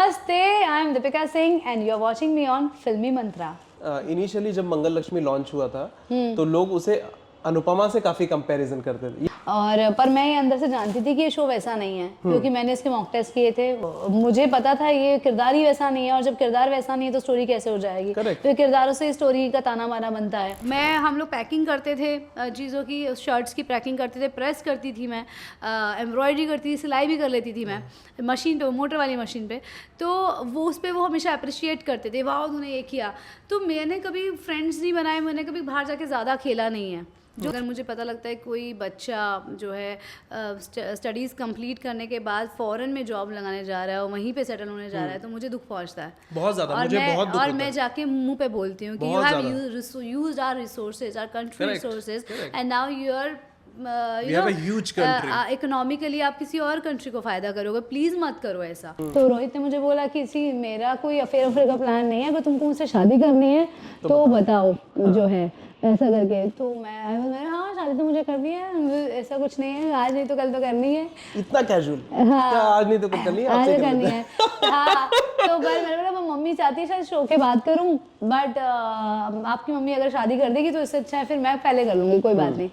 Namaste, I am Deepika Singh and you are watching me on Filmy Mantra. Initially जब मंगल Lakshmi launch हुआ था तो लोग उसे अनुपमा से काफी कंपैरिजन करते थे। और पर मैं ये अंदर से जानती थी कि ये शो वैसा नहीं है, क्योंकि मैंने इसके मॉक टेस्ट किए थे। मुझे पता था ये किरदार ही वैसा नहीं है, और जब किरदार वैसा नहीं है तो स्टोरी कैसे हो जाएगी। Correct. तो ये किरदारों से स्टोरी का ताना बाना बनता है। हम लोग पैकिंग करते थे चीज़ों की, शर्ट्स की पैकिंग करते थे, प्रेस करती थी मैं, एम्ब्रॉयडरी करती थी, सिलाई भी कर लेती थी मैं मशीन पे, मोटर वाली मशीन पे। तो वो उस पर वो हमेशा अप्रिशिएट करते थे, वाह तूने ये किया। तो मैंने कभी फ्रेंड्स नहीं बनाए, मैंने कभी बाहर जाके ज़्यादा खेला नहीं है। जो अगर मुझे पता लगता है कोई बच्चा जो है स्टडीज़ कंप्लीट करने के बाद फॉरेन में जॉब लगाने जा रहा है और वहीं पे सेटल होने जा रहा है, तो मुझे दुख पहुंचता है बहुत ज्यादा। और मुझे मैं बहुत दुख और होता मैं है। जाके मुंह पे बोलती हूँ कि you have used our resources, our country Correct, resources, correct. And now you are We have a huge country. Economically आप किसी और कंट्री को फायदा करोगे, प्लीज मत करो ऐसा। तो रोहित ने मुझे बोला कि सी मेरा कोई अफेयर का प्लान नहीं है, अगर तुमको मुझसे शादी करनी है तो बताओ जो है ऐसा करके। तो मैं हाँ शादी तो मुझे करनी है, ऐसा कुछ नहीं है, आज नहीं तो कल तो करनी है। इतना कैजुअल। हाँ, आज नहीं तो कल करनी है, आज आपसे करनी है। हाँ, तो पर मैंने बोला मम्मी चाहती है शायद शो के बाद करूं, बट आपकी मम्मी अगर शादी कर देगी तो इससे अच्छा है फिर मैं पहले कर लूंगी, कोई बात नहीं।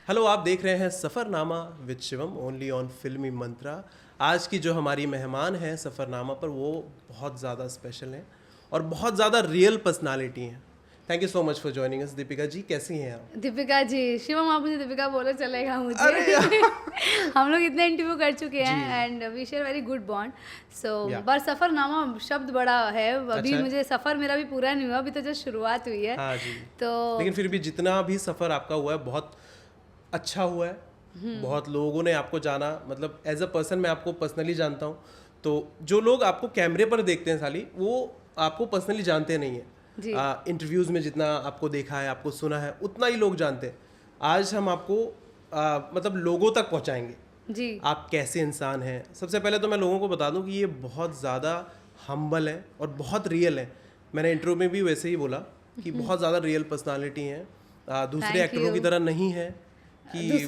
हेलो, आप देख रहे हैं Safarnama with Shivam only on फिल्मी मंत्रा। आज की जो हमारी मेहमान है सफरनामा पर, वो बहुत ज़्यादा स्पेशल हैं और बहुत ज़्यादा रियल पर्सनालिटी हैं। Thank you so much for joining us. Deepika ji, कैसी हैं आप? दीपिका जी, शिवम आप मुझे दीपिका बोले चलेगा मुझे। अरे हम लोग इतने इंटरव्यू कर चुके हैं and we share very good bond. So पर सफरनामा शब्द बड़ा है, अभी अच्छा। मुझे सफर मेरा भी पूरा नहीं हुआ, अभी तो जस्ट शुरुआत हुई है। हाँ जी। तो लेकिन फिर भी जितना भी सफ़र आपका हुआ है बहुत अच्छा हुआ है। बहुत लोगों ने आपको जाना, मतलब एज अ पर्सन मैं आपको पर्सनली जानता हूँ। तो जो लोग आपको कैमरे पर देखते हैं साली, वो आपको पर्सनली जानते नहीं है। इंटरव्यूज़ में जितना आपको देखा है, आपको सुना है, उतना ही लोग जानते हैं। आज हम आपको मतलब लोगों तक पहुँचाएंगे जी, आप कैसे इंसान हैं। सबसे पहले तो मैं लोगों को बता दूं कि ये बहुत ज़्यादा हम्बल है और बहुत रियल है। मैंने इंटरव्यू में भी वैसे ही बोला कि बहुत ज़्यादा रियल पर्सनालिटी हैं, दूसरे एक्टरों की तरह नहीं है कि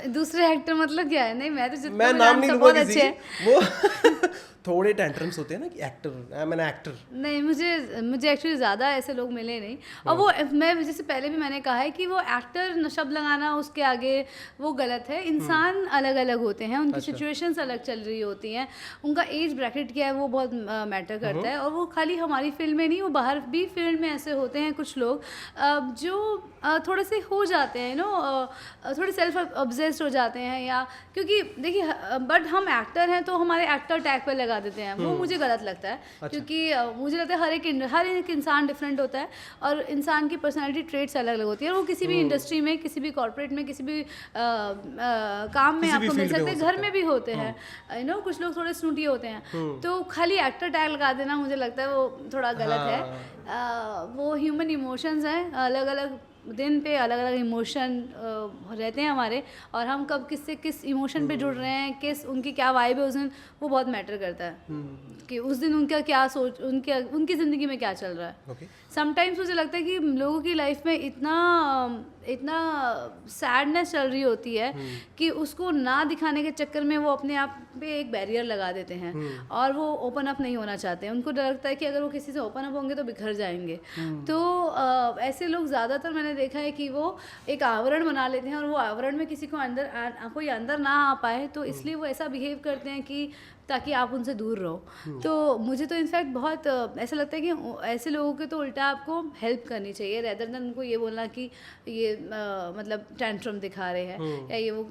दूसरे एक्टर मतलब क्या है? नहीं, मैं तो जितना मैं नाम नहीं लूँगा बहुत किसी अच्छे की। वो थोड़े टेंट्रम्स होते हैं ना कि एक्टर, मैंने एक्टर नहीं, मुझे एक्चुअली ज़्यादा ऐसे लोग मिले नहीं। और वो मैं जैसे पहले भी मैंने कहा है कि वो एक्टर शब्द लगाना उसके आगे वो गलत है। इंसान अलग अलग होते हैं, उनकी सिचुएशंस अलग चल रही होती हैं, उनका एज ब्रैकेट क्या है वो बहुत मैटर करता है। और वो खाली हमारी फील्ड में नहीं, वो बाहर भी फील्ड में ऐसे होते हैं कुछ लोग जो थोड़े से हो जाते हैं थोड़े सेल्फ ऑब्सेस्ड हो जाते हैं, या क्योंकि देखिए बट हम एक्टर हैं तो हमारे एक्टर टैग पे लगा देते हैं, वो मुझे गलत लगता है। अच्छा। क्योंकि मुझे लगता है हर एक इंसान डिफरेंट होता है और इंसान की पर्सनालिटी ट्रेट्स अलग अलग होती है। और वो किसी भी इंडस्ट्री में, किसी भी कॉर्पोरेट में, किसी भी काम में किसी भी आपको मिल फील्ड में सकते हैं, हो घर सकता में भी होते हैं। कुछ लोग थोड़े स्नूटी होते हैं, तो खाली एक्टर टैग लगा देना मुझे लगता है वो थोड़ा गलत है। वो ह्यूमन इमोशंस हैं, अलग अलग दिन पे अलग अलग इमोशन रहते हैं हमारे, और हम कब किससे किस इमोशन पे जुड़ रहे हैं, उनकी क्या वाइब है उस दिन, वो बहुत मैटर करता है कि उस दिन उनका क्या सोच, उनकी ज़िंदगी में क्या चल रहा है। समटाइम्स मुझे लगता है कि लोगों की लाइफ में इतना सैडनेस चल रही होती है कि उसको ना दिखाने के चक्कर में वो अपने आप पे एक बैरियर लगा देते हैं और वो ओपन अप नहीं होना चाहते हैं। उनको डर लगता है कि अगर वो किसी से ओपन अप होंगे तो बिखर जाएंगे। तो ऐसे लोग ज़्यादातर मैंने देखा है कि वो एक आवरण बना लेते हैं और वो आवरण में किसी को कोई अंदर ना आ पाए, तो इसलिए वो ऐसा बिहेव करते हैं कि ताकि आप उनसे दूर रहो। तो मुझे तो इनफैक्ट बहुत ऐसा लगता है कि ऐसे लोगों के तो उल्टा आपको हेल्प करनी चाहिए, रेदर देन उनको ये बोलना कि ये मतलब टेंट्रम दिखा रहे हैं या ये वो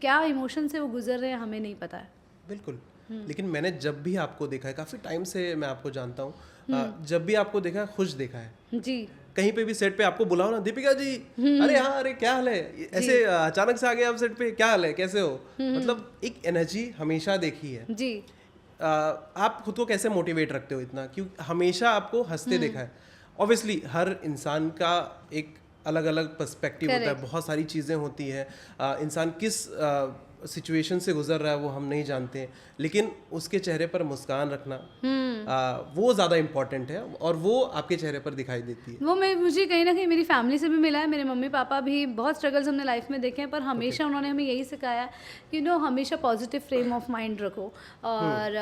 क्या इमोशन से वो गुजर रहे हैं हमें नहीं पता है। बिल्कुल। लेकिन मैंने जब भी आपको देखा है, काफ़ी टाइम से मैं आपको जानता हूँ, जब भी आपको देखा है खुश देखा है जी। कहीं पे भी सेट पे आपको बुलाओ ना, दीपिका जी, अरे हाँ, अरे क्या हाल है, ऐसे अचानक से आ गए आप सेट पे, क्या हाल है, कैसे हो, मतलब एक एनर्जी हमेशा देखी है जी। आप खुद को कैसे मोटिवेट रखते हो इतना, क्यों हमेशा आपको हंसते देखा है। ऑब्वियसली हर इंसान का एक अलग अलग पर्सपेक्टिव होता है, बहुत सारी चीज़ें होती हैं, इंसान किस सिचुएशन से गुजर रहा है वो हम नहीं जानते हैं, लेकिन उसके चेहरे पर मुस्कान रखना वो ज़्यादा इम्पोर्टेंट है और वो आपके चेहरे पर दिखाई देती है। वो मुझे कहीं ना कहीं मेरी फैमिली से भी मिला है। मेरे मम्मी पापा भी बहुत स्ट्रगल्स हमने लाइफ में देखे हैं, पर हमेशा उन्होंने हमें यही सिखाया कि हमेशा पॉजिटिव फ्रेम ऑफ माइंड रखो। और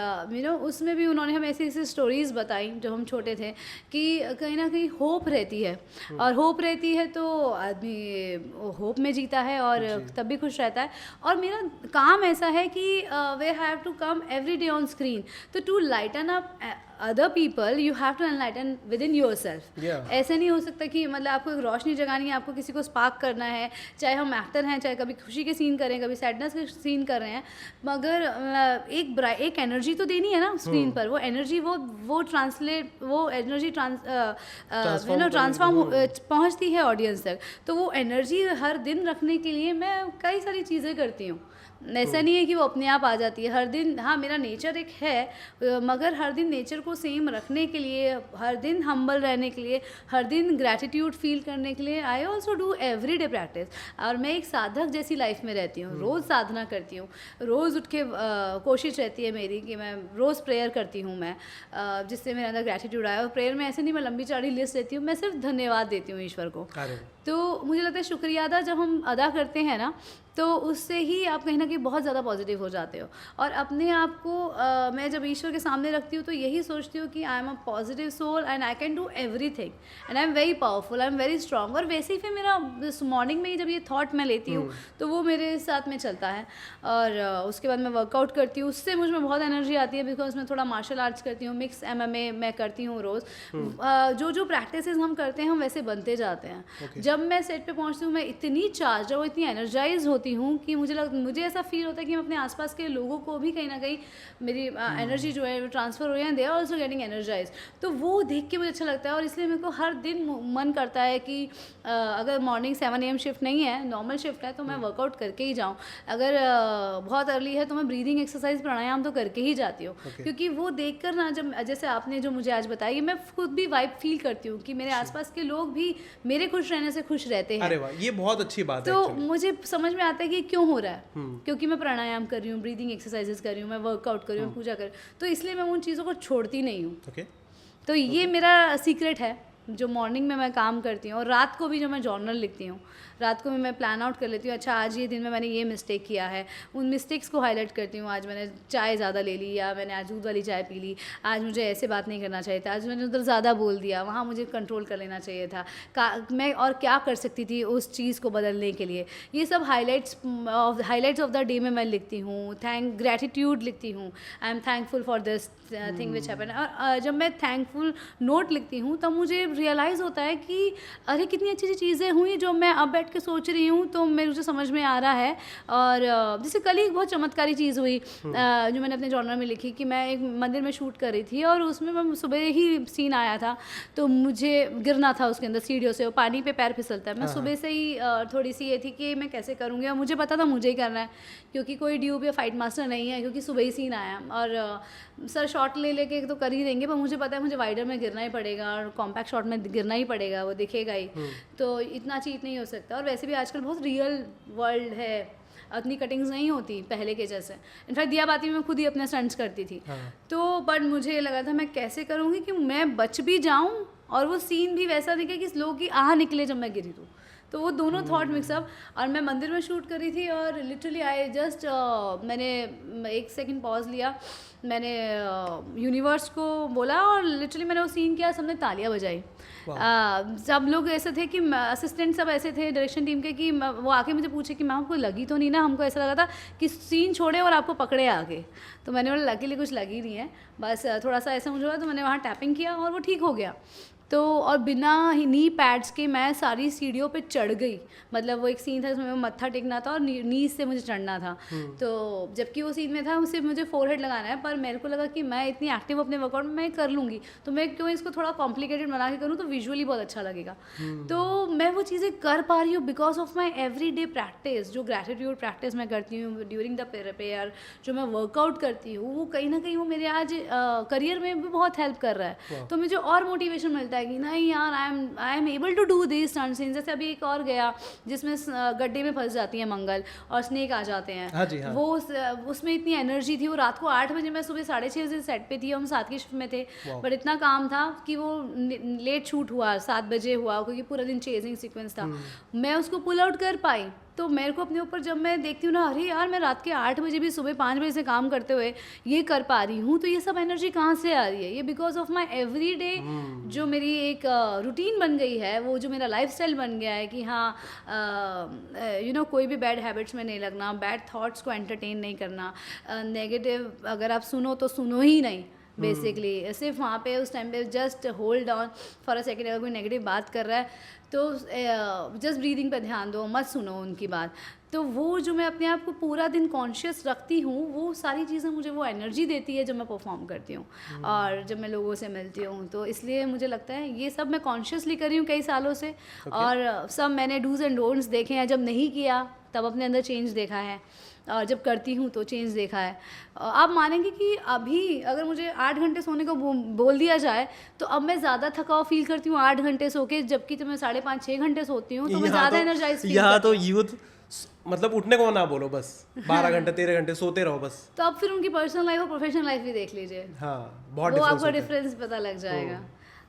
उसमें भी उन्होंने हमें ऐसी ऐसी स्टोरीज़ बताई जब हम छोटे थे कि कहीं ना कहीं होप रहती है, और होप रहती है तो आदमी होप में जीता है और तब भी खुश रहता है। और मेरा काम ऐसा है कि we have to come every day on screen, तो to lighten up other people you have to enlighten within yourself. ऐसे नहीं हो सकता कि मतलब आपको एक रोशनी जगानी है, आपको किसी को स्पार्क करना है, चाहे हम एक्टर हैं, चाहे कभी खुशी के सीन करें, कभी सैडनेस के सीन कर रहे हैं, मगर एक एनर्जी तो देनी है ना स्क्रीन पर। वो एनर्जी वो एनर्जी ट्रांसफॉर्म पहुंचती है ऑडियंस तक। तो वो एनर्जी हर दिन रखने के लिए मैं कई सारी चीज़ें करती हूँ। ऐसा नहीं है कि वो अपने आप आ जाती है हर दिन। हाँ, मेरा नेचर एक है, मगर हर दिन नेचर को सेम रखने के लिए, हर दिन हम्बल रहने के लिए, हर दिन ग्रैटिट्यूड फील करने के लिए I also do every day practice. और मैं एक साधक जैसी लाइफ में रहती हूँ, रोज़ साधना करती हूँ, रोज़ उठ के कोशिश रहती है मेरी कि मैं रोज़ प्रेयर करती हूँ मैं, जिससे मेरे अंदर ग्रैटिट्यूड आया। और प्रेयर में ऐसे नहीं मैं लंबी चौड़ी लिस्ट देती हूँ, मैं सिर्फ धन्यवाद देती हूँ ईश्वर को। तो मुझे लगता है शुक्रिया अदा जब हम अदा करते हैं ना, तो उससे ही आप कहीं ना कहीं बहुत ज़्यादा पॉजिटिव हो जाते हो। और अपने आप को मैं जब ईश्वर के सामने रखती हूँ तो यही सोचती हूँ कि I am a positive soul and I can do everything and I am very powerful, I am very strong. और वैसे ही फिर मेरा मॉर्निंग में ही जब ये थॉट मैं लेती हूँ तो वो मेरे साथ में चलता है। और उसके बाद मैं वर्कआउट करती हूँ, उससे मुझ में बहुत एनर्जी आती है, बिकॉज मैं थोड़ा मार्शल आर्ट्स करती हूँ, मिक्स MMA मैं करती हूँ रोज़। जो प्रैक्टिस हम करते हैं हम वैसे बनते जाते हैं। जब मैं सेट पे पहुँचती हूँ मैं इतनी चार्ज और इतनी एनर्जाइज होती हूँ कि मुझे ऐसा फील होता है कि मैं अपने आसपास के लोगों को भी कहीं ना कहीं मेरी एनर्जी जो है वो ट्रांसफ़र हो रही है, they are also getting energise. तो वो देख के मुझे अच्छा लगता है। और इसलिए मेरे को हर दिन मन करता है कि अगर मॉर्निंग 7 AM शिफ्ट नहीं है, नॉर्मल शिफ्ट है, तो मैं वर्कआउट करके ही जाऊँ। अगर बहुत अर्ली है तो मैं ब्रीदिंग एक्सरसाइज प्राणायाम तो करके ही जाती हूँ। क्योंकि वो देख कर ना, जब जैसे आपने जो मुझे आज बताई, मैं खुद भी वाइब फील करती हूँ कि मेरे आसपास के लोग भी मेरे खुश रहने से खुश रहते हैं। अरे वाह, ये बहुत अच्छी बात है। तो मुझे समझ में आता है कि क्यों हो रहा है, क्योंकि मैं प्राणायाम कर रही हूँ, ब्रीदिंग एक्सरसाइजेस कर रही हूँ, मैं वर्कआउट कर रही हूँ, पूजा कर रही हूँ, तो इसलिए मैं उन चीज़ों को छोड़ती नहीं हूँ। तो ये मेरा सीक्रेट है जो मॉर्निंग में मैं काम करती हूँ। और रात को भी जो मैं जर्नल लिखती हूँ, रात को भी मैं प्लान आउट कर लेती हूँ, अच्छा आज ये दिन में मैंने ये मिस्टेक किया है, उन मिस्टेक्स को हाईलाइट करती हूँ। आज मैंने चाय ज़्यादा ले ली, या मैंने आज दूध वाली चाय पी ली, आज मुझे ऐसे बात नहीं करना चाहिए था, आज मैंने उधर ज़्यादा बोल दिया, वहाँ मुझे कंट्रोल कर लेना चाहिए था, मैं और क्या कर सकती थी उस चीज़ को बदलने के लिए। ये सब हाईलाइट्स ऑफ द डे में मैं लिखती हूँ। ग्रैटिट्यूड लिखती हूँ, I am thankful for this thing which happen. और जब मैं थैंकफुल नोट लिखती हूँ तब मुझे रियलाइज़ होता है कि अरे कितनी अच्छी अच्छी चीज़ें हुई जो मैं अब बैठ के सोच रही हूँ, तो मुझे समझ में आ रहा है। और जैसे कल ही एक बहुत चमत्कारी चीज़ हुई जो मैंने अपने जर्नल में लिखी कि मैं एक मंदिर में शूट कर रही थी और उसमें मैं सुबह ही सीन आया था, तो मुझे गिरना था उसके अंदर सीढ़ियों से, वो पानी पे पैर फिसलता है। मैं सुबह से ही थोड़ी सी ये थी कि मैं कैसे करूँगी, और मुझे पता था मुझे ही करना है क्योंकि कोई ड्यूब या फाइट मास्टर नहीं है, क्योंकि सुबह ही सीन आया। और सर शॉट लेके तो कर ही देंगे, पर मुझे पता है मुझे वाइडर में गिरना ही पड़ेगा और कॉम्पैक्ट शॉट में गिरना ही पड़ेगा, वो दिखेगा ही। तो इतना चीट नहीं हो सकता। और वैसे भी आजकल बहुत रियल वर्ल्ड है, इतनी कटिंग्स नहीं होती पहले के जैसे। इनफैक्ट दिया बाती में मैं खुद ही अपने स्टंट्स करती थी। तो बट मुझे लगा था मैं कैसे करूँगी कि मैं बच भी जाऊँ और वो सीन भी वैसा दिखे कि लोगों की आह निकले जब मैं गिरी। तो वो दोनों थॉट मिक्सअप। और मैं मंदिर में शूट कर रही थी और लिटरली मैंने 1 सेकंड पॉज लिया, मैंने यूनिवर्स को बोला और लिटरली मैंने वो सीन किया, सबने तालियां बजाई। सब लोग ऐसे थे कि असिस्टेंट सब ऐसे थे डायरेक्शन टीम के कि वो आके मुझे पूछे कि मैम आपको लगी तो नहीं ना, हमको ऐसा लगा था कि सीन छोड़े और आपको पकड़े आगे। तो मैंने बोला लकीली कुछ लगी नहीं है, बस थोड़ा सा ऐसा मुझे हुआ, तो मैंने वहाँ टैपिंग किया और वो ठीक हो गया। तो और बिना नी पैड्स के मैं सारी सीढ़ियों पे चढ़ गई। मतलब वो एक सीन था जिसमें मत्था टेकना था और नीज से मुझे चढ़ना था। तो जबकि वो सीन में था सिर्फ मुझे फोरहेड लगाना है, पर मेरे को लगा कि मैं इतनी एक्टिव अपने वर्कआउट में मैं कर लूँगी, तो मैं क्यों इसको थोड़ा कॉम्प्लिकेटेड बना के करूँ, तो विजुअली बहुत अच्छा लगेगा। तो मैं वो चीज़ें कर पा रही हूँ because of my every day practice. जो ग्रैटिट्यूड प्रैक्टिस मैं करती हूँ ड्यूरिंग द प्रेयर, जो मैं वर्कआउट करती हूँ, वो कहीं ना कहीं वो मेरे आज करियर में भी बहुत हेल्प कर रहा है। तो मुझे और मोटिवेशन मिलता है है कि नहीं यार I am able to do this stunt scene. जैसे अभी एक और गया जिसमें गड्ढे में फंस जाती है मंगल और स्नेक आ जाते हैं। हाँ जी, हाँ। वो उसमें इतनी एनर्जी थी, वो रात को 8 बजे, मैं सुबह 6:30 बजे सेट पे थी, हम 7 की शिफ्ट में थे, बट इतना काम था कि वो लेट शूट हुआ, 7 बजे हुआ, क्योंकि पूरा दिन चेजिंग सीक्वेंस था। मैं उसको पुल आउट कर पाई। तो मेरे को अपने ऊपर जब मैं देखती हूँ ना, अरे यार मैं रात के 8 बजे भी सुबह 5 बजे से काम करते हुए ये कर पा रही हूँ, तो ये सब एनर्जी कहाँ से आ रही है? ये because of my every day जो मेरी एक रूटीन बन गई है, वो जो मेरा लाइफस्टाइल बन गया है कि हाँ यू नो कोई भी बैड हैबिट्स में नहीं लगना, बैड थॉट्स को एंटरटेन नहीं करना, नेगेटिव अगर आप सुनो तो सुनो ही नहीं बेसिकली, सिर्फ वहाँ पे उस टाइम पे just hold on for a second. अगर कोई नेगेटिव बात कर रहा है तो जस्ट ब्रीदिंग पे ध्यान दो, मत सुनो उनकी बात। तो वो जो मैं अपने आप को पूरा दिन कॉन्शियस रखती हूँ, वो सारी चीज़ें मुझे वो एनर्जी देती है जब मैं परफॉर्म करती हूँ और जब मैं लोगों से मिलती हूँ। तो इसलिए मुझे लगता है ये सब मैं कॉन्शियसली कर रही हूँ कई सालों से। और सब मैंने डूज एंड डोंट्स देखे हैं, जब नहीं किया तब अपने अंदर चेंज देखा है, और जब करती हूँ तो चेंज देखा है। आप मानेंगे कि अभी अगर मुझे 8 घंटे सोने को बोल दिया जाए तो अब मैं ज़्यादा थकाव फील करती हूँ 8 घंटे सो के, जबकि जब मैं 5.5-6 घंटे सोती हूँ तो मैं ज़्यादा एनर्जाइज फील करती हूँ। यहाँ तो यूथ मतलब उठने को ना बोलो, बस 12 घंटे 13 घंटे सोते रहो बस। तो अब फिर उनकी पर्सनल लाइफ और प्रोफेशनल लाइफ भी देख लीजिए। हाँ, बहुत वो आपको डिफरेंस पता लग जाएगा।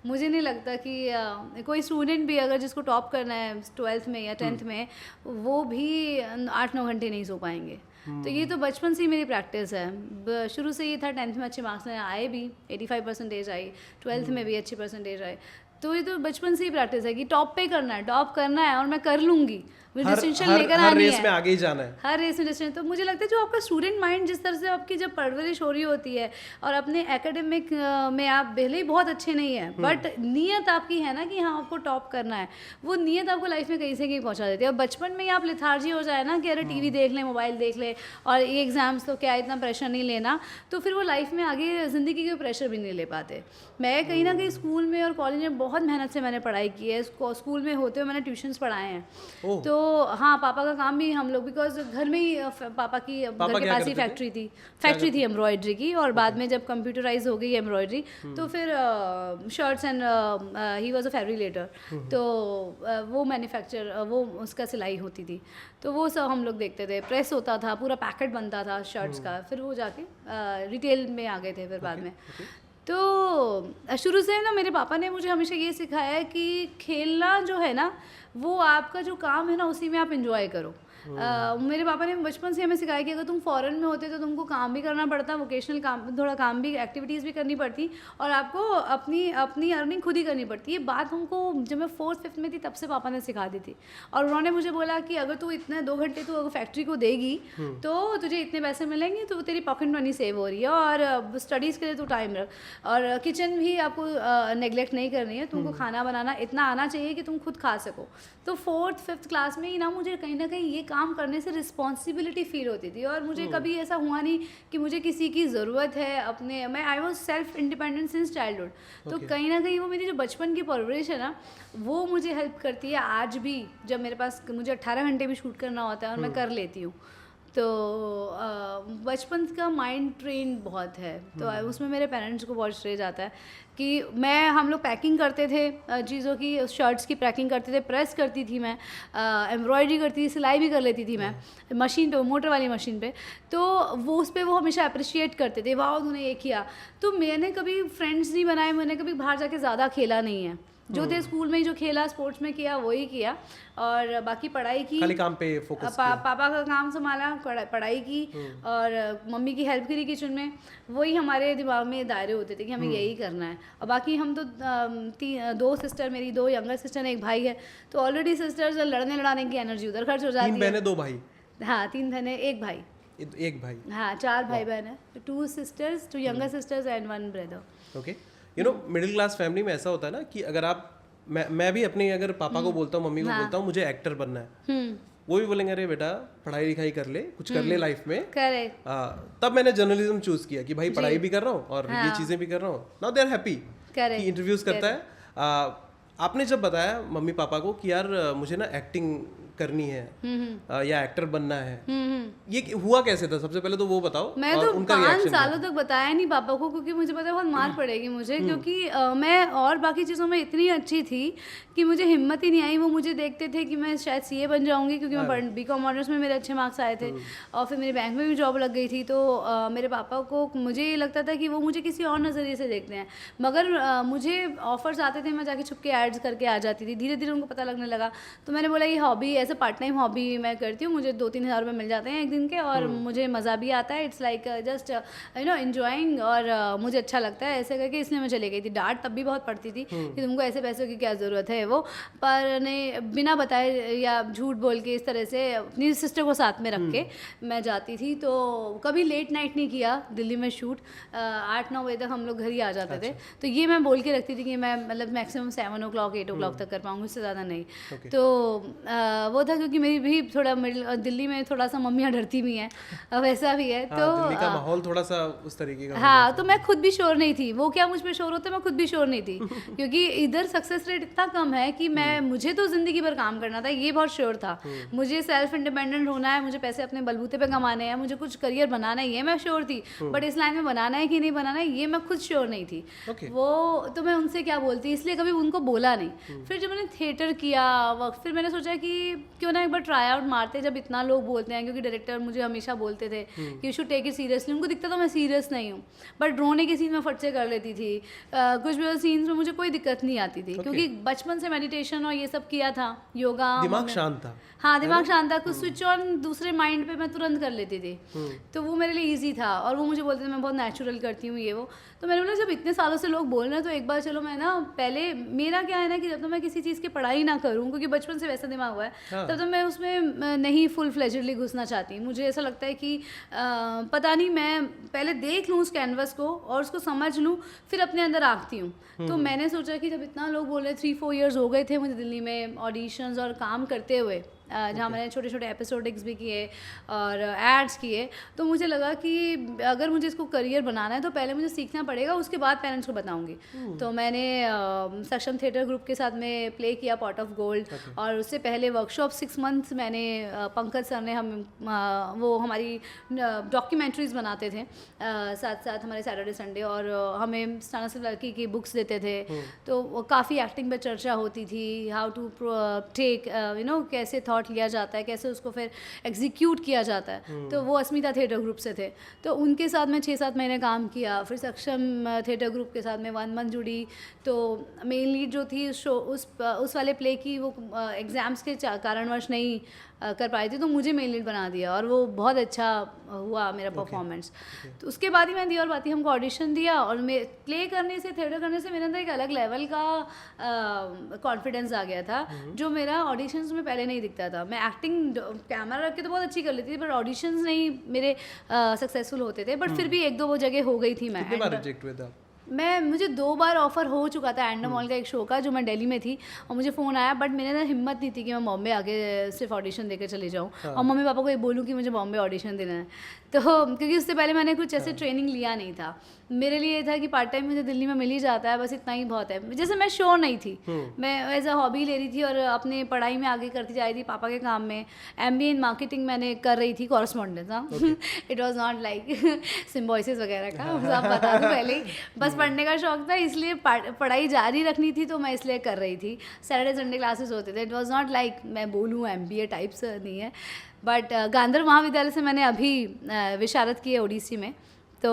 मुझे नहीं लगता कि कोई स्टूडेंट भी अगर जिसको टॉप करना है 12th में या 10th में, वो भी 8-9 घंटे नहीं सो पाएंगे। तो ये तो बचपन से ही मेरी प्रैक्टिस है। शुरू से ये था, 10th में अच्छे मार्क्स आए भी, 85% आई, 12th में भी अच्छी परसेंटेज आई। तो ये तो बचपन से ही प्रैक्टिस है कि टॉप पे करना है, टॉप करना है, और मैं कर लूँगी। डिस्टिंक्शन लेकर आनी है, हर रेस में आगे ही जाना है, हर रेस में डिस्टिंक्शन। तो मुझे लगता है जो आपका स्टूडेंट माइंड जिस तरह से आपकी जब परवरिश हो रही होती है, और अपने एकेडमिक में आप पहले ही बहुत अच्छे नहीं हैं, बट नीयत आपकी है ना कि हाँ आपको टॉप करना है, वो नीयत आपको लाइफ में कहीं से कहीं पहुँचा देती है। और बचपन में ही आप लेथार्जी हो जाए ना कि अरे टीवी देख ले, मोबाइल देख ले, और ये एग्जाम्स तो क्या इतना प्रेशर नहीं लेना, तो फिर वो लाइफ में आगे ज़िंदगी के प्रेशर भी नहीं ले पाते। मैं कहीं ना कहीं स्कूल में और कॉलेज में बहुत मेहनत से मैंने पढ़ाई की है। स्कूल में होते हुए मैंने ट्यूशन्स पढ़ाए हैं। तो हाँ, पापा का काम भी हम लोग, बिकॉज घर में ही पापा की घर के पास ही फैक्ट्री थी एम्ब्रॉयडरी की, और बाद में जब कंप्यूटराइज हो गई एम्ब्रॉयडरी तो फिर shirts and he was a fabricator, तो वो मैन्युफैक्चर, वो उसका सिलाई होती थी, तो वो सब हम लोग देखते थे। प्रेस होता था, पूरा पैकेट बनता था शर्ट्स का, फिर वो जाके रिटेल में आ गए थे फिर बाद में। तो शुरू से ना मेरे पापा ने मुझे हमेशा ये सिखाया है कि खेलना जो है ना, वो आपका जो काम है ना, उसी में आप एंजॉय करो। मेरे पापा ने बचपन से हमें सिखाया कि अगर तुम फॉरेन में होते तो तुमको काम भी करना पड़ता, वोकेशनल काम, थोड़ा काम भी, एक्टिविटीज़ भी करनी पड़ती, और आपको अपनी अर्निंग खुद ही करनी पड़ती। ये बात हमको जब मैं 4th-5th में थी तब से पापा ने सिखा दी थी। और उन्होंने मुझे बोला कि अगर तू इतने 2 घंटे तू अगर फैक्ट्री को देगी तो तुझे इतने पैसे मिलेंगे, तो तेरी पॉकेट मनी सेव हो रही है, और स्टडीज़ के लिए तू टाइम रख, और किचन भी आपको नेगलेक्ट नहीं करनी है, तुमको खाना बनाना इतना आना चाहिए कि तुम खुद खा सको। तो 4th-5th क्लास में ही ना मुझे कहीं ना कहीं ये काम करने से रिस्पॉन्सिबिलिटी फील होती थी, और मुझे कभी ऐसा हुआ नहीं कि मुझे किसी की ज़रूरत है अपने, मैं I was self independent since childhood. तो कहीं ना कहीं वो मेरी जो बचपन की परवरिश है ना, वो मुझे हेल्प करती है आज भी, जब मेरे पास मुझे 18 घंटे भी शूट करना होता है और मैं कर लेती हूँ। तो बचपन का माइंड ट्रेन बहुत है, तो उसमें मेरे पेरेंट्स को बहुत श्रेय जाता है कि हम लोग पैकिंग करते थे चीज़ों की, शर्ट्स की पैकिंग करते थे, प्रेस करती थी मैं, एम्ब्रॉयडरी करती थी, सिलाई भी कर लेती थी मैं मशीन पे, मोटर वाली मशीन पे। तो वो उस पर वो हमेशा अप्रिशिएट करते थे, वाह तूने ये किया। तो मैंने कभी फ्रेंड्स नहीं बनाए, मैंने कभी बाहर जाके ज़्यादा खेला नहीं है, जो थे स्कूल में ही जो खेला, स्पोर्ट्स में किया वही किया, और बाकी पढ़ाई की, खाली काम पे फोकस किया। पापा का काम संभाला, पढ़ाई की, और मम्मी की हेल्प करी किचन में। वही हमारे दिमाग में दायरे होते थे कि हमें यही करना है। और बाकी हम तो 2 सिस्टर, मेरी 2 यंगर सिस्टर, एक भाई है, तो ऑलरेडी सिस्टर्स लड़ने लड़ाने की एनर्जी उधर खर्च हो जाती है। 3 बहनें 2 भाई? हाँ, 3 बहनें 1 भाई। 1 भाई? हाँ, 4 भाई बहन है, 2 sisters, 2 younger sisters and 1 brother। Okay, you know middle class family में ऐसा होता है ना कि अगर आप, मैं भी अपने अगर पापा को बोलता हूँ, मम्मी को बोलता हूँ मुझे एक्टर बनना है, वो भी बोलेंगे अरे बेटा पढ़ाई लिखाई कर ले, कुछ कर ले लाइफ में। करेक्ट। तब मैंने जर्नलिज्म चूज किया कि भाई पढ़ाई भी कर रहा हूँ और ये चीजें भी कर रहा हूँ। नाउ दे आर हैप्पी कि इंटरव्यूज करता है। आपने जब बताया मम्मी पापा को कि यार मुझे ना एक्टिंग करनी है या एक्टर बनना है, ये हुआ कैसे था? सबसे पहले तो वो बताओ। मैं और तो उनका 5 रिएक्शन सालों तक बताया नहीं पापा को, क्योंकि मुझे पता है बहुत मार पड़ेगी मुझे, क्योंकि मैं और बाकी चीज़ों में इतनी अच्छी थी कि मुझे हिम्मत ही नहीं आई। वो मुझे देखते थे कि मैं शायद सीए बन जाऊंगी, क्योंकि मैं बीकॉम ऑनर्स में मेरे अच्छे मार्क्स आए थे और फिर मेरे बैंक में भी जॉब लग गई थी। तो मेरे पापा को, मुझे ये लगता था कि वो मुझे किसी और नज़रिए से देखते हैं, मगर मुझे ऑफर्स आते थे, मैं जाके छुप के एड्स करके आ जाती थी। धीरे धीरे उनको पता लगने लगा, तो मैंने बोला ये हॉबी, ऐसे पार्ट टाइम हॉबी मैं करती हूँ, मुझे 2-3 हज़ार रुपये मिल जाते हैं एक दिन के, और मुझे मज़ा भी आता है। इट्स लाइक जस्ट एंजॉइंग, और मुझे अच्छा लगता है ऐसे करके, इसलिए मैं चली गई थी। डांट तब भी बहुत पड़ती थी कि तुमको ऐसे पैसों की क्या ज़रूरत है वो, पर नहीं, बिना बताए या झूठ बोल के इस तरह से अपनी सिस्टर को साथ में रख के मैं जाती थी। तो कभी लेट नाइट नहीं किया दिल्ली में शूट, 8-9 बजे तक हम लोग घर ही आ जाते थे। तो ये मैं बोल के रखती थी कि मैं मतलब मैक्सिमम 7 o'clock 8 o'clock तक कर पाऊँगी, उससे ज़्यादा नहीं। तो वो था क्योंकि मेरी भी थोड़ा दिल्ली में थोड़ा सा मम्मियाँ डरती भी हैं, वैसा भी है। तो दिल्ली का माहौल थोड़ा सा उस तरीके का। हाँ, तो मैं खुद भी श्योर नहीं थी, वो क्या मुझ पे श्योर होते, मैं खुद भी श्योर नहीं थी क्योंकि इधर सक्सेस रेट इतना कम है कि मुझे तो ज़िंदगी भर काम करना था, ये बहुत श्योर था। मुझे सेल्फ इंडिपेंडेंट होना है, मुझे पैसे अपने बलबूते पे कमाने हैं, मुझे कुछ करियर बनाना है, ये मैं श्योर थी। बट इस लाइन में बनाना है कि नहीं बनाना है, ये मैं खुद श्योर नहीं थी। वो तो मैं उनसे क्या बोलती, इसलिए कभी उनको बोला नहीं। फिर जब मैंने थिएटर किया वक्त, फिर मैंने सोचा कि क्यों ना एक बार ट्राई आउट मारते, जब इतना लोग बोलते हैं, क्योंकि डायरेक्टर मुझे हमेशा बोलते थे कि you should take it seriously. उनको दिखता था मैं सीरियस नहीं हूँ, बट रोने के सीन में फट से कर लेती थी। कुछ भी सीन्स में मुझे कोई दिक्कत नहीं आती थी, क्योंकि बचपन से मेडिटेशन और ये सब किया था, योगा, दिमाग शांत था। हाँ, दिमाग शांत था, कुछ स्विच ऑन दूसरे माइंड पे मैं तुरंत कर लेती थी। तो वो मेरे लिए इजी था, और वो मुझे बोलते थे मैं बहुत नेचुरल करती हूँ ये वो। तो मैंने बोला जब इतने सालों से लोग बोल रहे हैं तो एक बार चलो मैं ना, पहले मेरा क्या है ना कि जब तक मैं किसी चीज़ की पढ़ाई ना करूँ, क्योंकि बचपन से वैसा दिमाग हुआ है, तब तक मैं उसमें नहीं फुल फ्लेजेडली घुसना चाहती। मुझे ऐसा लगता है कि पता नहीं, मैं पहले देख लूँ उस कैनवस को और उसको समझ लूँ, फिर अपने अंदर आंकती हूँ। तो मैंने सोचा कि जब इतना लोग बोल रहे, 3-4 years हो गए थे मुझे दिल्ली में ऑडिशंस और काम करते हुए, जहाँ मैंने छोटे छोटे एपिसोडिक्स भी किए और एड्स किए, तो मुझे लगा कि अगर मुझे इसको करियर बनाना है तो पहले मुझे सीखना पड़ेगा, उसके बाद पेरेंट्स को बताऊंगी। तो मैंने सक्षम थिएटर ग्रुप के साथ में प्ले किया पॉट ऑफ गोल्ड, और उससे पहले वर्कशॉप 6 months मैंने, पंकज सर ने वो हमारी डॉक्यूमेंट्रीज बनाते थे साथ साथ हमारे सैटरडे संडे, और हमें स्टानस लड़की की बुक्स देते थे। तो काफ़ी एक्टिंग पे चर्चा होती थी, हाउ टू टेक कैसे थॉट लिया जाता है, कैसे उसको फिर एग्जीक्यूट किया जाता है। तो वो अस्मिता थिएटर ग्रुप से थे, तो उनके साथ मैं 6-7 महीने काम किया। फिर सक्षम थिएटर ग्रुप के साथ में 1 month जुड़ी, तो मेन लीड जो थी उस वाले प्ले की, वो एग्ज़ाम्स के कारणवश नहीं कर पाई थी, तो मुझे मेन लीड बना दिया, और वो बहुत अच्छा हुआ मेरा परफॉर्मेंस। तो उसके बाद ही मैं दी और बाती हमको ऑडिशन दिया, और मैं प्ले करने से, थिएटर करने से मेरे अंदर एक अलग लेवल का कॉन्फिडेंस आ गया था, जो मेरा ऑडिशंस में पहले नहीं दिखता था। मैं एक्टिंग कैमरा रख के तो बहुत अच्छी कर लेती थी, बट ऑडिशंस नहीं मेरे सक्सेसफुल होते थे। बट फिर भी 1-2 वो जगह हो गई थी। मैं कितने बार रिजेक्ट हुए थे? मुझे 2 बार ऑफर हो चुका था एंडोमॉल का एक शो का, जो मैं दिल्ली में थी, और मुझे फ़ोन आया, बट मेरे अंदर हिम्मत नहीं थी कि मैं बॉम्बे आके सिर्फ ऑडिशन देकर चले जाऊँ और मम्मी पापा को ये बोलूँ कि मुझे बॉम्बे ऑडिशन देना है। तो क्योंकि उससे पहले मैंने कुछ ऐसे ट्रेनिंग लिया नहीं था, मेरे लिए ये था कि पार्ट टाइम मुझे दिल्ली में मिल ही जाता है, बस इतना ही बहुत है। जैसे मैं श्योर नहीं थी, मैं एज अ हॉबी ले रही थी और अपने पढ़ाई में आगे करती जा रही थी, पापा के काम में। MBA इन मार्केटिंग मैंने कर रही थी, कॉरेस्पॉन्डेंस। हाँ, it was not like Symbiosis वगैरह का, सब बता दूँ पहले ही। बस पढ़ने का शौक था, इसलिए पढ़ाई जारी रखनी थी, तो मैं इसलिए कर रही थी। सैटरडे संडे क्लासेस होते थे। इट वॉज नॉट लाइक मैं बोलूँ MBA टाइप्स नहीं है। बट गांधर महाविद्यालय से मैंने अभी विशारद की है ओडिसी में, तो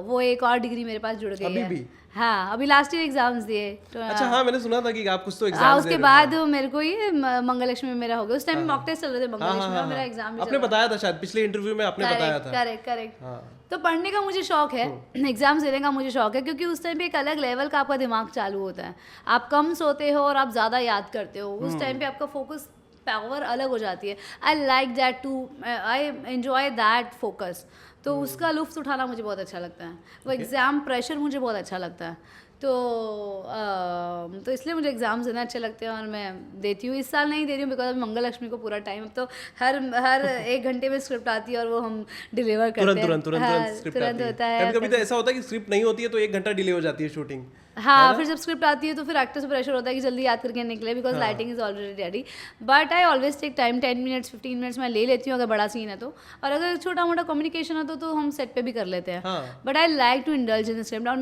वो एक और डिग्री मेरे पास जुड़ गई है। हाँ, अभी लास्ट ईयर एग्जाम्स दिए। तो अच्छा, हाँ, मैंने सुना था कि आप कुछ तो एग्जाम दे रहे। उसके बाद मेरे को ये मंगलक्ष्मी में मेरा हो गया। उस टाइम मॉक टेस्ट चल रहे थे मंगलक्ष्मी में, मेरा एग्जाम भी आपने बताया था शायद पिछले इंटरव्यू में, आपने बताया था। करेक्ट। तो पढ़ने का मुझे शौक है, एग्जाम्स देने का मुझे शौक है, क्योंकि उस टाइम पे एक अलग लेवल का आपका दिमाग चालू होता है। आप कम सोते हो और आप ज़्यादा याद करते हो। उस टाइम पे आपका फोकस पावर अलग हो जाती है। I like that too, I enjoy that focus. तो उसका लुत्फ उठाना मुझे बहुत अच्छा लगता है। वो एग्ज़ाम प्रेशर मुझे बहुत अच्छा लगता है। तो इसलिए मुझे एग्ज़ाम्स देना अच्छे लगते हैं और मैं देती हूँ। इस साल नहीं दे रही हूँ बिकॉज मंगल लक्ष्मी को पूरा टाइम, अब तो हर 1 घंटे में स्क्रिप्ट आती है और वो हम डिलीवर करते हैं। तुरंत स्क्रिप्ट होता है। कभी-कभी तो ऐसा होता है कि स्क्रिप्ट नहीं होती है तो 1 घंटा डिले हो जाती है शूटिंग। हाँ, फिर जब स्क्रिप्ट आती है तो फिर एक्टर से प्रेशर होता है कि जल्दी याद करके निकले because lighting is already ready. But I always take time, 10 minutes 15 minutes मैं ले लेती हूँ अगर बड़ा सीन है तो, और अगर छोटा मोटा कम्युनिकेशन है तो हम सेट पे भी कर लेते हैं। But I like to indulge in script, और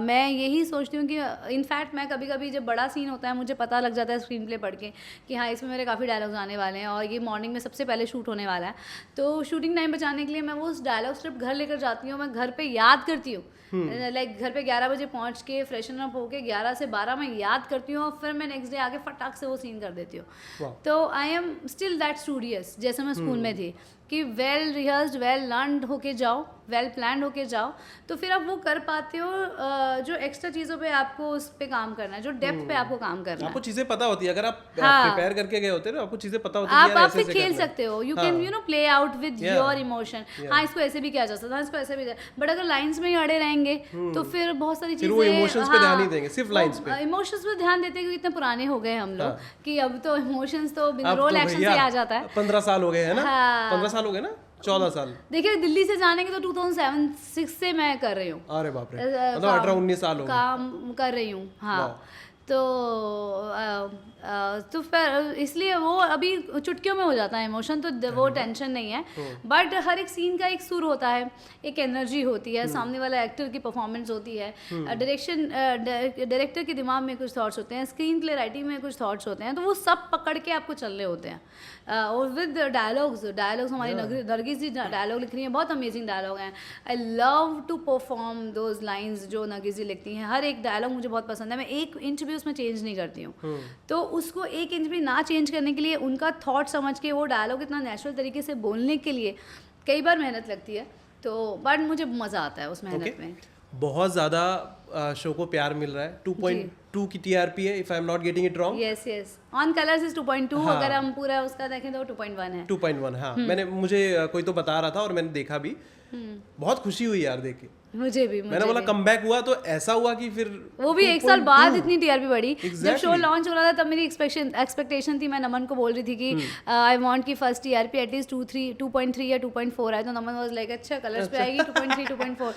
मैं यही सोचती हूँ कि इनफैक्ट मैं कभी कभी जब बड़ा सीन होता है मुझे पता लग जाता है स्क्रीन प्ले पढ़ के कि हाँ इसमें मेरे काफ़ी डायलॉग्स आने वाले हैं और ये मॉर्निंग में सबसे पहले शूट होने वाला है, तो शूटिंग टाइम बचाने के लिए मैं वो उस डायलॉग स्क्रिप्ट घर लेकर जाती हूँ, मैं घर पे याद करती हूँ। लाइक घर पे 11 बजे पहुँच के फ्रेशन अप होके 11 से 12 मैं याद करती हूँ और फिर मैं नेक्स्ट डे आके फटाक से वो सीन कर देती हूँ। तो I am still that studious जैसे मैं स्कूल में थी कि वेल रिहर्स्ड, वेल लर्नड होके जाओ, वेल प्लान्ड होके जाओ, तो फिर आप वो कर पाते हो जो एक्स्ट्रा चीज़ों पे आपको उस पे काम करना है, जो डेप्थ पे आपको काम करना है। आपको चीज़ें पता होती है, अगर आप प्रिपेयर करके गए होते हैं आपको चीज़ें पता होती है, आप फिर खेल सकते हो, you can play out with your emotion. हाँ इसको ऐसे भी किया जा सकता है, इसको ऐसे भी, बट अगर लाइंस में ही अड़े रहेंगे तो फिर बहुत सारी चीज़ें, वो इमोशंस पे ध्यान नहीं देंगे, सिर्फ लाइंस पे। इमोशंस पे ध्यान देते हैं क्योंकि इतने पुराने हो गए हम लोग कि अब तो इमोशंस तो रोल एक्शन से आ जाता है। 15 साल हो गए है ना, 15 साल हो गए ना, 14 साल। देखिए दिल्ली से जाने के तो 2007-6 से मैं कर रही हूँ। अरे बाप रे, मतलब 18-19 साल हो गए काम कर रही हूँ। हाँ तो फिर इसलिए वो अभी चुटकियों में हो जाता है इमोशन, तो वो टेंशन नहीं है। बट हर एक सीन का एक सुर होता है, एक एनर्जी होती है, सामने वाला एक्टर की परफॉर्मेंस होती है, डायरेक्टर के दिमाग में कुछ थॉट्स होते हैं, स्क्रीन प्ले राइटिंग में कुछ थॉट्स होते हैं, तो वो सब पकड़ के आपको चलने होते हैं। और विद डायलॉग्स हमारी नरगिस जी डायलॉग लिख रही हैं, बहुत अमेजिंग डायलॉग हैं। I love to perform those lines जो नरगिस जी लिखती हैं, हर एक डायलॉग मुझे बहुत पसंद है, मैं 1 इंच भी उसमें चेंज नहीं करती हूँ। तो उसको 1 इंच भी ना चेंज करने के लिए, उनका थॉट समझ के वो डायलॉग इतना नेचुरल तरीके से बोलने के लिए कई बार मेहनत लगती है, तो बट मुझे मज़ा आता है उस मेहनत में। बहुत ज़्यादा शो को प्यार मिल रहा है, 2.2 की टीआरपी है, if I am not getting it wrong. Yes on colours is 2.2, अगर हम पूरा उसका देखें तो 2.1 है। 2.1 हाँ, मुझे कोई तो बता रहा था और मैंने देखा भी, बहुत खुशी हुई यार देख के। मुझे भी मैंने बोला कमबैक हुआ तो ऐसा हुआ कि फिर वो भी 1 साल बाद इतनी टीआरपी बढ़ी। जब शो लॉन्च हो रहा था तब मेरी एक्सपेक्टेशन थी, मैं नमन को बोल रही थी कि आई वांट की फर्स्ट टीआरपी एटलीस्ट 2.3 या 2.4 आए, तो नमन वाज लाइक अच्छा कलर्स पे आएगी 2.3 2.4।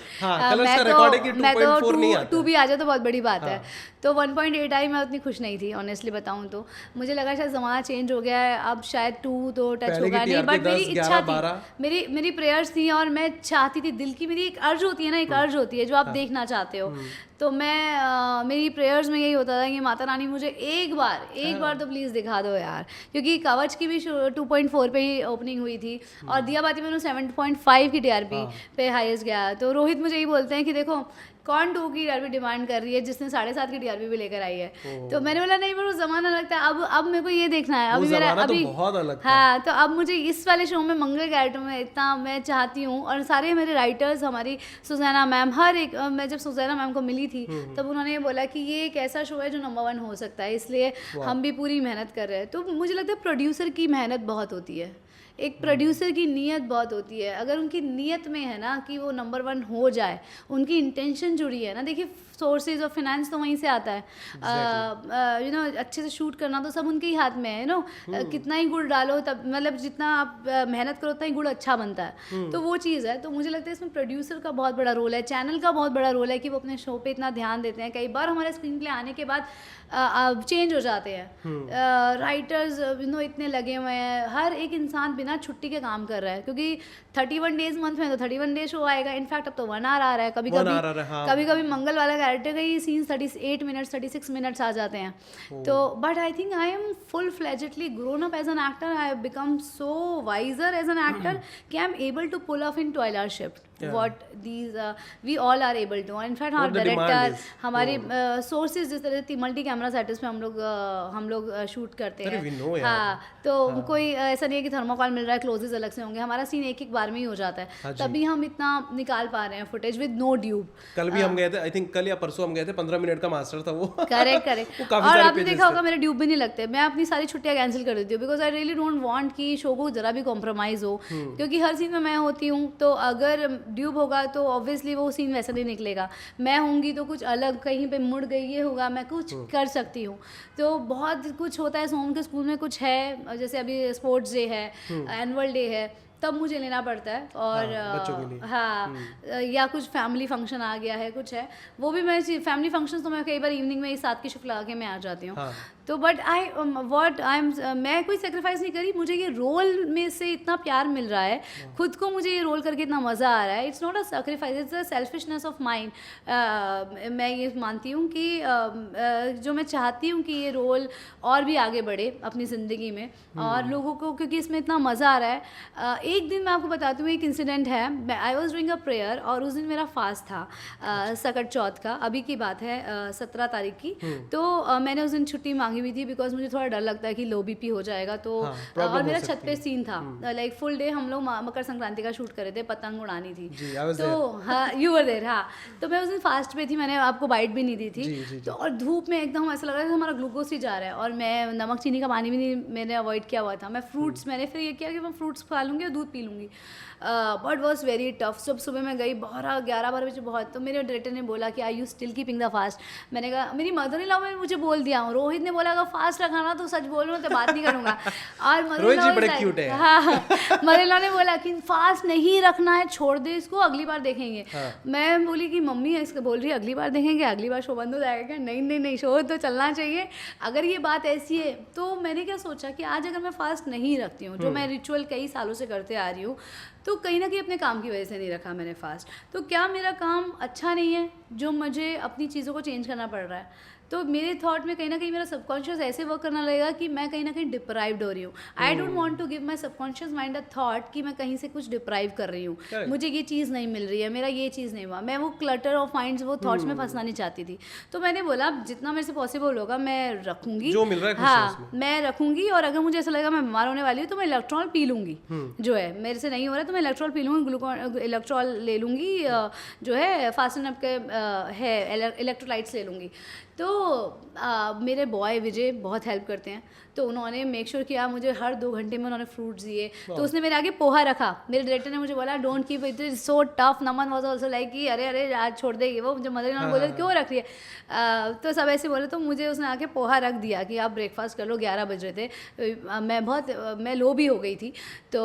मैं तो 2 भी आ जाए तो बहुत बड़ी बात है, तो 1.8 आई, मैं उतनी खुश नहीं थी ऑनेस्टली बताऊं तो। मुझे लगा शायद ज़माना चेंज हो गया है, अब शायद 2 तो टच होगा नहीं, बट मेरी इच्छा थी, मेरी प्रेयर्स थी और मैं चाहती थी, दिल की मेरी एक अर्ज होती है ना, एक अर्ज होती है जो आप देखना चाहते हो, तो मैं मेरी प्रेयर्स में यही होता था कि माता रानी मुझे एक बार तो प्लीज़ दिखा दो यार, क्योंकि कवच की भी 2.4 पे ही ओपनिंग हुई थी और दिया बाती में 7.5 की टीआरपी पे हाईएस्ट गया। तो रोहित मुझे यही बोलते हैं कि देखो कौन 2 की टीआरपी डिमांड कर रही है जिसने 7.5 की टीआरपी भी लेकर आई है। तो मैंने बोला नहीं, पर वो ज़माना लगता है, अब मेरे को ये देखना है, अभी मेरा अभी तो बहुत अलग था। हाँ, तो अब मुझे इस वाले शो में मंगल कैरेक्टर में इतना मैं चाहती हूँ, और सारे मेरे राइटर्स, हमारी सुजैना मैम, हर एक, मैं जब सुजैना मैम को मिली थी तब उन्होंने ये बोला कि ये एक ऐसा शो है जो नंबर 1 हो सकता है, इसलिए हम भी पूरी मेहनत कर रहे हैं। तो मुझे लगता है प्रोड्यूसर की मेहनत बहुत होती है, एक प्रोड्यूसर की नीयत बहुत होती है। अगर उनकी नीयत में है ना कि वो नंबर 1 हो जाए, उनकी इंटेंशन जुड़ी है ना, देखिए सोर्सेज ऑफ फाइनेंस तो वहीं से आता है, अच्छे से शूट करना तो सब उनके ही हाथ में है, कितना ही गुड़ डालो तब, मतलब जितना आप मेहनत करो उतना ही गुड़ अच्छा बनता है, तो वो चीज़ है। तो मुझे लगता है इसमें प्रोड्यूसर का बहुत बड़ा रोल है, चैनल का बहुत बड़ा रोल है कि वो अपने शो पे इतना ध्यान देते हैं। कई बार हमारे स्क्रीन प्ले आने के बाद चेंज हो जाते हैं, राइटर्स इतने लगे हुए हैं, हर एक इंसान बिना छुट्टी के काम कर रहा है, क्योंकि 31 डेज मंथ में तो 31 डे शो आएगा, इनफैक्ट अब तो 1 आवर आ रहा है, कभी कभी मंगल वाला कैरेक्टर का ही सीन 38 मिनट्स 36 मिनट्स आ जाते हैं। तो but I think I am full fledgedly grown up as an actor, I have become so wiser as an actor कि I am able to pull off in 12 hour shift what these we all are able to, and in fact हमारे director, हमारे sources जिस तरह से multi camera setups पे हम लोग shoot करते हैं। हाँ, तो कोई ऐसा नहीं है कि थर्मोकॉल मिल रहा है, क्लोजेस अलग से होंगे, हमारा सीन एक बार में ही हो जाता है, तभी हम इतना निकाल पा रहे हैं फुटेज विद नो ड्यूब। कल भी हम गए थे, आई थिंक कल या परसों हम गए थे, 15 मिनट का मास्टर था वो। करेक्ट और आपने देखा होगा मेरे ड्यूब भी नहीं लगते, मैं अपनी सारी छुट्टियां कैंसिल कर देती हूँ, because I really don't want कि शो को जरा भी कॉम्प्रोमाइज़ हो, क्योंकि हर सीन में मैं होती हूँ, तो अगर ड्यूब होगा तो ऑब्वियसली वो सीन वैसा नहीं निकलेगा, मैं होंगी तो कुछ अलग कहीं पे मुड़ गई ये होगा, मैं कुछ कर सकती हूँ। तो बहुत कुछ होता है। सोम के स्कूल में कुछ है, जैसे अभी स्पोर्ट्स डे है, एनुअल डे है, तब मुझे लेना पड़ता है। और बच्चों के लिए। हाँ, या कुछ फैमिली फंक्शन आ गया है, कुछ है, वो भी मैं फैमिली फंक्शन तो मैं कई बार इवनिंग में 7 की शिफ्ट लगा के मैं आ जाती हूँ। तो बट मैं कोई सेक्रीफाइस नहीं करी, मुझे ये रोल में से इतना प्यार मिल रहा है, खुद को मुझे ये रोल करके इतना मज़ा आ रहा है। It's not a sacrifice, it's a selfishness of mind. मैं ये मानती हूँ कि जो मैं चाहती हूँ कि ये रोल और भी आगे बढ़े अपनी ज़िंदगी में, और लोगों को, क्योंकि इसमें इतना मज़ा आ रहा है। एक दिन मैं आपको बताती हूँ, एक इंसिडेंट है। I was doing a prayer, और उस दिन मेरा फास्ट था, सकट चौथ का, अभी की बात है, 17 तारीख की। तो मैंने उस दिन छुट्टी मांगी हुई थी, बिकॉज मुझे थोड़ा डर लगता है कि लो बीपी हो जाएगा। तो और मेरा छत पे सीन था, लाइक फुल डे हम लोग मकर संक्रांति का शूट कर रहे थे, पतंग उड़ानी थी। तो हाँ, यू वर देयर। हाँ, तो मैं उस दिन फास्ट पे थी, मैंने आपको बाइट भी नहीं दी थी। तो और धूप में एकदम ऐसा लग रहा था हमारा ग्लूकोज ही जा रहा है, और मैं नमक चीनी का पानी भी नहीं मैंने अवॉइड किया हुआ था। मैं फ्रूट्स, मैंने फिर ये किया कि मैं फ्रूट्स खा लूँगी और दूध पी लूँगी। But was very tough. सुबह मैं गई 11-12 बजे बहुत, तो मेरे डायरेक्टर ने बोला कि I you still keeping the fast. मैंने कहा, मेरी मदर इन लॉ ने मुझे बोल दिया, रोहित ने बोला अगर फास्ट रखाना तो सच बोल रहा हूँ, तो बात नहीं करूँगा। और मदर इन लॉ ने बोला कि फास्ट नहीं रखना है, छोड़ दे इसको, अगली बार देखेंगे। मैं बोली कि मम्मी इसको बोल रही है अगली बार देखेंगे, अगली बार शो बंद हो जाएगा क्या? नहीं, शो तो चलना चाहिए। अगर ये बात ऐसी है, तो मैंने क्या सोचा कि आज अगर मैं फास्ट नहीं रखती हूँ, जो मैं रिचुअल कई सालों से करते आ रही हूँ, तो कहीं ना कहीं अपने काम की वजह से नहीं रखा मैंने फास्ट, तो क्या मेरा काम अच्छा नहीं है जो मुझे अपनी चीज़ों को चेंज करना पड़ रहा है? तो मेरे थॉट में कहीं ना कहीं मेरा सबकॉन्शियस ऐसे वर्क करना लगेगा कि मैं कहीं ना कहीं डिप्राइव्ड हो रही हूँ। I don't want to give my subconscious mind a thought कि मैं कहीं से कुछ डिप्राइव कर रही हूँ, मुझे ये चीज़ नहीं मिल रही है, मेरा ये चीज़ नहीं हुआ। मैं वो क्लटर ऑफ माइंड्स, वो थॉट्स में फंसना नहीं चाहती थी। तो मैंने बोला जितना मेरे से पॉसिबल होगा मैं रखूँगी, जो मिल रहा है हाँ मैं रखूँगी। और अगर मुझे ऐसा लगेगा मैं बीमार होने वाली हूँ, तो मैं इलेक्ट्रॉल पी लूँगी, जो है मेरे से नहीं हो रहा है तो मैं इलेक्ट्रॉल पी लूँगी, ग्लूकोन इलेक्ट्रॉल ले लूँगी, जो है फास्ट एंड अप के है इलेक्ट्रोलाइट्स ले लूँगी। तो मेरे बॉय विजय बहुत हेल्प करते हैं, तो उन्होंने मेक श्योर किया मुझे हर 2 घंटे में उन्होंने फ्रूट्स दिए। तो उसने मेरे आगे पोहा रखा, मेरे डायरेक्टर ने मुझे बोला don't keep it is so tough. Naman was also like कि अरे आज छोड़ देगी वो, मुझे मदर इन लॉ बोले क्यों रख रही है, तो सब ऐसे बोले। तो मुझे उसने आके पोहा रख दिया कि आप ब्रेकफास्ट कर लो। 11 बज रहे थे, मैं लो भी हो गई थी, तो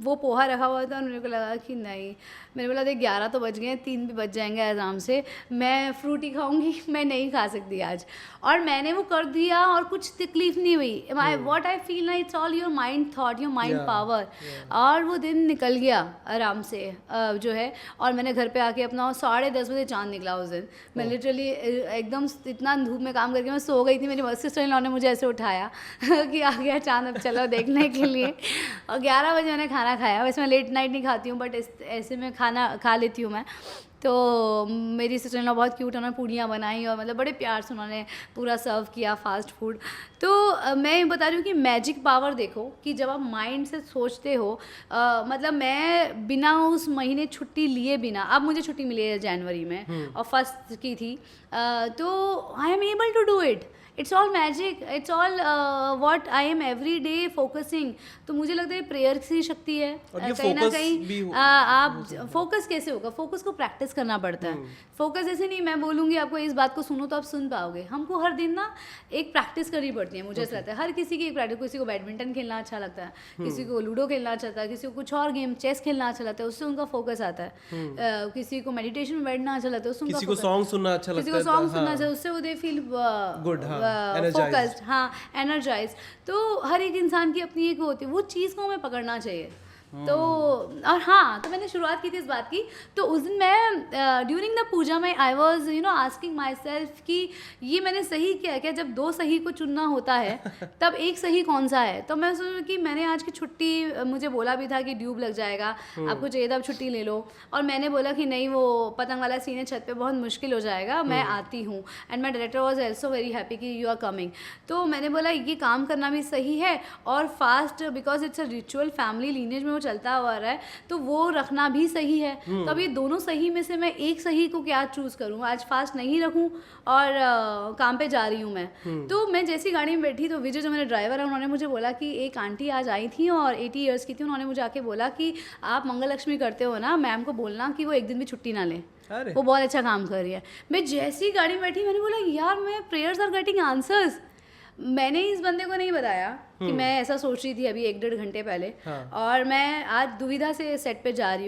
वो पोहा रखा हुआ था। मेरे को लगा कि नहीं, मैंने बोला देख 11 तो बज गए, 3 भी बज जाएंगे आराम से, मैं फ्रूट ही खाऊंगी, मैं नहीं खा सकती आज। और मैंने वो कर दिया और कुछ तकलीफ नहीं हुई। व्हाट आई फील ना, it's all your mind thought, your mind power. और वो दिन निकल गया आराम से, जो है। और मैंने घर पे आके अपना 10:30 बजे चांद निकला उस दिन। मैं लिटरली एकदम इतना धूप में काम करके मैं सो गई थी, मेरी सिस्टर इन लॉ ने मुझे ऐसे उठाया कि आ गया चांद, अब चलो देखने के लिए। और 11 बजे मैंने खाना खाया। वैसे मैं लेट नाइट नहीं खाती हूँ, बट ऐसे में खाना खा लेती हूँ मैं। तो मेरी सिस्टर इन लॉ बहुत क्यूट, उन्होंने पूड़ियाँ बनाई और मतलब बड़े प्यार से उन्होंने पूरा सर्व किया फास्ट फूड। तो मैं बता रही हूँ कि मैजिक पावर देखो कि जब आप माइंड से सोचते हो, मतलब मैं बिना उस महीने छुट्टी लिए बिना, अब मुझे छुट्टी मिली है जनवरी में और फर्स्ट की थी, तो I am able to do it. It's all magic, it's all what I am every day focusing. तो मुझे लगता है प्रेयर की शक्ति है कहीं ना कहीं। आप फोकस कैसे होगा, फोकस को प्रैक्टिस करना पड़ता है। फोकस ऐसे नहीं मैं बोलूँगी आपको इस बात को सुनो तो आप सुन पाओगे, हमको हर दिन ना एक प्रैक्टिस करनी पड़ती है। मुझे ऐसा लगता है हर किसी की एक प्रैक्टिस, किसी को बैडमिंटन खेलना अच्छा लगता है, किसी को लूडो खेलना अच्छा लगता है, किसी को कुछ और गेम चेस खेलना अच्छा लगता है, उससे उनका फोकस आता है। किसी को मेडिटेशन में बैठना अच्छा लगता है, उससे किसी को सॉन्ग सुनना अच्छा लगता है, किसी को सॉन्ग सुनना अच्छा, उससे वो दे फील गुड, फोकस्ड, हाँ एनर्जाइज। तो हर एक इंसान की अपनी एक होती है, वो चीज़ को हमें पकड़ना चाहिए। तो और हाँ, तो मैंने शुरुआत की थी इस बात की। तो उस दिन मैं ड्यूरिंग द पूजा में I was asking my self कि ये मैंने सही किया क्या? जब 2 सही को चुनना होता है तब एक सही कौन सा है? तो मैं सोचा कि मैंने आज की छुट्टी, मुझे बोला भी था कि ड्यूब लग जाएगा, आपको चाहिए था आप छुट्टी ले लो। और मैंने बोला कि नहीं, वो पतंग वाला सीन है छत पे, बहुत मुश्किल हो जाएगा, मैं आती हूँ। And my director was also very happy कि यू आर कमिंग। तो मैंने बोला ये काम करना भी सही है और fast, because it's a ritual, family lineage में वो चलता हुआ रहा है, तो वो रखना भी सही है। तो अब ये दोनों सही में से मैं एक सही को क्या चूज़ करूँ, आज फास्ट नहीं रखूँ और काम पे जा रही हूँ मैं। तो मैं जैसी गाड़ी में बैठी तो विजय जो मेरे ड्राइवर है उन्होंने मुझे बोला कि एक आंटी आज आई थी और 80 ईयर्स की थी, उन्होंने मुझे आके बोला कि आप मंगल लक्ष्मी करते हो ना, मैम को बोलना कि वो एक दिन भी छुट्टी ना लें, वो बहुत अच्छा काम कर रही है। मैं जैसी गाड़ी में बैठी मैंने बोला यार मैं प्रेयर्स आर गेटिंग आंसर्स। मैंने इस बंदे को नहीं बताया कि मैं ऐसा सोच रही थी अभी 1-1.5 घंटे पहले। और मैं आज दुविधा से सेट पे जा रही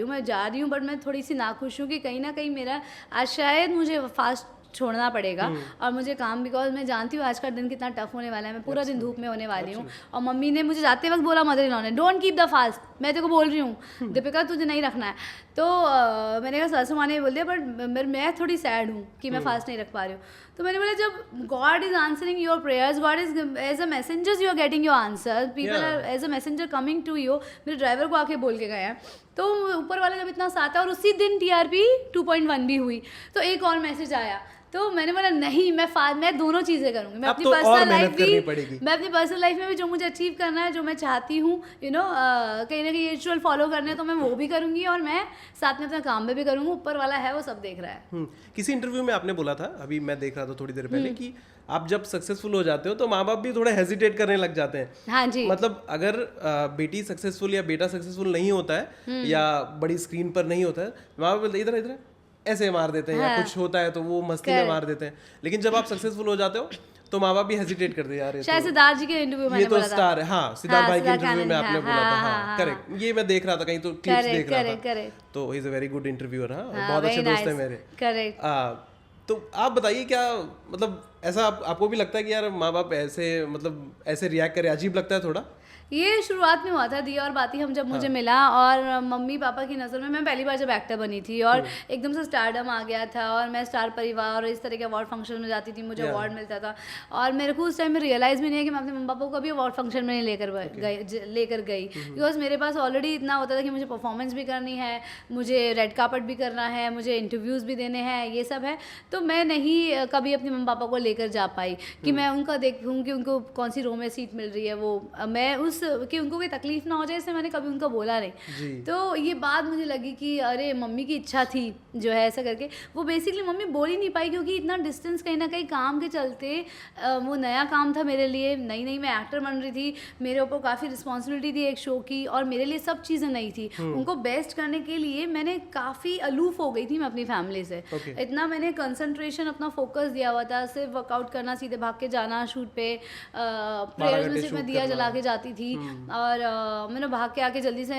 हूँ बट मैं थोड़ी सी नाखुश हूँ कि कहीं ना कहीं मेरा आज शायद मुझे फास्ट छोड़ना पड़ेगा और मुझे काम, बिकॉज मैं जानती हूँ आज का दिन कितना टफ होने वाला है, मैं पूरा दिन धूप में होने वाली हूँ। और मम्मी ने मुझे जाते वक्त बोला, मदर इन लॉ ने, डोंट कीप द फास्ट, मैं तेरे को बोल रही हूँ दीपिका तुझे नहीं रखना है। तो मैंने कहा सासू माँ ने बोल दिया, बट मैं थोड़ी सैड हूँ कि मैं फास्ट नहीं रख पा रही हूँ। तो मैंने बोला जब God is answering your prayers, God is as a messengers you are getting your answer, people are as a messenger coming to you. मेरे ड्राइवर को आके बोल के गए हैं, तो ऊपर वाला जब इतना साथ है और उसी दिन TRP 2.1 भी हुई, तो एक और मैसेज आया। तो मैंने बोला नहीं, मैं दोनों चीज़ें करूँगी। मैं अपनी पर्सनल लाइफ भी, मैं अपनी पर्सनल लाइफ में भी जो मुझे अचीव करना है, जो मैं चाहती हूँ कहीं ना कहीं रिचुअल फॉलो करने हैं, तो मैं वो भी करूँगी और मैं साथ में अपना काम में भी करूँगी। ऊपर वाला है वो सब देख रहा है। किसी इंटरव्यू में आपने बोला था, अभी मैं देख रहा था थोड़ी देर पहले, कि आप जब सक्सेसफुल हो जाते हो तो माँ बाप भी थोड़ा हेजिटेट करने लग जाते हैं। हाँ जी। मतलब अगर बेटी सक्सेसफुल या बेटा सक्सेसफुल नहीं होता है या बड़ी स्क्रीन पर नहीं होता है, माँ बाप बोलते इधर इधर ऐसे मार देते हैं, या कुछ होता है तो वो मस्ती में मार देते हैं। लेकिन जब आप सक्सेसफुल हो जाते हो तो माँ बाप भी हेजिटेट करते हैं, यार शायद सिद्धार्थ जी के इंटरव्यू में ये तो स्टार है। हाँ, सिद्धार्थ भाई के इंटरव्यू में आपने बोला था। हाँ करेक्ट, ये मैं देख रहा था कहीं तो क्लिप्स देख रहा था। तो he is a very good interviewer. हाँ, बहुत अच्छे दोस्त हैं मेरे। करेक्ट। तो आप बताइए, क्या मतलब ऐसा आपको भी लगता है कि यार माँ बाप ऐसे मतलब ऐसे रिएक्ट करे, अजीब लगता है थोड़ा? ये शुरुआत में हुआ था दिया और बाती हम जब मुझे मिला, और मम्मी पापा की नज़र में मैं पहली बार जब एक्टर बनी थी और एकदम से स्टारडम आ गया था और मैं स्टार परिवार और इस तरह के अवार्ड फंक्शन में जाती थी, मुझे अवार्ड मिलता था। और मेरे को उस टाइम में रियलाइज़ भी नहीं है कि मैं अपने मम्मी पापा को कभी अवार्ड फंक्शन में नहीं लेकर गई बिकॉज मेरे पास ऑलरेडी इतना होता था कि मुझे परफॉर्मेंस भी करनी है, मुझे रेड कार्पेट भी करना है, मुझे इंटरव्यूज़ भी देने हैं, ये सब है। तो मैं नहीं कभी अपने मम्मी पापा को लेकर जा पाई कि मैं उनका देखूँ कि उनको कौन सी रो में सीट मिल रही है, वो मैं उस कि उनको कोई तकलीफ ना हो जाए, इससे मैंने कभी उनका बोला नहीं। तो ये बात मुझे लगी कि अरे मम्मी की इच्छा थी जो है ऐसा करके, वो बेसिकली मम्मी बोल ही नहीं पाई क्योंकि इतना डिस्टेंस कहीं ना कहीं काम के चलते, वो नया काम था मेरे लिए, नई मैं एक्टर बन रही थी, मेरे ऊपर काफ़ी रिस्पॉन्सिबिलिटी थी एक शो की और मेरे लिए सब चीज़ें नई थी। उनको बेस्ट करने के लिए मैंने काफ़ी अलूफ हो गई थी मैं अपनी फैमिली से। इतना मैंने कंसंट्रेशन अपना फोकस दिया हुआ था, सिर्फ वर्कआउट करना, सीधे भाग के जाना शूट पे, प्रेयर्स में सिर्फ मैं दिया जला के जाती थी और मैंने भाग के आके जल्दी से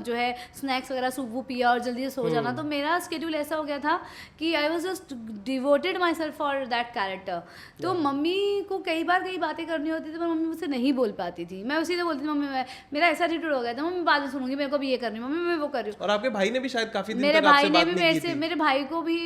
जो है स्नैक्स वगैरह सूप वूप पिया और जल्दी से सो जाना। तो मेरा स्केड्यूल ऐसा हो गया था कि I was just devoted my self for that character. तो मम्मी को कई बातें करनी होती थी पर मम्मी मुझसे नहीं बोल पाती थी। मैं उसी से बोलती थी, मम्मी मेरा ऐसा एटीट्यूड हो गया था, मम्मी बाद में सुनूंगी, मेरे को भी ये करनी, मम्मी मैं वो कर रही हूँ। और आपके भाई ने भी शायद काफी दिन मेरे तक आपसे भाई ने बात भी नहीं मेरे की से, थी। मेरे भाई को भी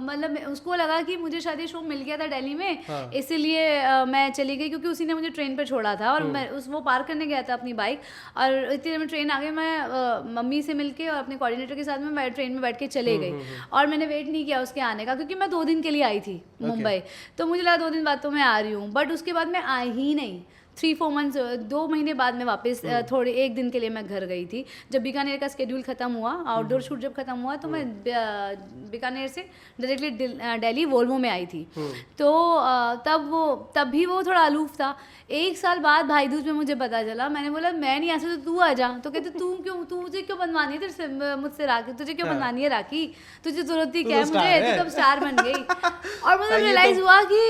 मतलब उसको लगा कि मुझे शायद ये शो मिल गया था दिल्ली में, इसीलिए मैं चली गई क्योंकि उसी ने मुझे ट्रेन पे छोड़ा था और मैं वो पार करने गया था अपनी बाइक और इतनी देर में ट्रेन आ गई। मैं मम्मी से मिलके और अपने कोऑर्डिनेटर के साथ में मैं ट्रेन में बैठ के चले गई और मैंने वेट नहीं किया उसके आने का क्योंकि मैं 2 दिन के लिए आई थी मुंबई। तो मुझे लगा 2 दिन बाद तो मैं आ रही हूँ, बट उसके बाद मैं आई ही नहीं। 3-4 मंथ्स 2 महीने बाद मैं वापस थोड़े 1 दिन के लिए मैं घर गई थी। जब बीकानेर का स्केड्यूल ख़त्म हुआ, आउटडोर शूट जब ख़त्म हुआ तो मैं बीकानेर से डायरेक्टली दिल्ली वोल्वो में आई थी। तो तब भी वो थोड़ा अलूफ था। 1 साल बाद भाई दूज में मुझे पता चला, मैंने बोला मैं नहीं आ सकती, तू आ जा। तो कहते तू मुझे क्यों बनवानी है मुझसे राखी, तुझे क्यों बनवानी है राखी, तुझे जरूरत थी क्या मुझे, तू कब स्टार बन गई। और मुझे रियलाइज़ हुआ कि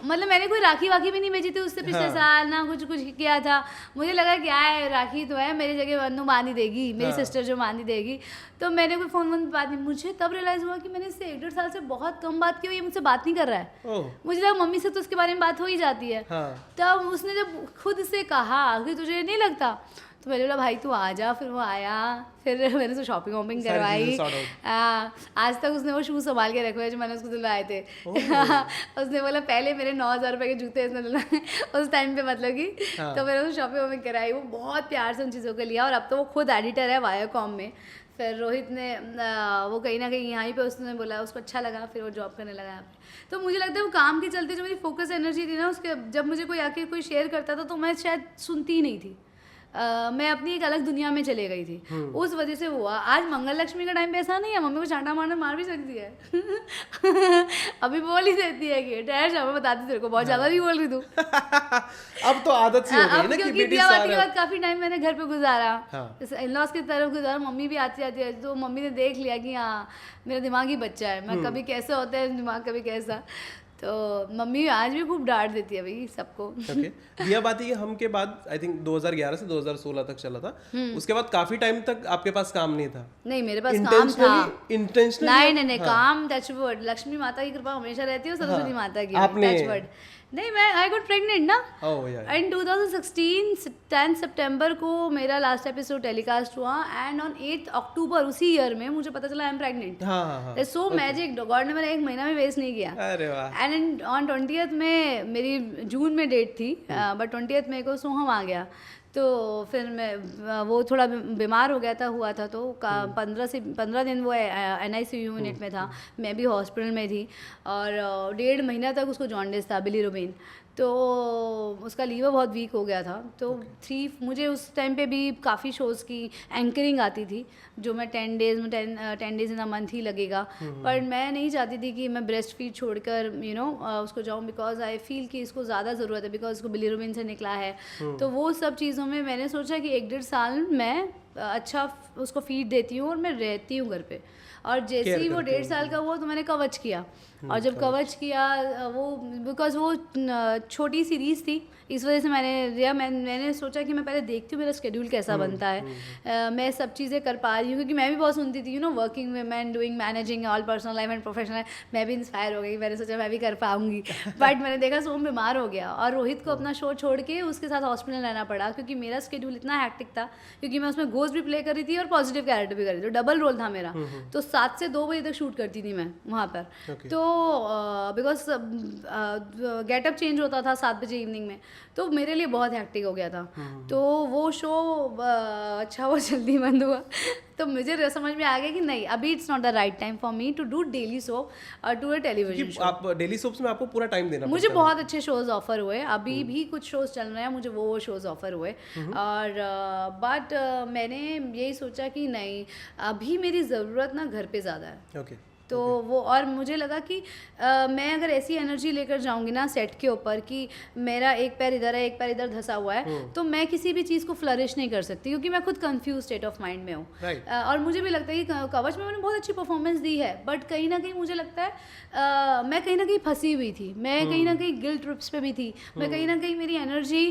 मतलब मैंने कोई राखी वाखी भी नहीं भेजी थी उससे पिछले साल, ना कुछ किया था। मुझे लगा क्या है, राखी तो है मेरी जगह बंधु मान ही देगी, मेरी सिस्टर जो मान ही देगी। तो मैंने कोई फ़ोन बात नहीं, मुझे तब रियलाइज़ हुआ कि मैंने इससे 1-1.5 साल से बहुत कम बात की, ये मुझसे बात नहीं कर रहा है। मुझे लगा मम्मी से तो उसके बारे में बात हो ही जाती है। तब उसने जब खुद से कहा कि तुझे नहीं लगता, तो मैंने बोला भाई तू आ जा। फिर वो आया, फिर मैंने उसको शॉपिंग वॉपिंग करवाई। आज तक उसने वो शूज़ संभाल के रखे हुए जो मैंने उसको दिलवाए थे। उसने बोला पहले मेरे 9,000 रुपये के जूते इसने दिलवाए उस टाइम पे, मतलब कि तो मैंने उसको शॉपिंग वॉपिंग कराई। वो बहुत प्यार से उन चीज़ों को लिया और अब तो वो खुद एडिटर है वायाकॉम में। फिर रोहित ने वो कहीं ना कहीं यहीं पे उसने बोला, उसको अच्छा लगा, फिर वो जॉब करने लगा यहाँ पे। तो मुझे लगता है वो काम के चलते जो मेरी फोकस एनर्जी थी ना, उसके जब मुझे कोई आके कोई शेयर करता था तो मैं शायद सुनती ही नहीं थी। मैं अपनी एक अलग दुनिया में चले गई थी, उस वजह से हुआ। आज मंगल लक्ष्मी का टाइम पे ऐसा नहीं है, मम्मी को चांटा मारना मार भी सकती है अभी बोल ही देती है कि ठहर जा, मैं बताती तेरे को, बहुत ज़्यादा भी बोल रही तू अब तो आदत सी हो गई है ना कि बेटी दियाबाती के बाद काफ़ी टाइम मैंने घर पे गुजारा, हाँ। इन लॉज की तरफ गुजारा, मम्मी भी आती जाती है, तो मम्मी ने देख लिया कि हाँ मेरा दिमाग ही बच्चा है, मैं कभी कैसे होता है दिमाग, कभी कैसा, तो मम्मी आज भी खूब डांट देती है भाई सबको। ओके दियाबाती के हम के बाद आई थिंक 2011 से 2016 तक चला था, उसके बाद काफी टाइम तक आपके पास काम नहीं था? नहीं मेरे पास काम था, इंटेंशनली नहीं काम, टचवुड, लक्ष्मी माता की कृपा हमेशा रहती है, सरस्वती माता की टचवुड। नहीं मैं आई गॉट प्रेग्नेंट ना इन 2016 10 सितंबर को मेरा लास्ट एपिसोड टेलीकास्ट हुआ, एंड ऑन 8 अक्टूबर उसी ईयर में मुझे पता चला I am pregnant. So magic, God ने मेरा एक महीना में वेस्ट नहीं किया। अरे वाह। एंड ऑन 20th में मेरी जून में डेट थी, बट 20th में को सोहम आ गया, तो फिर मैं वो थोड़ा बीमार हो गया था, हुआ था, तो 15 दिन वो NICU यूनिट में था, मैं भी हॉस्पिटल में थी, और 1.5 महीना तक उसको जॉन्डिस था, बिलीरुबिन, तो उसका लीवर बहुत वीक हो गया था। तो मुझे उस टाइम पे भी काफ़ी शोज़ की एंकरिंग आती थी, जो मैं 10 डेज़ इन अ मंथ ही लगेगा, पर मैं नहीं चाहती थी कि मैं ब्रेस्ट फीड छोड़कर उसको जाऊँ, बिकॉज आई फील कि इसको ज़्यादा ज़रूरत है, बिकॉज उसको बिलीरुबिन से निकला है। तो वो सब चीज़ों में मैंने सोचा कि 1-1.5 साल मैं अच्छा उसको फीड देती हूँ और मैं रहती हूँ घर पे, और जैसे ही वो 1.5 साल का हुआ तो मैंने कवच किया, और जब कवच किया वो बिकॉज वो छोटी सीरीज़ थी, इस वजह से मैंने सोचा कि मैं पहले देखती हूँ मेरा शेड्यूल कैसा बनता है, मैं सब चीज़ें कर पा रही हूँ, क्योंकि मैं भी बहुत सुनती थी working women doing managing all personal life and professional, मैं भी इंस्पायर हो गई, मैंने सोचा मैं भी कर पाऊँगी बट मैंने देखा सोम बीमार हो गया, और रोहित को अपना शो छोड़ के उसके साथ हॉस्पिटल रहना पड़ा, क्योंकि मेरा शेड्यूल इतना हैक्टिक था, क्योंकि मैं उसमें घोस्ट भी प्ले कर रही थी और पॉजिटिव कैरेक्टर भी कर रही थी, तो डबल रोल था मेरा। तो 7 से 2 बजे तक शूट करती थी मैं वहाँ पर, तो बिकॉज गेटअप चेंज होता था 7 बजे इवनिंग में, तो मेरे लिए बहुत हैक्टिक हो गया था। तो वो शो अच्छा वो जल्दी बंद हुआ, तो मुझे समझ में आ गया कि नहीं, अभी it's not the right time for me to do daily soap और टू अ टेलीविजन शो। आप डेली सोप्स में आपको पूरा टाइम देना मुझे बहुत अच्छे शोज ऑफर हुए, अभी भी कुछ शोज चल रहे हैं, मुझे वो शोज ऑफर हुए, और बट मैंने यही सोचा कि नहीं, अभी मेरी ज़रूरत ना घर पे ज़्यादा है। ओके तो वो, और मुझे लगा कि मैं अगर ऐसी एनर्जी लेकर जाऊंगी ना सेट के ऊपर कि मेरा एक पैर इधर है एक पैर इधर धंसा हुआ है, तो मैं किसी भी चीज़ को फ्लरिश नहीं कर सकती, क्योंकि मैं खुद कंफ्यूज स्टेट ऑफ माइंड में हूँ। और मुझे भी लगता है कि कवच में मैंने बहुत अच्छी परफॉर्मेंस दी है, बट कहीं ना कहीं मुझे लगता है मैं कहीं ना कहीं फंसी हुई थी, मैं कहीं ना कहीं गिल्ट ट्रिप्स पे भी थी, मैं कहीं ना कहीं मेरी एनर्जी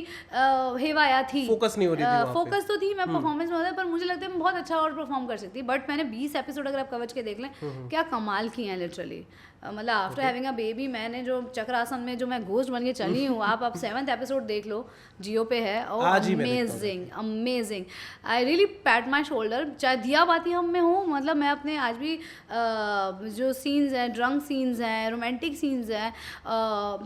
हेवाया थी, फोकस नहीं हो रही थी, फोकस तो थी, मैं परफॉर्मेंस में होता है, पर मुझे लगता है मैं बहुत अच्छा और परफॉर्म कर सकती, बट मैंने 20 एपिसोड अगर आप कवच के देख लें, क्या कमाल की हैं लिटरली। मतलब आफ्टर हैविंग अ बेबी मैंने जो चक्रासन में जो मैं घोस्ट बन के चली हूँ, आप 7th एपिसोड देख लो, जियो पे है, amazing amazing, I really PAT my shoulder. चाहे दियाबाती हम में हूँ, मतलब मैं अपने आज भी जो सीन्स हैं, ड्रंक सीन्स हैं, रोमांटिक सीन्स हैं,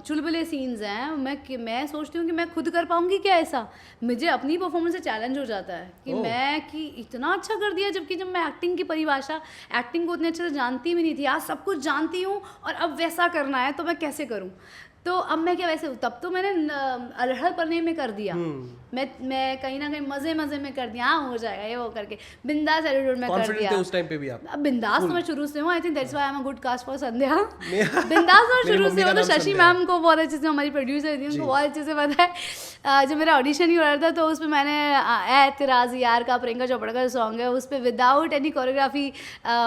चुलबुले सीन्स हैं, मैं सोचती हूँ कि मैं खुद कर पाऊँगी क्या ऐसा, मुझे अपनी परफॉर्मेंस से चैलेंज हो जाता है कि इतना अच्छा कर दिया, जबकि जब मैं एक्टिंग की परिभाषा, एक्टिंग को उतने अच्छे से जानती भी नहीं थी, आज सब कुछ जानती हूँ, और अब वैसा करना है तो मैं कैसे करूं, तो अब मैं क्या वैसे, तब तो मैंने अरहर पन्ने में कर दिया, मैं कहीं ना कहीं मजे में कर दिया, हाँ हो जाएगा ये वो करके बिंदास एटीट्यूड में कर दिया। उस टाइम पे भी आप? अब बिंदास तो मैं शुरू से हूँ, I think that's why I am a good cast for Sandhya. बिंदास तो शुरू से हूँ, तो शशि मैम को बहुत अच्छे से, हमारी प्रोड्यूसर थी, उनको बहुत अच्छे से पता है। जब मेरा ऑडिशन ही हो रहा था, तो उसमें मैंने एतराज़ यार का प्रियंका चोपड़ा का सॉन्ग है, उस पर without any choreography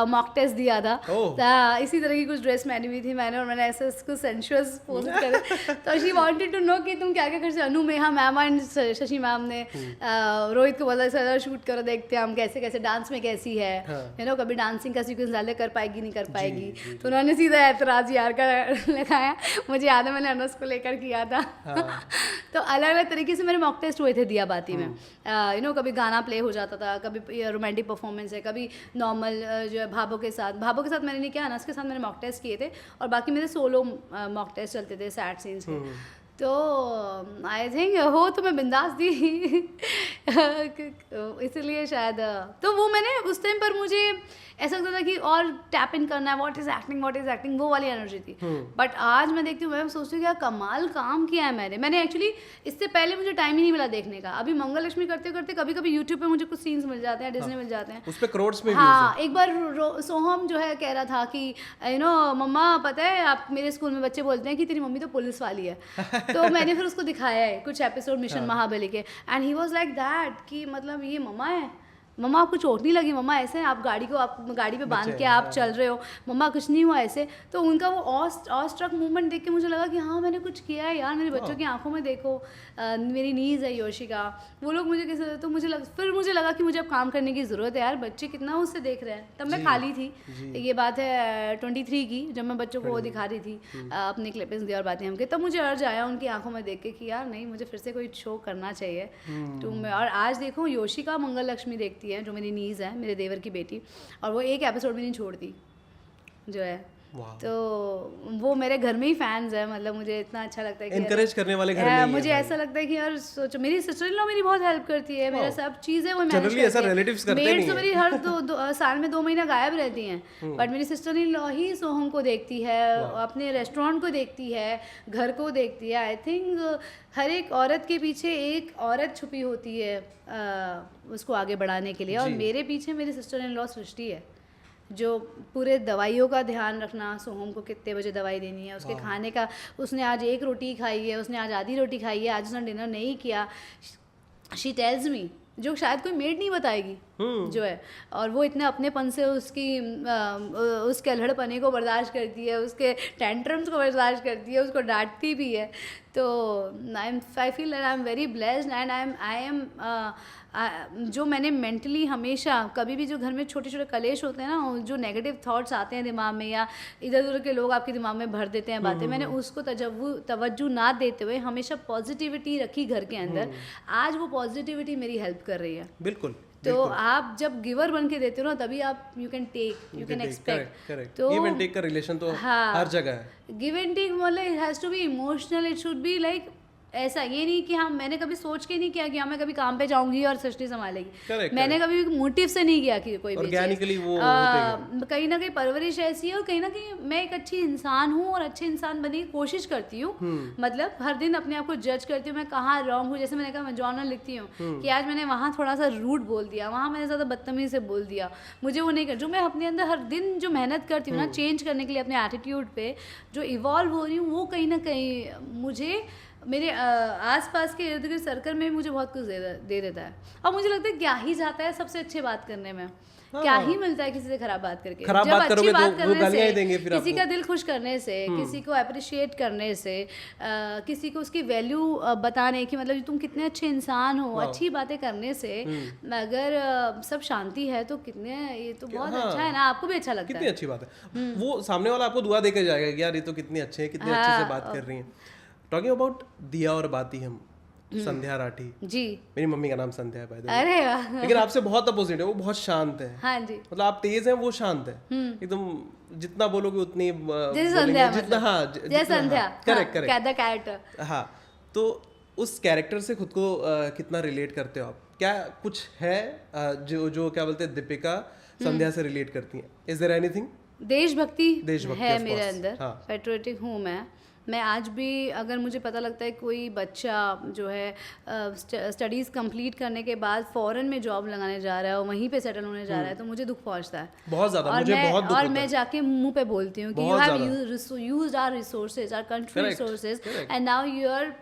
mock test दिया था, इसी तरह की कुछ ड्रेस मैंने भी थी मैंने, और मैंने ऐसे उसको सेंशुअस पोज करे, तो शी वांटेड टू नो कि तुम क्या क्या कर सकते। अनु मेहा मैम एंड शशि मैम ने रोहित को बोला सर शूट करो, देखते हैं हम कैसे कैसे डांस में कैसी है, कभी डांसिंग का सीक्वेंस डाले, कर पाएगी नहीं कर पाएगी, तो उन्होंने सीधा ऐतराज़ यार का लगाया, मुझे याद है मैंने अनस को लेकर किया था। तो अलग अलग तरीके से मेरे मॉक टेस्ट हुए थे दियाबाती में, कभी गाना प्ले हो जाता था, कभी रोमांटिक परफॉर्मेंस है, कभी नॉर्मल जो है भाभो के साथ मैंने नहीं किया, अनस के साथ मैंने मॉक टेस्ट किए थे, और बाकी मेरे सोलो मॉक टेस्ट चलते थे सैड सीन्स के। तो आई थिंक हो तो मैं बिंदास थी इसलिए शायद तो वो मैंने उस टाइम पर मुझे ऐसा लगता था कि और टैप इन करना है, व्हाट इज एक्टिंग, वो वाली एनर्जी थी। बट आज मैं देखती हूँ, मैं सोचती हूँ क्या कमाल काम किया है मैंने एक्चुअली इससे पहले मुझे टाइम ही नहीं मिला देखने का। अभी मंगल लक्ष्मी करते करते कभी कभी यूट्यूब पे मुझे कुछ सीन्स मिल जाते हैं, डिज्नी मिल जाते हैं, उस पे करोड्स में हाँ। एक बार सोहम जो है कह रहा था कि मम्मा पता है आप मेरे स्कूल में बच्चे बोलते हैं कि तेरी मम्मी तो पुलिस वाली है तो मैंने फिर उसको दिखाया है कुछ एपिसोड मिशन महाबली के, and he was like that कि मतलब ये मम्मा है, मम्मा आपको चोट नहीं लगी, मम्मा ऐसे आप गाड़ी पे बांध के आप चल रहे हो, मम्मा कुछ नहीं हुआ ऐसे। तो उनका वो ऑ स्ट्रक मूवमेंट देख के मुझे लगा कि हाँ मैंने कुछ किया है यार, मेरे बच्चों की आंखों में देखो, मेरी नीज़ है योशिका, वो लोग मुझे कैसे, तो फिर मुझे लगा कि मुझे अब काम करने की ज़रूरत है यार, बच्चे कितना उससे देख रहे हैं। तब मैं खाली थी, ये बात है 23 की, जब मैं बच्चों को वो दिखा रही थी अपनी क्लिपिंग्स दी और बातें हमके, तब मुझे अर्ज आया उनकी आंखों में देख के कि यार नहीं मुझे फिर से कोई शो करना चाहिए। और आज देखो योशिका मंगल लक्ष्मी देखती है जो मेरी नीज़ है, मेरे देवर की बेटी, और वो एक एपिसोड भी नहीं छोड़ती जो है। तो वो मेरे घर में ही फैंस है, मतलब मुझे इतना अच्छा लगता है कि एनकरेज करने वाले घर में मुझे ऐसा लगता है कि यार सोचो मेरी सिस्टर इन लॉ मेरी बहुत हेल्प करती है, मेरा सब चीज़ें वो मैनेज जनरली ऐसा रिलेटिव्स करते नहीं है। मेरी हर साल में 2 महीना गायब रहती हैं, बट मेरी सिस्टर इन लॉ ही सोहम को देखती है, अपने रेस्टोरेंट को देखती है, घर को देखती है। आई थिंक हर एक औरत के पीछे एक औरत छुपी होती है उसको आगे बढ़ाने के लिए, और मेरे पीछे मेरी सिस्टर इन लॉ सृष्टि है जो पूरे दवाइयों का ध्यान रखना, सोहम को कितने बजे दवाई देनी है, उसके खाने का, उसने आज 1 रोटी खाई है, उसने आज आधी रोटी खाई है, आज उसने डिनर नहीं किया, शी टेल्स मी, जो शायद कोई मेड नहीं बताएगी जो है। और वो इतने अपनेपन से उसके अल्हड़पने को बर्दाश्त करती है, उसके टेंट्रम्स को बर्दाश्त करती है, उसको डांटती भी है। तो I feel that I am very blessed and I M जो मैंने मेंटली हमेशा कभी भी जो घर में छोटे छोटे कलेश होते हैं ना, जो नेगेटिव थॉट्स आते हैं दिमाग में या इधर उधर के लोग आपके दिमाग में भर देते हैं बातें, मैंने उसको तवज्जो ना देते हुए हमेशा पॉजिटिविटी रखी घर के अंदर। आज वो पॉजिटिविटी मेरी हेल्प कर रही है। बिल्कुल। तो आप जब गिवर बन के देते हो ना, तभी आप यू कैन एक्सपेक्ट। तो गिव एंड टेक का रिलेशन तो हर जगह है। गिव एंड टेक मतलब it has to be emotional, it should be like ऐसा, ये नहीं कि हाँ मैंने कभी सोच के नहीं किया कि हाँ मैं कभी काम पे जाऊंगी और सृष्टि संभालेगी, मैंने कभी मोटिव से नहीं किया कि कोई भी ऑर्गेनिकली वो कहीं ना कहीं परवरिश ऐसी है, और कहीं ना कहीं मैं एक अच्छी इंसान हूँ और अच्छे इंसान बनने की कोशिश करती हूँ। मतलब हर दिन अपने आप को जज करती हूँ मैं कहाँ रॉन्ग हूँ। जैसे मैंने कहा मैं जर्नल लिखती हूँ कि आज मैंने वहाँ थोड़ा सा रूड बोल दिया, वहाँ मैंने ज़्यादा बदतमीजी से बोल दिया, मुझे वो नहीं कर, जो मैं अपने अंदर हर दिन जो मेहनत करती हूँ ना चेंज करने के लिए अपने एटीट्यूड पे जो इवॉल्व हो रही हूँ, वो कहीं ना कहीं मुझे मेरे आसपास के इर्द गिर्द सर्कल में मुझे बहुत कुछ दे देता है। और मुझे लगता है क्या ही जाता है सबसे अच्छी बात करने में, क्या ही मिलता है किसी से खराब बात करके। खराब बात करोगे तो वो गालियां ही देंगे फिर किसी का दिल खुश करने से, किसी को अप्रिशिएट करने से, किसी को उसकी वैल्यू बताने की, मतलब तुम कितने अच्छे इंसान हो, अच्छी बातें करने से अगर सब शांति है तो कितने, ये तो बहुत अच्छा है ना, आपको भी अच्छा लगता है। कितनी अच्छी बात है, वो सामने वाला आपको दुआ देकर जाएगा कि यार ये तो कितने अच्छे हैं, कितने अच्छे से बात कर रही हैं। टॉकिंग अबाउट दिया और बाती, हम संध्या राठी जी, मेरी मम्मी का नाम संध्या है, अरे लेकिन आपसे बहुत अपोजिट है, वो बहुत शांत है। हाँ जी, मतलब आप तेज हैं, वो शांत है एकदम, जितना बोलोगे उतनी जितना, हाँ संध्या, करेक्ट। हाँ, तो उस कैरेक्टर से खुद को कितना रिलेट करते हो आप? क्या कुछ है जो क्या बोलते हैं दीपिका संध्या से रिलेट करती हैं? Is there anything? देशभक्ति है मेरे अंदर, पैट्रियोटिक हूँ मैं आज भी। अगर मुझे पता लगता है कोई बच्चा जो है स्टडीज़ कंप्लीट करने के बाद फॉरेन में जॉब लगाने जा रहा है और वहीं पे सेटल होने जा रहा है, तो मुझे दुख पहुंचता है बहुत ज़्यादा, मुझे बहुत दुख होता है। और मैं जाके मुँह पे बोलती हूँ कि you have used our resources, our country resources, and now you are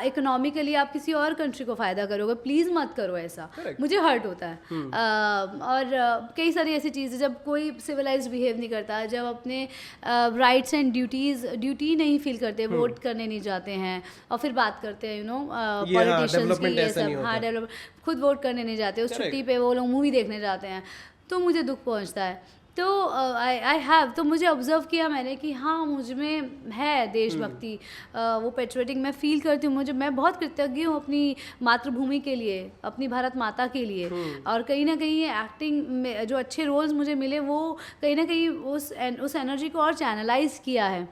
economically आप किसी और कंट्री को फ़ायदा करोगे, प्लीज़ मत करो ऐसा। मुझे हर्ट होता है। और कई सारी ऐसी चीज़ें, जब कोई सिविलाइज्ड बिहेव नहीं करता, जब अपने राइट्स एंड ड्यूटी नहीं फील करते, वोट करने नहीं जाते हैं और फिर बात करते हैं पॉलिटिशियंस की, ये सब, हाँ डेवलपमेंट, खुद वोट करने नहीं जाते, उस छुट्टी पे वो लोग मूवी देखने जाते हैं, तो मुझे दुख पहुँचता है। तो आई हैव, तो मुझे ऑब्जर्व किया मैंने कि हाँ मुझ में है देशभक्ति, वो पेट्रियटिक मैं फील करती हूँ। मैं बहुत कृतज्ञ हूँ अपनी मातृभूमि के लिए, अपनी भारत माता के लिए। और कहीं ना कहीं ये एक्टिंग में जो अच्छे रोल्स मुझे मिले वो कहीं ना कहीं उस एनर्जी को और चैनलाइज किया है।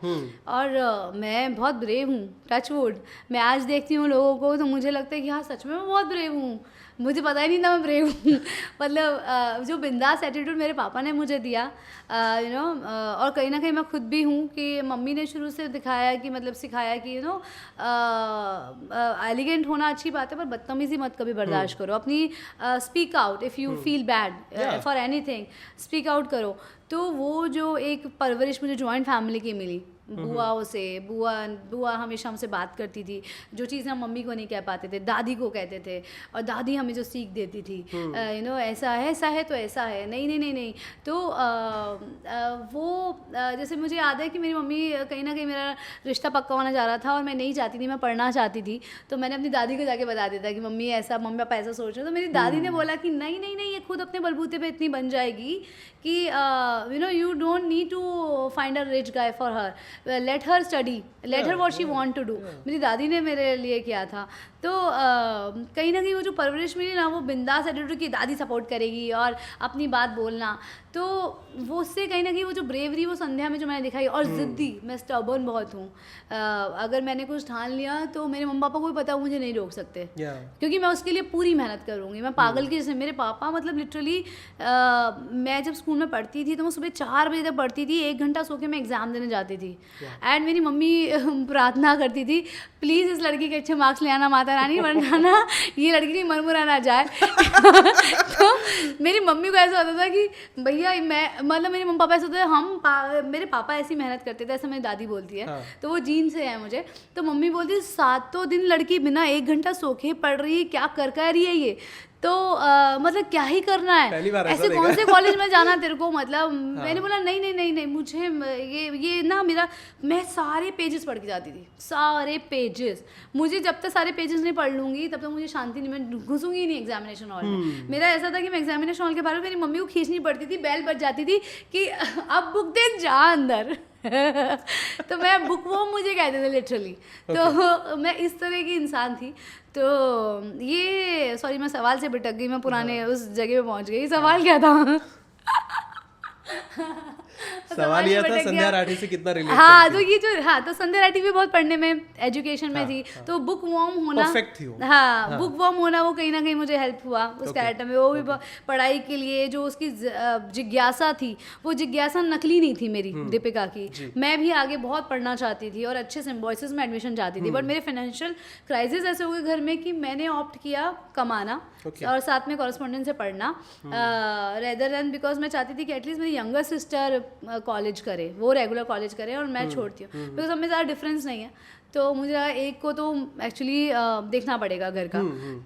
और मैं बहुत ब्रेव हूँ, टच वुड। मैं आज देखती हूँ लोगों को तो मुझे लगता है कि हाँ सच में मैं बहुत ब्रेव हूँ, मुझे पता ही नहीं था मैं ब्रेव हूँ। मतलब जो बिंदास एटीट्यूड मेरे पापा ने मुझे दिया, और कहीं ना कहीं मैं खुद भी हूँ कि मम्मी ने शुरू से दिखाया कि मतलब सिखाया कि एलिगेंट होना अच्छी बात है पर बदतमीजी मत कभी बर्दाश्त करो। अपनी speak out if you feel bad for anything, speak out करो। तो वो जो एक परवरिश मुझे जॉइंट फैमिली की मिली, बुआओं से, बुआ हमेशा हमसे बात करती थी, जो चीज़ें हम मम्मी को नहीं कह पाते थे दादी को कहते थे, और दादी हमें जो सीख देती थी ऐसा है तो ऐसा है, नहीं। तो वो जैसे मुझे याद है कि मेरी मम्मी कहीं ना कहीं मेरा रिश्ता पक्का होना जा रहा था और मैं नहीं चाहती थी, मैं पढ़ना चाहती थी। तो मैंने अपनी दादी को जाके बता दिया था कि मम्मी पापा ऐसा सोच रहे। तो मेरी दादी ने बोला कि नहीं ये खुद अपने बलबूते पे इतनी बन जाएगी कि you don't need to find a rich guy for her, let her study, let her what she want to do. मेरी दादी ने मेरे लिए किया था। तो कहीं ना कहीं वो जो परवरिश मिली ना, वो बिंदास एटीट्यूड की दादी सपोर्ट करेगी और अपनी बात बोलना, तो वो उससे कहीं ना कहीं वो जो ब्रेवरी वो संध्या में जो मैंने दिखाई। और ज़िद्दी, मैं स्टबर्न बहुत हूँ। अगर मैंने कुछ ठान लिया तो मेरे मम्मी पापा को भी पता मुझे नहीं रोक सकते, क्योंकि मैं उसके लिए पूरी मेहनत करूँगी। मैं पागल की जैसे, मेरे पापा मतलब लिटरली मैं जब स्कूल में पढ़ती थी तो मैं सुबह 4 बजे तक पढ़ती थी, 1 घंटा सो के मैं एग्ज़ाम देने जाती थी। एंड मेरी मम्मी प्रार्थना करती थी प्लीज़ इस लड़की के अच्छे मार्क्स ले आना माता रानी, वरना ना ये लड़की नहीं मरमुरा ना जाए। तो मेरी मम्मी को ऐसा होता था कि भैया मैं मतलब मेरे मम्मी पापा ऐसा होता है मेरे पापा ऐसी मेहनत करते थे, ऐसा मेरी दादी बोलती है। तो वो जीन से है मुझे। तो मम्मी बोलती है 7 दिन लड़की बिना 1 घंटा सो के पढ़ रही है, क्या कर रही है ये। तो मतलब क्या ही करना है, ऐसे कौन से कॉलेज में जाना तेरे को, मतलब मैंने बोला नहीं मुझे ये ना मेरा, मैं सारे पेजेस पढ़ के जाती थी, सारे पेजेस। मुझे जब तक सारे पेजेस नहीं पढ़ लूँगी तब तक मुझे शांति नहीं, मैं घुसूंगी नहीं एग्जामिनेशन हॉल में। मेरा ऐसा था कि मैं एग्जामिनेशन हॉल के बाहर मेरी मम्मी को खींचनी पड़ती थी, बेल बज जाती थी कि अब बुक दे जा अंदर। तो मैं बुक वो मुझे कहते थे लिटरली। तो मैं इस तरह की इंसान थी। तो ये सॉरी मैं सवाल से भटक गई, मैं पुराने उस जगह पे पहुंच गई। सवाल क्या था? सवाल ये था संध्या राठी से कितना रिलेट हाँ, तो ये जो तो संध्या राठी भी बहुत पढ़ने में, एजुकेशन में थी। तो बुक वॉर्म होना, परफेक्ट थी वो। बुक वॉर्म होना वो कहीं ना कहीं मुझे हेल्प हुआ उस कैरेक्टर में। वो भी पढ़ाई के लिए जो उसकी जिज्ञासा थी, वो जिज्ञासा नकली नहीं थी मेरी, दीपिका की। मैं भी आगे बहुत पढ़ना चाहती थी और अच्छे सिम्बॉयसिस में एडमिशन चाहती थी। बट मेरे फाइनेंशियल क्राइसिस ऐसे हो गए घर में कि मैंने ऑप्ट किया कमाना और साथ में कॉरेस्पॉन्डेंस से पढ़ना, रेदर देन बिकॉज मैं चाहती थी कि एटलीस्ट मेरी यंगर सिस्टर कॉलेज करे, वो रेगुलर कॉलेज करे और मैं छोड़ती हूँ, बिकॉज हमें ज़्यादा डिफरेंस नहीं है। तो मुझे एक को तो एक्चुअली देखना पड़ेगा घर का।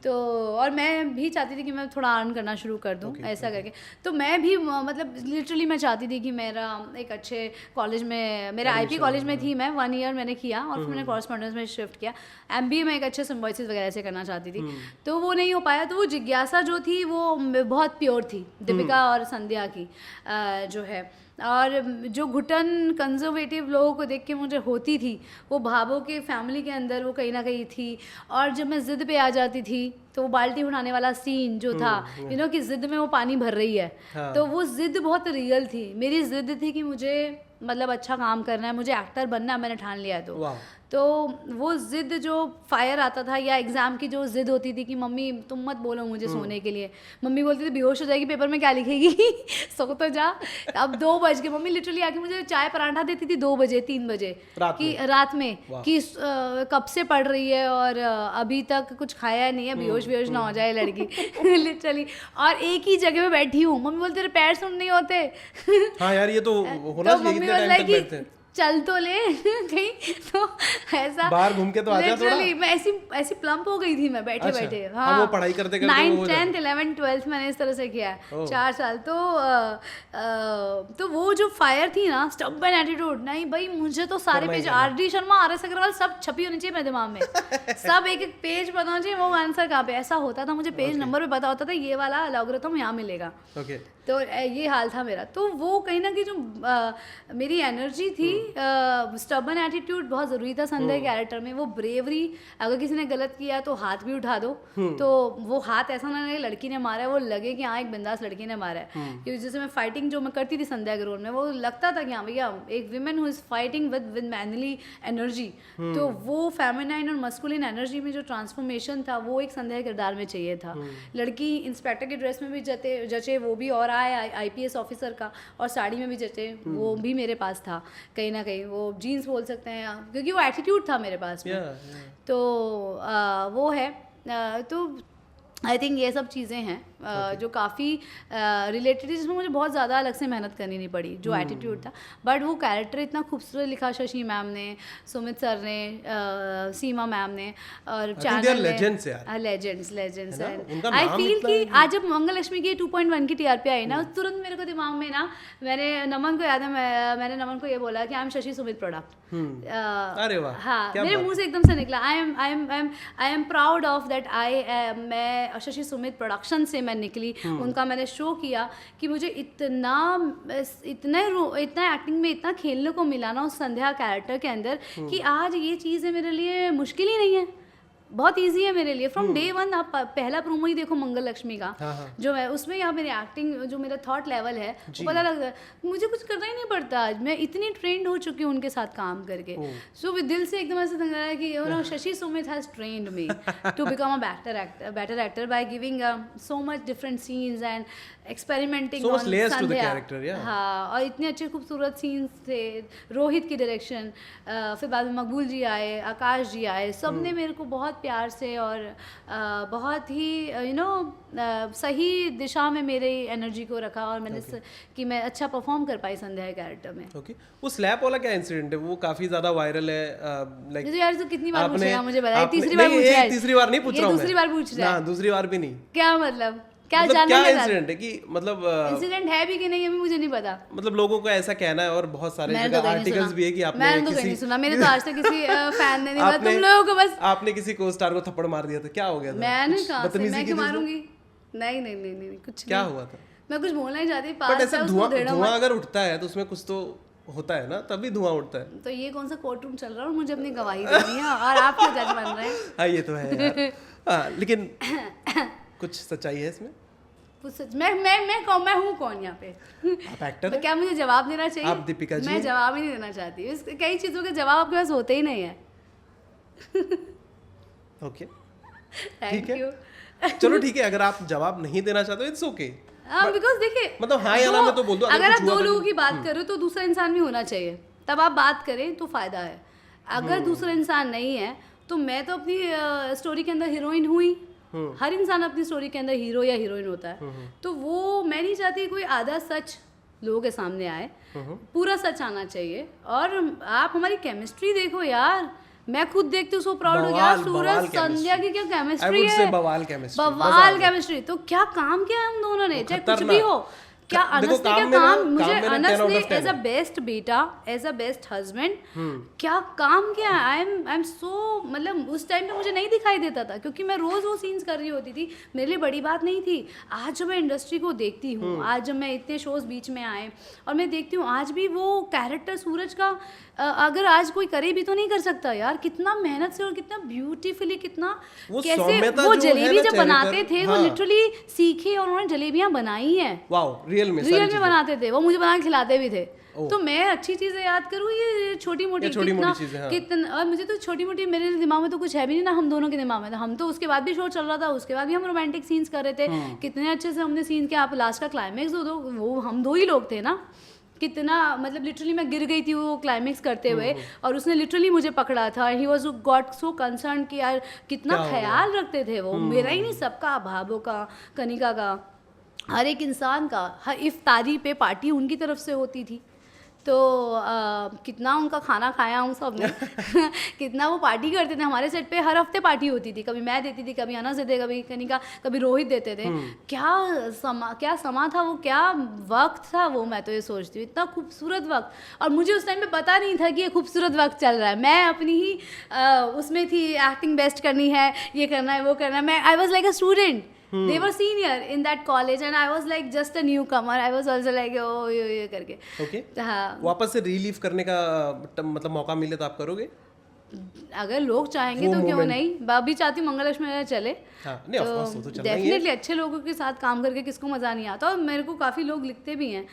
तो और मैं भी चाहती थी कि मैं थोड़ा अर्न करना शुरू कर दूँ ऐसा करके। तो मैं भी मतलब लिटरली मैं चाहती थी कि मेरा एक अच्छे कॉलेज में, मेरा आईपी कॉलेज में थी मैं, 1 ईयर मैंने किया और फिर मैंने कॉरेस्पॉन्डेंस में शिफ्ट किया। MBA में एक अच्छे सिम्बॉयसिस वगैरह से करना चाहती थी, तो वो नहीं हो पाया। तो वो जिज्ञासा जो थी वो बहुत प्योर थी, दीपिका और संध्या की जो है। और जो घुटन कंजर्वेटिव लोगों को देख के मुझे होती थी, वो भावों के फैमिली के अंदर वो कहीं ना कहीं थी। और जब मैं ज़िद पे आ जाती थी तो वो बाल्टी उठाने वाला सीन जो था, कि ज़िद में वो पानी भर रही है। तो वो ज़िद बहुत रियल थी। मेरी ज़िद थी कि मुझे मतलब अच्छा काम करना है, मुझे एक्टर बनना है, मैंने ठान लिया है। तो वो ज़िद जो फायर आता था, या एग्ज़ाम की जो ज़िद होती थी कि मम्मी तुम मत बोलो मुझे सोने के लिए। मम्मी बोलती थी बेहोश हो जाएगी, पेपर में क्या लिखेगी, सो तो जा। अब 2 बज गए, मम्मी लिटरली आके मुझे चाय पराठा देती थी 2 बजे 3 बजे कि रात में कि कब से पढ़ रही है और अभी तक कुछ खाया नहीं है, बेहोश ना हो जाए लड़की। लिटरली। और एक ही जगह पे बैठी हूँ, मम्मी बोलते तेरे पैर सुन नहीं होते। हाँ यार, ये तो होना चाहिए, इतने टाइम तक बैठते हैं। चल तो ले कहीं, तो ऐसा बाहर घूम के तो आ जा थोड़ा। मैं ऐसी प्लम्प हो गई थी मैं बैठे बैठे। हाँ, वो पढ़ाई करते करते 9th 10th 11th 12th मैंने इस तरह से किया है 4 साल। तो वो जो फायर थी ना, स्टबर्न एटीट्यूड, नहीं भाई मुझे तो सारे page RD Sharma RS Agarwal सब छपी होनी चाहिए मेरे दिमाग में। सब एक एक पेज पता चाहिए वो आंसर कहाँ पे। ऐसा होता था, मुझे पेज नंबर भी पता होता था, ये वाला लॉगरिथम यहाँ मिलेगा। तो ये हाल था मेरा। तो वो कहीं ना कहीं जो मेरी एनर्जी थी, स्टबन एटीट्यूड बहुत ज़रूरी था संध्या कैरेक्टर में। वो ब्रेवरी, अगर किसी ने गलत किया तो हाथ भी उठा दो, तो वो हाथ ऐसा ना लगे लड़की ने मारा है, वो लगे कि हाँ एक बिंदास लड़की ने मारा है। क्योंकि जैसे मैं फाइटिंग जो मैं करती थी संध्या के रोल में, वो लगता था कि हाँ भैया एक women who is fighting with manly energy, तो वो फेमिनाइन और मस्कुलिन एनर्जी में जो ट्रांसफॉर्मेशन था वो एक संध्या किरदार में चाहिए था। लड़की इंस्पेक्टर की ड्रेस में भी जचे वो भी, और आईपीएस ऑफिसर का, और साड़ी में भी जचे वो भी मेरे पास था कहीं ना कहीं। वो जीन्स बोल सकते हैं क्योंकि वो एटीट्यूड था मेरे पास में। तो वो है, तो आई थिंक ये सब चीज़ें हैं जो काफ़ी रिलेटेड, जिसमें मुझे बहुत ज़्यादा अलग से मेहनत करनी नहीं पड़ी, जो एटीट्यूड था। बट वो कैरेक्टर इतना खूबसूरत लिखा शशि मैम ने, सुमित सर ने, सीमा मैम ने, और चैनल लेजेंड्स है। आई फील कि आज जब मंगल लक्ष्मी की 2.1 की टीआरपी आई ना, तुरंत मेरे को दिमाग में ना, मैंने नमन को याद है, मैंने नमन को ये बोला कि I M Shashi Sumit product. अरे वाह, हाँ, मेरे मुंह से एकदम से निकला, I am proud of that. मैं शशि सुमित प्रोडक्शन से मैं निकली, उनका मैंने शो किया कि मुझे इतना एक्टिंग में इतना खेलने को मिला ना उस संध्या कैरेक्टर के अंदर, कि आज ये चीज़ है मेरे लिए मुश्किल ही नहीं है, बहुत इजी है मेरे लिए। फ्रॉम डे वन आप पहला प्रोमो ही देखो मंगल लक्ष्मी का, जो है उसमें यहाँ मेरी एक्टिंग, जो मेरा थॉट लेवल है वो पता लगता है, मुझे कुछ करना ही नहीं पड़ता। आज मैं इतनी ट्रेंड हो चुकी हूँ उनके साथ काम करके। सो दिल से एकदम ऐसा लग रहा है कि you know Shashi Sumit has trained me to become a better actor by giving so much different scenes and experimenting on Sandhya. हाँ, और इतने अच्छे खूबसूरत सीन्स थे, रोहित की डायरेक्शन, फिर बाद में मकबूल जी आए, आकाश जी आए, सब ने मेरे को बहुत प्यार से और बहुत ही यू नो सही दिशा में मेरी एनर्जी को रखा, और मैंने कि मैं अच्छा परफॉर्म कर पाई संध्या कैरेक्टर में। ओके, वो स्लैप वाला क्या इंसिडेंट है? वो काफी ज्यादा वायरल है। लाइक तो यार, तो कितनी बार पूछेगा मुझे बता, तीसरी बार पूछ रहा है। तीसरी बार नहीं पूछ रहा हूं मैं, दूसरी बार पूछ रहा है। दूसरी बार भी नहीं। क्या मतलब, क्या इंसिडेंट है कि मतलब इंसिडेंट है भी कि नहीं, अभी मुझे नहीं पता। मतलब लोगों को ऐसा कहना है, और बहुत सारे जगह आर्टिकल्स भी है कि आपने मैंने तो नहीं सुना, मेरे तो आज तक किसी फैन ने नहीं बताया। तुम लोगों को बस आपने किसी को स्टार को थप्पड़ मार दिया था, क्या हो गया था? मैंने कहा से मैं क्यों मारूंगी? नहीं कुछ क्या हुआ था? मैं कुछ बोलना ही चाहती, बट ऐसा धुआं अगर उठता है तो उसमें कुछ तो होता है ना, तभी धुआं उठता है। तो ये कौन सा कोर्ट रूम चल रहा है और मुझे अपनी गवाही देनी है, और आप क्यों जज बन रहे हैं? हाँ, ये तो है यार। लेकिन कुछ सच्चाई है इसमें। मैं हूँ कौन यहाँ पे? आप एक्टर हैं? क्या मुझे जवाब देना चाहिए? आप दीपिका जी? मैं जवाब ही नहीं देना चाहती, कई चीज़ों के जवाब आपके पास होते ही नहीं है। Okay, thank you. चलो ठीक है, अगर आप जवाब नहीं देना चाहते इट्स ओके। बिकॉज देखिए, मतलब हाँ या ना में तो बोल दो। अगर आप दो लोगों की बात करो तो दूसरा इंसान भी होना चाहिए, तब आप बात करें तो फायदा है। अगर दूसरा इंसान नहीं है तो मैं तो अपनी स्टोरी के अंदर हीरोइन हुई। हर इंसान अपनी स्टोरी के अंदर हीरो या हीरोइन होता है, तो वो मैं नहीं चाहती कोई आधा सच लोगों के सामने आए, पूरा सच आना चाहिए। और आप हमारी केमिस्ट्री देखो यार, मैं खुद देखती हूँ, सो प्राउड हो यार। सूरज संध्या की क्या केमिस्ट्री है, बवाल केमिस्ट्री। तो क्या काम किया है हम दोनों ने, चाहे कुछ भी हो, क्या अनस ने क्या काम, मुझे अनस ने एज अ बेस्ट बेटा, एज अ बेस्ट हस्बैंड क्या काम किया। आई एम सो, मतलब उस टाइम पे मुझे नहीं दिखाई देता था, क्योंकि मैं रोज वो सीन्स कर रही होती थी, मेरे लिए बड़ी बात नहीं थी। आज जब मैं इंडस्ट्री को देखती हूँ, आज जब मैं इतने शोज बीच में आए और मैं देखती हूँ, आज भी वो कैरेक्टर सूरज का अगर आज कोई करे भी तो नहीं कर सकता यार। कितना मेहनत से और कितना ब्यूटीफुली, कितना कैसे वो जलेबी जब बनाते थे, वो लिटरली सीखे और उन्होंने जलेबियां बनाई हैं। वाओ, रियल में बनाते थे वो, मुझे बना के खिलाते भी थे। तो मैं अच्छी चीजें याद करूँ, ये छोटी मोटी कितना, और मुझे तो छोटी मोटी, मेरे दिमाग में तो कुछ है भी नहीं ना, हम दोनों के दिमाग में था। हम तो उसके बाद भी शो चल रहा था, उसके बाद भी हम रोमांटिक सीन्स कर रहे थे, कितने अच्छे से हमने सीन किया। आप लास्ट का क्लाइमेक्स दो, वो हम दो ही लोग थे ना, कितना मतलब लिटरली मैं गिर गई थी वो क्लाइमेक्स करते हुए, और उसने लिटरली मुझे पकड़ा था। He was got so concern कि यार कितना ख्याल रखते थे वो, मेरा ही नहीं, सबका, भाभों का, कनिका का, हर एक इंसान का। हर इफ्तारी पे पार्टी उनकी तरफ से होती थी, तो कितना उनका खाना खाया हम सब ने कितना वो पार्टी करते थे हमारे सेट पे। हर हफ्ते पार्टी होती थी, कभी मैं देती थी, कभी अनस देते, कभी कनिका, कभी रोहित देते थे। क्या समा था वो, क्या वक्त था वो। मैं तो ये सोचती हूँ, इतना खूबसूरत वक्त, और मुझे उस टाइम पे पता नहीं था कि ये खूबसूरत वक्त चल रहा है। मैं अपनी ही उसमें थी, एक्टिंग बेस्ट करनी है, ये करना है, वो करना है। मैं I was like a student They were senior in that college and I was like just a newcomer. I was also like oh ये करके. ओके हाँ. वापस से रिलीव करने का मतलब मौका मिले तो आप करोगे? अगर लोग चाहेंगे तो क्यों नहीं. अभी चाहती हूँ मंगलक्ष्मी मेला चले. हाँ, नहीं ऑफ कोर्स वो तो चलना ही है. डेफिनेटली अच्छे लोगों के साथ काम करके किसको मजा नहीं आता और मेरे को काफी लोग लिखते भी हैं.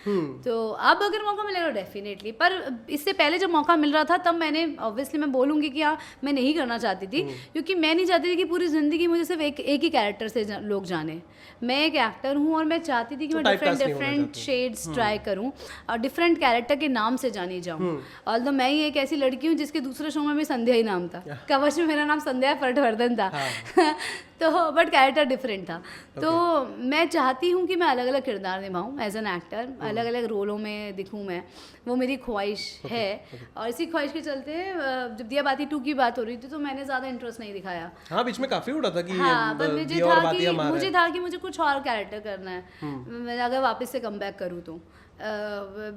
तो अब अगर मौका मिलेगा डेफिनेटली. पर इससे पहले जब मौका मिल रहा था तब मैंने ऑब्वियसली मैं बोलूँगी कि हाँ मैं नहीं करना चाहती थी क्योंकि मैं नहीं चाहती थी कि पूरी ज़िंदगी मुझे सिर्फ एक ही कैरेक्टर से लोग जाने. मैं एक एक्टर हूँ और मैं चाहती थी कि मैं डिफरेंट शेड्स ट्राई करूँ और डिफरेंट कैरेक्टर के नाम से जानी जाऊँ. ऑल्दो मैं ही एक ऐसी लड़की हूँ जिसके दूसरे शो में भी संध्या ही नाम था. कवच में मेरा नाम संध्या पटवर्धन था. तो बट कैरेक्टर डिफरेंट था. तो मैं चाहती हूँ कि मैं अलग अलग किरदार निभाऊँ एज एन एक्टर. अलग अलग रोलों में दिखूँ मैं. वो मेरी ख्वाहिश है. और इसी ख्वाहिश के चलते जब दिया बाती 2 की बात हो रही थी तो मैंने ज़्यादा इंटरेस्ट नहीं दिखाया. हाँ बीच में काफ़ी उड़ा था कि हाँ पर मुझे था कि मुझे कुछ और कैरेक्टर करना है. मैं अगर वापस से कम बैक करूँ तो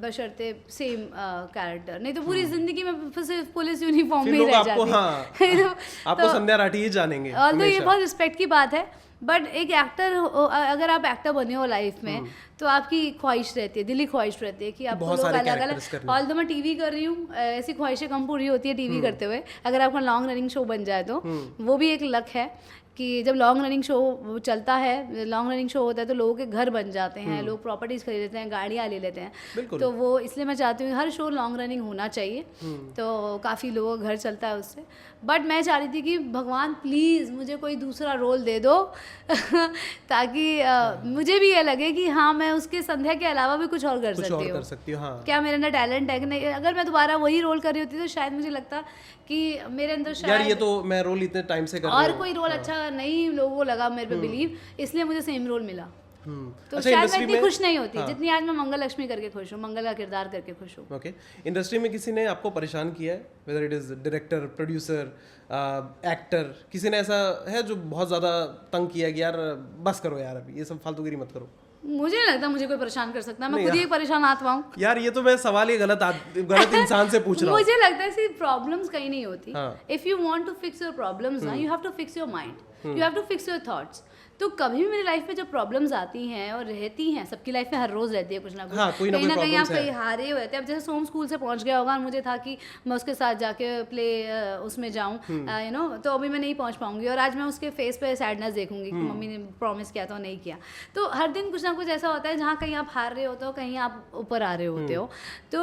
बशर्ते सेम कैरेक्टर. नहीं तो पूरी जिंदगी में सिर्फ पुलिस यूनिफॉर्म में ही रह जाती. आपको संध्या राठी ही जानेंगे. ऑल्दो ये बहुत रिस्पेक्ट की बात है बट एक एक्टर अगर आप एक्टर बने हो लाइफ में तो आपकी ख्वाहिश रहती है. दिली ख्वाहिश रहती है कि आपको लोग अलग अलग. ऑल्दो मैं टीवी कर रही हूँ ऐसी ख्वाहिशें कम पूरी होती है टीवी करते हुए. अगर आपका लॉन्ग रनिंग शो बन जाए तो वो भी एक लक है कि जब लॉन्ग रनिंग शो चलता है. लॉन्ग रनिंग शो होता है तो लोगों के घर बन जाते हैं. लोग प्रॉपर्टीज़ खरीद लेते हैं, गाड़ियाँ ले लेते हैं. तो वो इसलिए मैं चाहती हूँ हर शो लॉन्ग रनिंग होना चाहिए. तो काफ़ी लोगों का घर चलता है उससे. बट मैं चाह रही थी कि भगवान प्लीज़ मुझे कोई दूसरा रोल दे दो ताकि मुझे भी ये लगे कि हाँ मैं उसके संध्या के अलावा भी कुछ और कर सकती हूँ. हाँ. क्या मेरे अंदर टैलेंट है कि नहीं. अगर मैं दोबारा वही रोल कर रही होती तो शायद मुझे लगता कि मेरे अंदर शायद यार ये तो मैं रोल इतने टाइम से कर रही हूँ और कोई रोल अच्छा नहीं लोगों को लगा मेरे पे बिलीव. इसलिए मुझे सेम रोल मिला. तो शायद मैं इतनी खुश नहीं होती जितनी आज मैं मंगल लक्ष्मी करके खुश हूँ. मंगल का किरदार करके खुश हूँ. ओके इंडस्ट्री में किसी ने आपको परेशान किया है whether it is director producer actor किसी ने ऐसा है जो बहुत ज़्यादा तंग किया कि यार बस करो यार अभी ये सब फालतूगिरी मत करो? मुझे नहीं लगता मुझे कोई परेशान कर सकता. मैं खुद ही एक परेशान आत्मा हूँ. यार ये तो मैं सवाल ही गलत इंसान से पूछ रहा हूँ. मुझे लगता है सिर्फ प्रॉब्लम्स कहीं नहीं होती. If you want to fix your problems ना you have to fix your mind. You have to fix your thoughts. तो कभी भी मेरी लाइफ में जब प्रॉब्लम्स आती हैं और रहती हैं सबकी लाइफ में हर रोज रहती है कुछ ना कुछ. कहीं ना कहीं आप कहीं हारे हुए थे. अब जैसे सोम स्कूल से पहुंच गया होगा और मुझे था कि मैं उसके साथ जाके प्ले उसमें जाऊं यू नो. तो अभी मैं नहीं पहुंच पाऊंगी और आज मैं उसके फेस पे सैडनेस देखूंगी कि मम्मी ने प्रॉमिस किया था नहीं किया. तो हर दिन कुछ ना कुछ ऐसा होता है जहाँ कहीं आप हार रहे होते हो कहीं आप ऊपर आ रहे होते हो. तो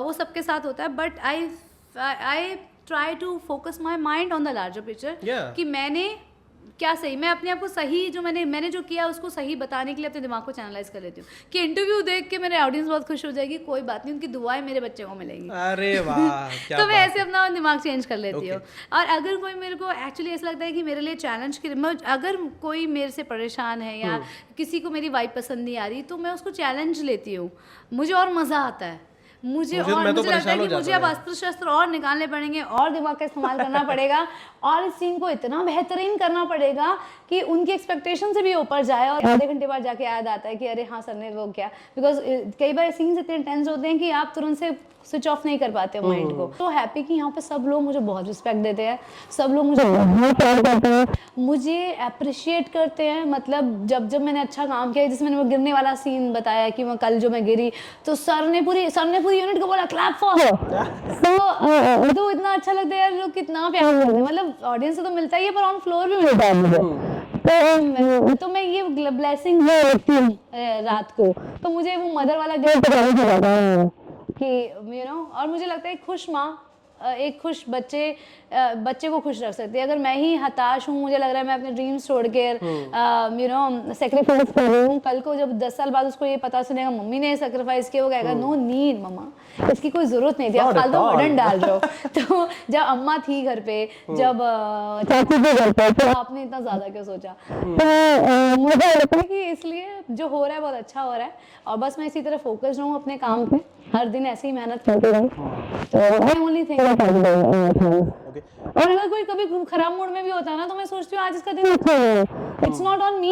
वो सबके साथ होता है. But I try to focus my mind on the larger picture कि मैंने क्या सही मैं अपने आप को सही जो मैंने जो किया उसको सही बताने के लिए अपने दिमाग को चैनलाइज कर लेती हूँ कि इंटरव्यू देख के मेरे ऑडियंस बहुत खुश हो जाएगी. कोई बात नहीं उनकी दुआएं मेरे बच्चे को मिलेंगी. अरे वाह क्या तो मैं ऐसे अपना दिमाग चेंज कर लेती हूँ. और अगर कोई मेरे को एक्चुअली ऐसा लगता है कि मेरे लिए चैलेंज की अगर कोई मेरे से परेशान है या किसी को मेरी वाइब पसंद नहीं आ रही तो मैं उसको चैलेंज लेती हूँ. मुझे और मज़ा आता है. मुझे लगता है कि मुझे अब अस्त्र शस्त्र और निकालने पड़ेंगे और दिमाग का इस्तेमाल करना पड़ेगा और इस सीन को इतना बेहतरीन करना पड़ेगा कि उनकी एक्सपेक्टेशन से भी ऊपर जाए. और आधे घंटे बाद जाके याद आता है कि अरे हाँ सर ने वो क्या. बिकॉज कई बार सीन्स इतने इंटेंस होते हैं कि आप तुरंत से स्विच ऑफ नहीं कर पाते माइंड को. तो हैप्पी कि यहाँ पे सब लोग मुझे बहुत रिस्पेक्ट देते हैं. सब लोग मुझे बहुत प्यार करते हैं. मुझे अप्रिशिएट करते हैं. मतलब जब मैंने अच्छा काम किया जिसमें मैंने वो गिरने वाला सीन बताया कि मैं कल जो मैं गिरी तो सर ने पूरी यूनिट को बोला क्लैप फॉर. तो इतना अच्छा लगता है यार. लोग कितना प्यार करते हैं. मतलब ऑडियंस से तो मिलता ही है पर ऑन फ्लोर भी मिलता है मुझे. तो मैं ये ब्लेसिंग रखती हूँ रात को. तो मुझे वो मदर वाला गिफ्ट कि यू नो. और मुझे लगता है खुश माँ एक खुश बच्चे को खुश रख सकती है. अगर मैं ही हताश हूँ मुझे लग रहा है मैं अपने ड्रीम्स छोड़ के यू नो सेक्रीफाइस कर रही हूँ. कल को जब 10 साल बाद उसको ये पता चलेगा मम्मी ने सेक्रीफाइस किया वो कहेगा नो नीड मम्मा इसकी कोई जरूरत नहीं थी आप फालतू बर्डन डाल रहे हो. तो जब अम्मा थी घर पे जब चाची थी घर पे तो आपने इतना ज्यादा क्यों सोचा. तो मुझे लगता है कि इसलिए जो हो रहा है बहुत अच्छा हो रहा है और बस मैं इसी तरह फोकस रहूँ अपने काम पे. हर दिन ऐसे ही मेहनत करते रहूँ. तो आई ओनली थिंक और अगर कोई कभी खराब मूड में भी होता है ना तो मैं सोचती हूँ आज इसका दिन अच्छा है. It's not on me.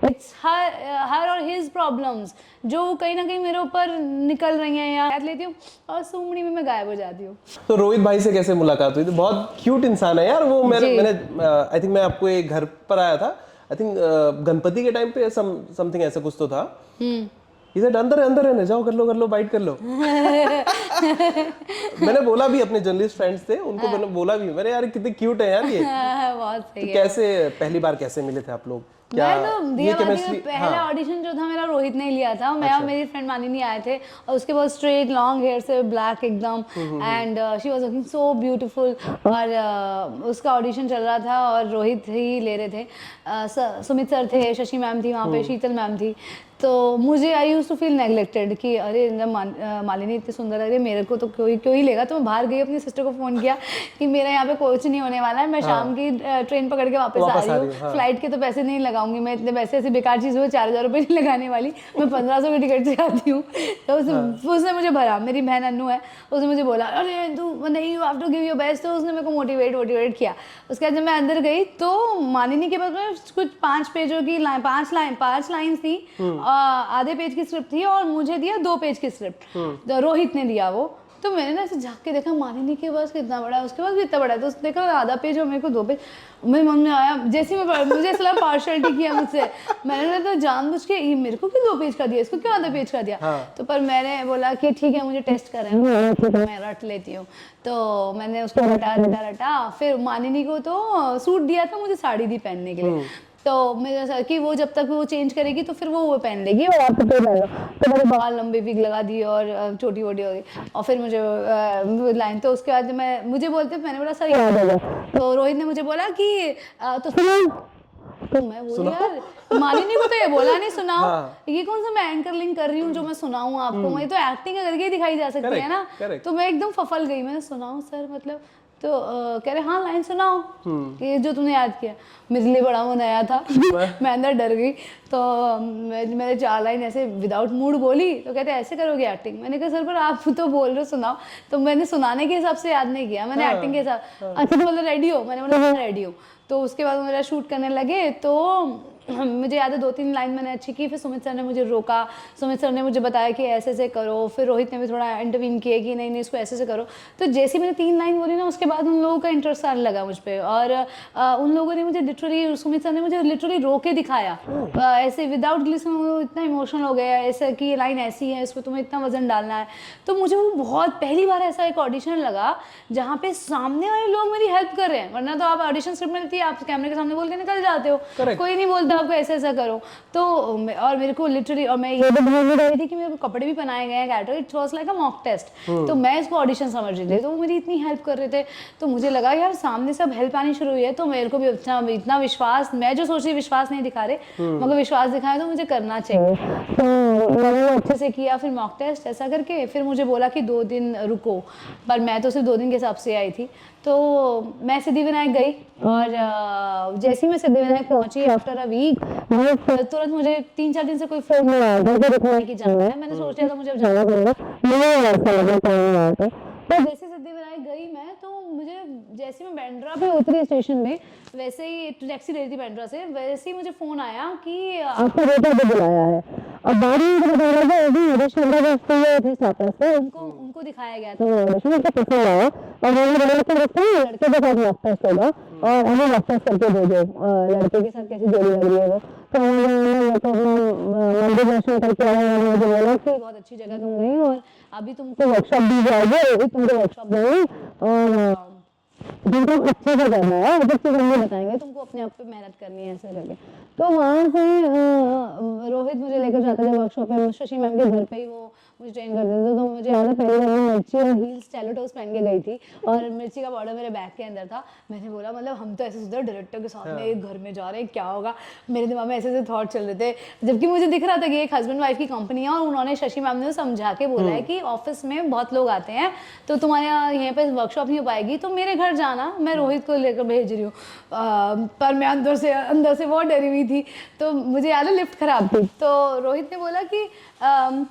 It's her और हिज प्रॉब्लम्स जो कहीं ना कहीं मेरे ऊपर निकल रही हैं या लेती हूँ और सूमड़ी में मैं गायब हो जाती हूँ. तो रोहित भाई से कैसे मुलाकात हुई? तो बहुत क्यूट इंसान है यार वो. मैंने आई थिंक मैं आपको एक घर पर आया था आई थिंक गणपति के टाइम पे समथिंग ऐसा कुछ तो था। इधर अंदर अंदर रहने जाओ, कर लो बाइट कर लो। मैंने बोला भी, अपने जर्नलिस्ट फ्रेंड्स थे उनको मैंने बोला भी, मैंने यार कितने क्यूट है यार ये। बहुत सही तो है। कैसे पहली बार कैसे मिले थे आप लोग? क्या मैं तो दिया ये बात केमिस्ट्री? पहला ऑडिशन जो था मेरा रोहित ने लिया था। मैं और मेरी फ्रेंड मानिनी आए थे और उसके बाद स्ट्रेट लॉन्ग हेयर से ब्लैक एकदम, and she was looking so beautiful. और उसका ऑडिशन चल रहा था और रोहित ही ले रहे थे। सुमित सर थे, शशि मैम थी वहाँ पे, शीतल मैम थी। तो मुझे आई यूज टू फील नेग्लेक्टेड कि अरे मालिनी इतनी सुंदर लग रही है, मेरे को तो क्यों ही लेगा। तो मैं बाहर गई, अपनी सिस्टर को फ़ोन किया कि मेरा यहाँ पे कोच नहीं होने वाला है, मैं शाम की ट्रेन पकड़ के वापस आ रही हूँ, फ्लाइट के तो पैसे नहीं लगाऊंगी मैं, इतने पैसे ऐसी बेकार चीज़ हुई 4000 रुपये नहीं लगाने वाली, मैं 1500 की टिकट से आती हूँ। तो उसने मुझे भरा, मेरी बहन अन्नू है, उसने मुझे बोला अरे तू नहीं, you have to give your best. तो उसने मेरे को मोटिवेट किया। उसके बाद जब मैं अंदर गई तो मानिनी के पास कुछ 5 पेजों की 5 लाइन्स थी, आधे पेज की स्क्रिप्ट थी और मुझे दिया 2 पेज की स्क्रिप्ट, रोहित ने दिया वो। तो मैंने ना ऐसे झाँक के देखा मानिनी के पास कितना बड़ा है, उसके पास भी इतना बड़ा है। तो उसने देखा आधा पेज और मेरे को 2 पेज। मेरे मन में आया, जैसे मुझे इसलिए पार्शलिटी किया मुझसे, मैंने तो जानबूझ के ये मेरे को क्यों 2 पेज का दिया, इसको क्यों आधा पेज का दिया। तो पर मैंने बोला कि ठीक है मुझे टेस्ट कर रहे हैं, ठीक है मैं रट लेती हूँ। तो मैंने उसको रटा। फिर मानिनी को तो सूट दिया था, मुझे साड़ी दी पहनने के लिए। तो मेरे सर कि वो जब तक वो चेंज करेगी तो फिर वो पहन लेगी और आप तो पहन लो। तो मेरे बाल लंबे विग लगा दिए और छोटी वोटी हो गई। और फिर मुझे लाइन, तो उसके बाद मुझे बोलते, मैंने बोला सर याद होगा। तो रोहित ने मुझे बोला कि तो मैं बोली यार मालिनी को तो ये बोला नहीं सुनाओ। ये कौन सा मैं एंकर लिंक कर रही हूँ जो मैं सुनाऊँ आपको, मैं तो एक्टिंग करके दिखाई जा सकती है ना। तो मैं एकदम फफल गई, मैंने सुनाऊँ सर मतलब। तो कह रहे हाँ लाइन सुनाओ कि जो तुमने याद किया। मेरे लिए बड़ा वो नया था मैं अंदर डर गई। तो मैंने 4 लाइन ऐसे विदाउट मूड बोली। तो कहते ऐसे करोगे एक्टिंग? मैंने कहा सर पर आप तो बोल रहे हो सुनाओ। तो मैंने सुनाने के हिसाब से याद नहीं किया, मैंने एक्टिंग के हिसाब। अच्छा तो बोले रेडी हो? मैंने बोला हाँ रेडी हो। तो उसके बाद मेरा शूट करने लगे। तो मुझे याद है 2-3 लाइन मैंने अच्छी की, फिर सुमित सर ने मुझे रोका, सुमित सर ने मुझे बताया कि ऐसे ऐसे करो, फिर रोहित ने भी थोड़ा इंटरवीन किया कि नहीं इसको ऐसे ऐसे करो। तो जैसे मैंने 3 लाइन बोली ना, उसके बाद उन लोगों का इंटरेस्ट आने लगा मुझ पर। और उन लोगों ने मुझे लिटरली, सुमित सर ने मुझे लिटरली रो के दिखाया ऐसे विदाउट ग्लिसरिन। वो इतना इमोशनल हो गया ऐसे कि ये लाइन ऐसी है, इसको तुम्हें इतना वजन डालना है। तो मुझे वो बहुत पहली बार ऐसा एक ऑडिशन लगा जहाँ पे सामने वाले लोग मेरी हेल्प कर रहे हैं। वरना तो आप ऑडिशन स्क्रिप्ट मिलती है, आप कैमरे के सामने बोल के निकल जाते हो, कोई नहीं बोलता आपको ऐसे ऐसा करो। तो और मेरे को लिटरली, और मैं ये भी बोल रही थी कि मेरे को कपड़े भी पहनाए गए हैं character, it was like a mock test. तो मैं इसको ऑडिशन समझ रही थी, तो वो मेरी इतनी हेल्प कर रहे थे। तो मुझे लगा यार सामने सब हेल्प आनी शुरू हुई है, तो मेरे को भी इतना विश्वास, मैं जो सोच रही विश्वास नहीं दिखा रहे, मगर विश्वास दिखाए तो मुझे करना चाहिए। तो मैंने वो अच्छे से किया, फिर मॉक टेस्ट ऐसा करके फिर मुझे बोला कि 2 दिन रुको, पर मैं तो सिर्फ 2 दिन के हिसाब से आई थी। तो मैं सिद्धिविनायक गई और जैसे ही मैं सिद्धिविनायक पहुंची आफ्टर अ वीक, तुरंत मुझे 3-4 दिन से कोई फोन नहीं आया घर पे दिखाने की जाना है। मैंने सोच लिया था मुझे अब जाना पड़ेगा, मुझे ऐसा लगा तो जैसे सिद्धिविनायक गई मैं, तो मुझे जैसे मैं बांद्रा पे उतरी स्टेशन में, वैसे ही टैक्सी ले रही थी बांद्रा से, वैसे ही मुझे फोन आया कि आपको रेटर पे बुलाया है। और बाद में मुझे बता रहा था अभी ऑडिशन थे सापस से, उनको दिखाया गया था वो ऑडिशन, उनको पसंद आया और मैंने बोला कि लड़के के साथ मॉक टेस्ट होगा और हमें मॉक टेस्ट करके भेजो लड़के के साथ कैसी जोड़ी लग रही है वो। तो मंदिर दर्शन करके आए, मुझे बोला कि बहुत अच्छी जगह तुम गई और अभी तुमको वर्कशॉप दी जाएगी, तुमको वर्कशॉप देंगे और तुमको अच्छे से करना है, अच्छे से करने बताएंगे, तुमको अपने आप पे मेहनत करनी है ऐसे करके। तो वहाँ से रोहित मुझे लेकर जाता था वर्कशॉप में, शशि मैम के घर पे ही वो मुझे ट्रेन कर देते थे। तो मुझे याद है पहले मैं मिर्ची और हील्स स्टेलोटोस पहन के गई थी और मिर्ची का बॉर्डर मेरे बैग के अंदर था। मैंने बोला मतलब हम तो ऐसे सोचते डायरेक्टर के साथ में एक घर में जा रहे हैं, क्या होगा, मेरे दिमाग में ऐसे ऐसे थॉट चल रहे थे। जबकि मुझे दिख रहा था कि एक हस्बैंड वाइफ की कंपनी है और उन्होंने, शशि मैम ने समझा के बोला है कि ऑफिस में बहुत लोग आते हैं तो तुम्हारे यहाँ पे वर्कशॉप नहीं हो पाएगी, तो मेरे घर जाना, मैं रोहित को लेकर भेज रही हूँ। पर मैं अंदर से बहुत डरी हुई थी। तो मुझे याद है लिफ्ट खराब थी, तो रोहित ने बोला कि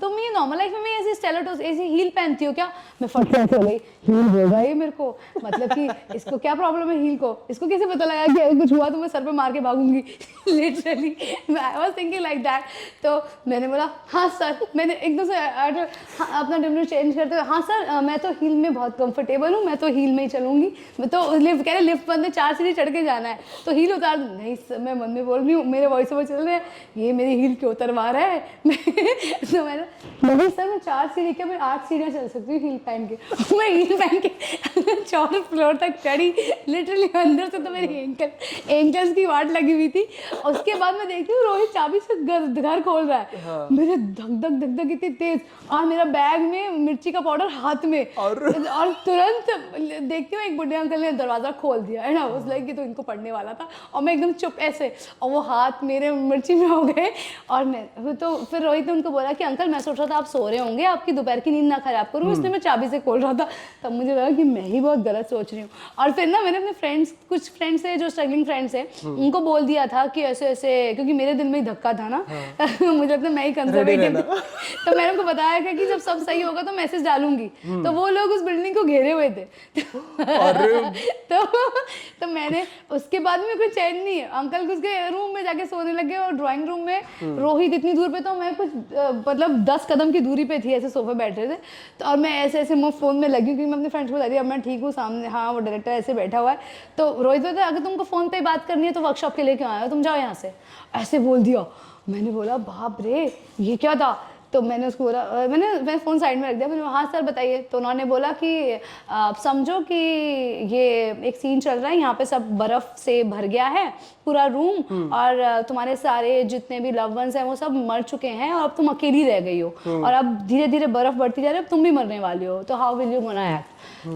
तुम ये नॉर्मल लाइफ में मैं ऐसे स्टेलेटोस ऐसे हील पहनती हूँ क्या, मैं फट से ऐसे हो गई, हील बोल रहा है ये मेरे को, मतलब कि इसको क्या प्रॉब्लम है हील को, इसको कैसे पता लगा कि अगर कुछ हुआ तो मैं सर पे मार के भागूंगी literally I was thinking like that. तो मैंने बोला हाँ सर, मैंने एकदम से अपना डिमनर चेंज करते हुए, हाँ सर मैं तो हील में बहुत कंफर्टेबल हूँ, मैं तो हील में ही चलूँगी, मैं तो लिफ्ट कह रहे लिफ्ट बंद है 4 सीढ़ी चढ़ के जाना है तो हील उतार दूँ। नहीं सर, मैं मन में बोल रही हूँ, मेरे वॉइस ओवर चल रहे हैं, ये मेरी हील क्यों उतरवा रहा है तो मैंने नहीं सर मैं 4 सीढ़ी क्या, मैं 8 सीढ़ियाँ चल सकती हूँ हील पहन के मैं हील पहन के 4 फ्लोर तक चढ़ी लिटरली, अंदर से तो मेरी एंकल्स की वाट लगी हुई थी। उसके बाद मैं देखती हूँ रोहित चाबी से घर खोल रहा है, हाँ। मेरे धक धक इतनी तेज, और मेरा बैग में मिर्ची का पाउडर हाथ में, और तुरंत देखती हूँ एक बुढ़े अंकल ने दरवाजा खोल दिया है ना, उस लाइक कि तो इनको पड़ने वाला था, और मैं एकदम चुप ऐसे, और वो हाथ मेरे मिर्ची में हो गए। और मैं तो फिर रोहित ने उनको बोला कि अंकल मैं सोच रहा था आप सो रहे होंगे, आपकी दोपहर की नींद ना खराब करूँ, इसलिए मैं चाबी से खोल रहा था। तब मुझे लगा कि मैं ही बहुत गलत सोच रही हूँ। और फिर ना मैंने अपने फ्रेंड्स, कुछ फ्रेंड्स है जो स्ट्रगलिंग फ्रेंड्स है, उनको बोल दिया था कि ऐसे ऐसे, क्योंकि मेरे दिल में ही धक्का था ना, मुझे लगता है मैं ही कंजर्वेटिव तो मैंने उनको बताया था कि जब सब सही होगा तो मैसेज डालूंगी। तो वो लोग उस बिल्डिंग को घेरे हुए थे तो मैंने उसके बाद में कोई चैन नहीं है, अंकल उसके रूम में जाके सोने लगे, और ड्राइंग रूम में रोहित इतनी दूर पे, तो मैं कुछ मतलब 10 कदम की दूरी पे थी, ऐसे सोफे बैठे थे। तो और मैं ऐसे ऐसे मैं फ़ोन में लगी, क्योंकि मैं अपने फ्रेंड्स को बता रही अब मैं ठीक हूँ, सामने हाँ वो डायरेक्टर ऐसे बैठा हुआ है। तो रोहित बोलते अगर तुमको फ़ोन पे बात करनी है तो वर्कशॉप के लिए क्यों आए हो, तुम जाओ यहाँ से, ऐसे बोल दिया। मैंने बोला बाप रे ये क्या था। तो मैंने उसको बोला, मैं फ़ोन साइड में रख दिया, मैंने हाँ सर बताइए। तो उन्होंने बोला कि आप समझो कि ये एक सीन चल रहा है, यहाँ पे सब बर्फ़ से भर गया है पूरा रूम, और तुम्हारे सारे जितने भी लव वंस हैं वो सब मर चुके हैं, और अब तुम अकेली रह गई हो, और अब धीरे धीरे बर्फ़ बढ़ती जा रही है, अब तुम भी मरने वाली हो, तो how will you gonna act.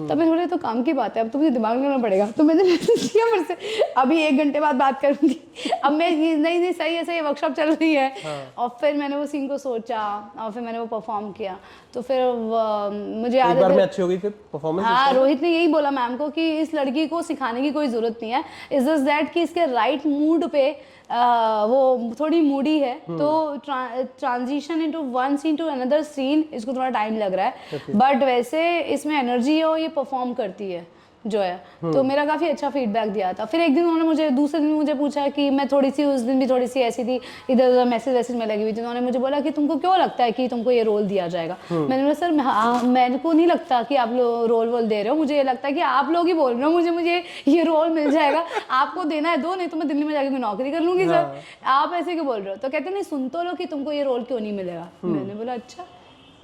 तब मैं थोड़े तो काम की बात है, अब तो मुझे दिमाग लगाना पड़ेगा। तो मैंने मैसेज किया फिर से, अभी 1 घंटे बाद बात करूँगी, अब मैं नहीं सही है, सही वर्कशॉप चल रही है। और फिर मैंने वो सीन को सोचा, और फिर मैंने वो परफॉर्म किया। तो फिर मुझे याद है, एक बार में अच्छी हो गई फिर परफॉर्मेंस। हाँ, रोहित ने यही बोला मैम को कि इस लड़की को सिखाने की कोई ज़रूरत नहीं है, इज जस्ट दैट कि इसके राइट मूड पे वो थोड़ी मूडी है, तो transition into one scene to another scene इसको थोड़ा टाइम लग रहा है, बट वैसे इसमें एनर्जी है और ये परफॉर्म करती है जो है। तो मेरा काफ़ी अच्छा फीडबैक दिया था। फिर एक दिन उन्होंने मुझे, दूसरे दिन मुझे पूछा कि मैं थोड़ी सी उस दिन भी थोड़ी सी ऐसी थी, इधर उधर मैसेज में लगी हुई थी। उन्होंने मुझे बोला कि तुमको क्यों लगता है कि तुमको ये रोल दिया जाएगा। मैंने बोला सर मेरे को नहीं लगता कि आप लोग रोल दे रहे हो, मुझे ये लगता है कि आप लोग ही बोल रहे हो मुझे ये रोल मिल जाएगा, आपको देना है दो, नहीं तो मैं दिल्ली में जाकर नौकरी कर लूँगी सर, आप ऐसे क्यों बोल रहे हो। तो कहते नहीं सुन तो लो कि तुमको ये रोल क्यों नहीं मिलेगा। मैंने बोला अच्छा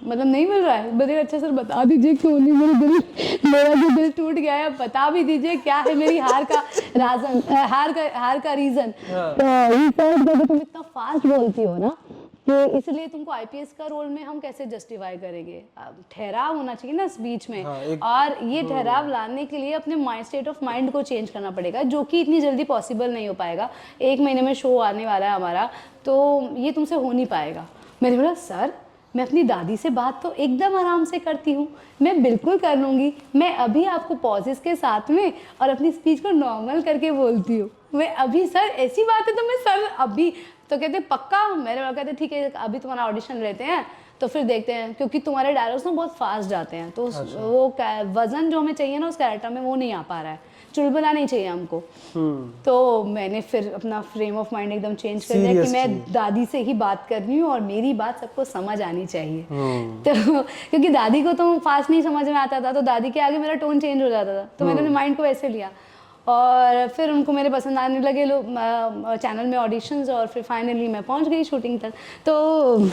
मतलब नहीं मिल रहा है। बोले अच्छा सर बता दीजिए क्यों नहीं, मेरा जो दिल टूट गया है, बता भी दीजिए क्या है मेरी हार का रीज़न। तो ये सर तुम इतना फास्ट बोलती हो ना कि इसलिए तुमको आईपीएस का रोल में हम कैसे जस्टिफाई करेंगे, ठहराव होना चाहिए ना स्पीच में। और ये ठहराव लाने के लिए अपने माइंड स्टेट ऑफ माइंड को चेंज करना पड़ेगा, जो कि इतनी जल्दी पॉसिबल नहीं हो पाएगा। 1 महीने में शो आने वाला है हमारा, तो ये तुमसे हो नहीं पाएगा। मैंने बोला सर मैं अपनी दादी से बात तो एकदम आराम से करती हूँ, मैं बिल्कुल कर लूँगी, मैं अभी आपको पॉजेस के साथ में और अपनी स्पीच को नॉर्मल करके बोलती हूँ, मैं अभी सर ऐसी बात है तो मैं सर अभी। तो कहते पक्का। मेरे कहते ठीक है अभी तुम्हारा ऑडिशन लेते हैं तो फिर देखते हैं, क्योंकि तुम्हारे डायलॉग्स ना बहुत फास्ट जाते हैं, तो वो वजन जो हमें चाहिए ना उस कैरेक्टर में वो नहीं आ पा रहा है, चुलबुला नहीं चाहिए हमको। तो मैंने फिर अपना फ्रेम ऑफ माइंड एकदम चेंज कर दिया कि मैं दादी से ही बात कर रही हूँ और मेरी बात सबको समझ आनी चाहिए। तो क्योंकि दादी को तो फास्ट नहीं समझ में आता था, तो दादी के आगे मेरा टोन चेंज हो जाता था, तो मैंने अपने माइंड को ऐसे लिया। और फिर उनको मेरे पसंद आने लगे लोग चैनल में ऑडिशंस, और फिर फाइनली मैं पहुंच गई शूटिंग तक। तो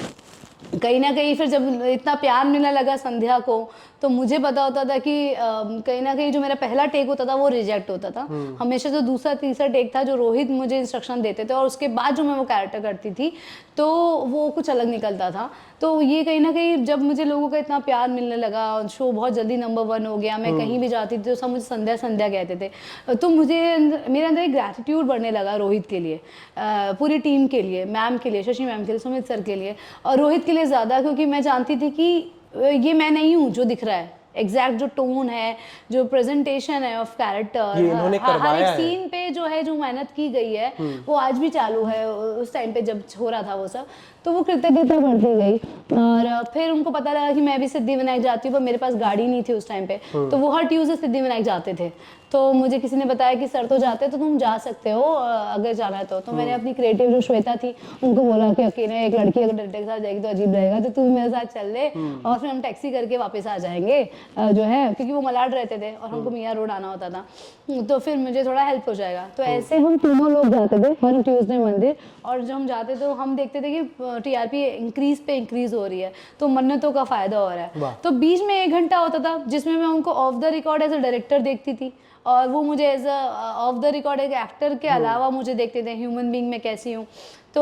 कहीं ना कहीं फिर जब इतना प्यार मिलने लगा संध्या को, तो मुझे पता होता था कि कहीं ना कहीं जो मेरा पहला टेक होता था वो रिजेक्ट होता था। हमेशा जो दूसरा तीसरा टेक था जो रोहित मुझे इंस्ट्रक्शन देते थे और उसके बाद जो मैं वो कैरेक्टर करती थी तो वो कुछ अलग निकलता था। तो ये कहीं ना कहीं जब मुझे लोगों का इतना प्यार मिलने लगा, शो बहुत जल्दी नंबर 1 हो गया, मैं कहीं भी जाती थी तो सब मुझे संध्या संध्या कहते थे, तो मुझे मेरे अंदर एक ग्रैटिट्यूड बढ़ने लगा रोहित के लिए, पूरी टीम के लिए, मैम के लिए, शशि मैम के लिए, सुमित सर के लिए, और रोहित के लिए ज़्यादा, क्योंकि मैं जानती थी कि ये मैं नहीं हूँ जो दिख रहा है, एग्जैक्ट जो टोन है, जो प्रेजेंटेशन है ऑफ कैरेक्टर, ये इन्होंने हर करवाया एक है। सीन पे जो है जो मेहनत की गई है वो आज भी चालू है। उस टाइम पे जब हो रहा था वो सब, तो वो कृतज्ञता बढ़ती गई। और फिर उनको पता लगा कि मैं भी सिद्धिविनायक जाती हूँ, पर मेरे पास गाड़ी नहीं थी उस टाइम पे, तो वो हर ट्यूसडे सिद्धिविनायक जाते थे। तो मुझे किसी ने बताया कि सर तो जाते, तो तुम जा सकते हो अगर जाना है तो मैंने अपनी क्रिएटिव जो श्वेता थी उनको बोला कि अकेले एक लड़की अगर डायरेक्टर के साथ जाएगी तो अजीब रहेगा, तो तू मेरे साथ चल ले और फिर हम टैक्सी करके वापस आ जाएंगे जो है, क्योंकि वो मलाड रहते थे और हमको मियाँ रोड आना होता था, तो फिर मुझे थोड़ा हेल्प हो जाएगा। तो ऐसे हम तीनों लोग जाते थे हर ट्यूसडे मंदिर, और जब हम जाते तो हम देखते थे कि टीआरपी इंक्रीज पे इंक्रीज हो रही है, तो मन्नतों का फायदा हो रहा है। तो बीच में 1 घंटा होता था जिसमें मैं उनको off the record as a director देखती थी, और वो मुझे as a off the record एक एक्टर के अलावा मुझे देखते थे ह्यूमन बीइंग में कैसी हूँ। तो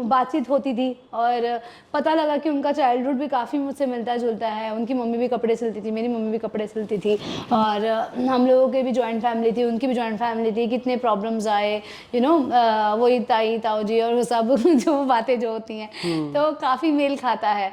बातचीत होती थी और पता लगा कि उनका चाइल्डहुड भी काफ़ी मुझसे मिलता जुलता है। उनकी मम्मी भी कपड़े सिलती थी, मेरी मम्मी भी कपड़े सिलती थी, और हम लोगों की भी जॉइंट फैमिली थी, उनकी भी जॉइंट फैमिली थी। कितने प्रॉब्लम्स आए, यू नो, वही ताई ताऊ जी और वो सब जो बातें जो होती हैं, तो काफ़ी मेल खाता है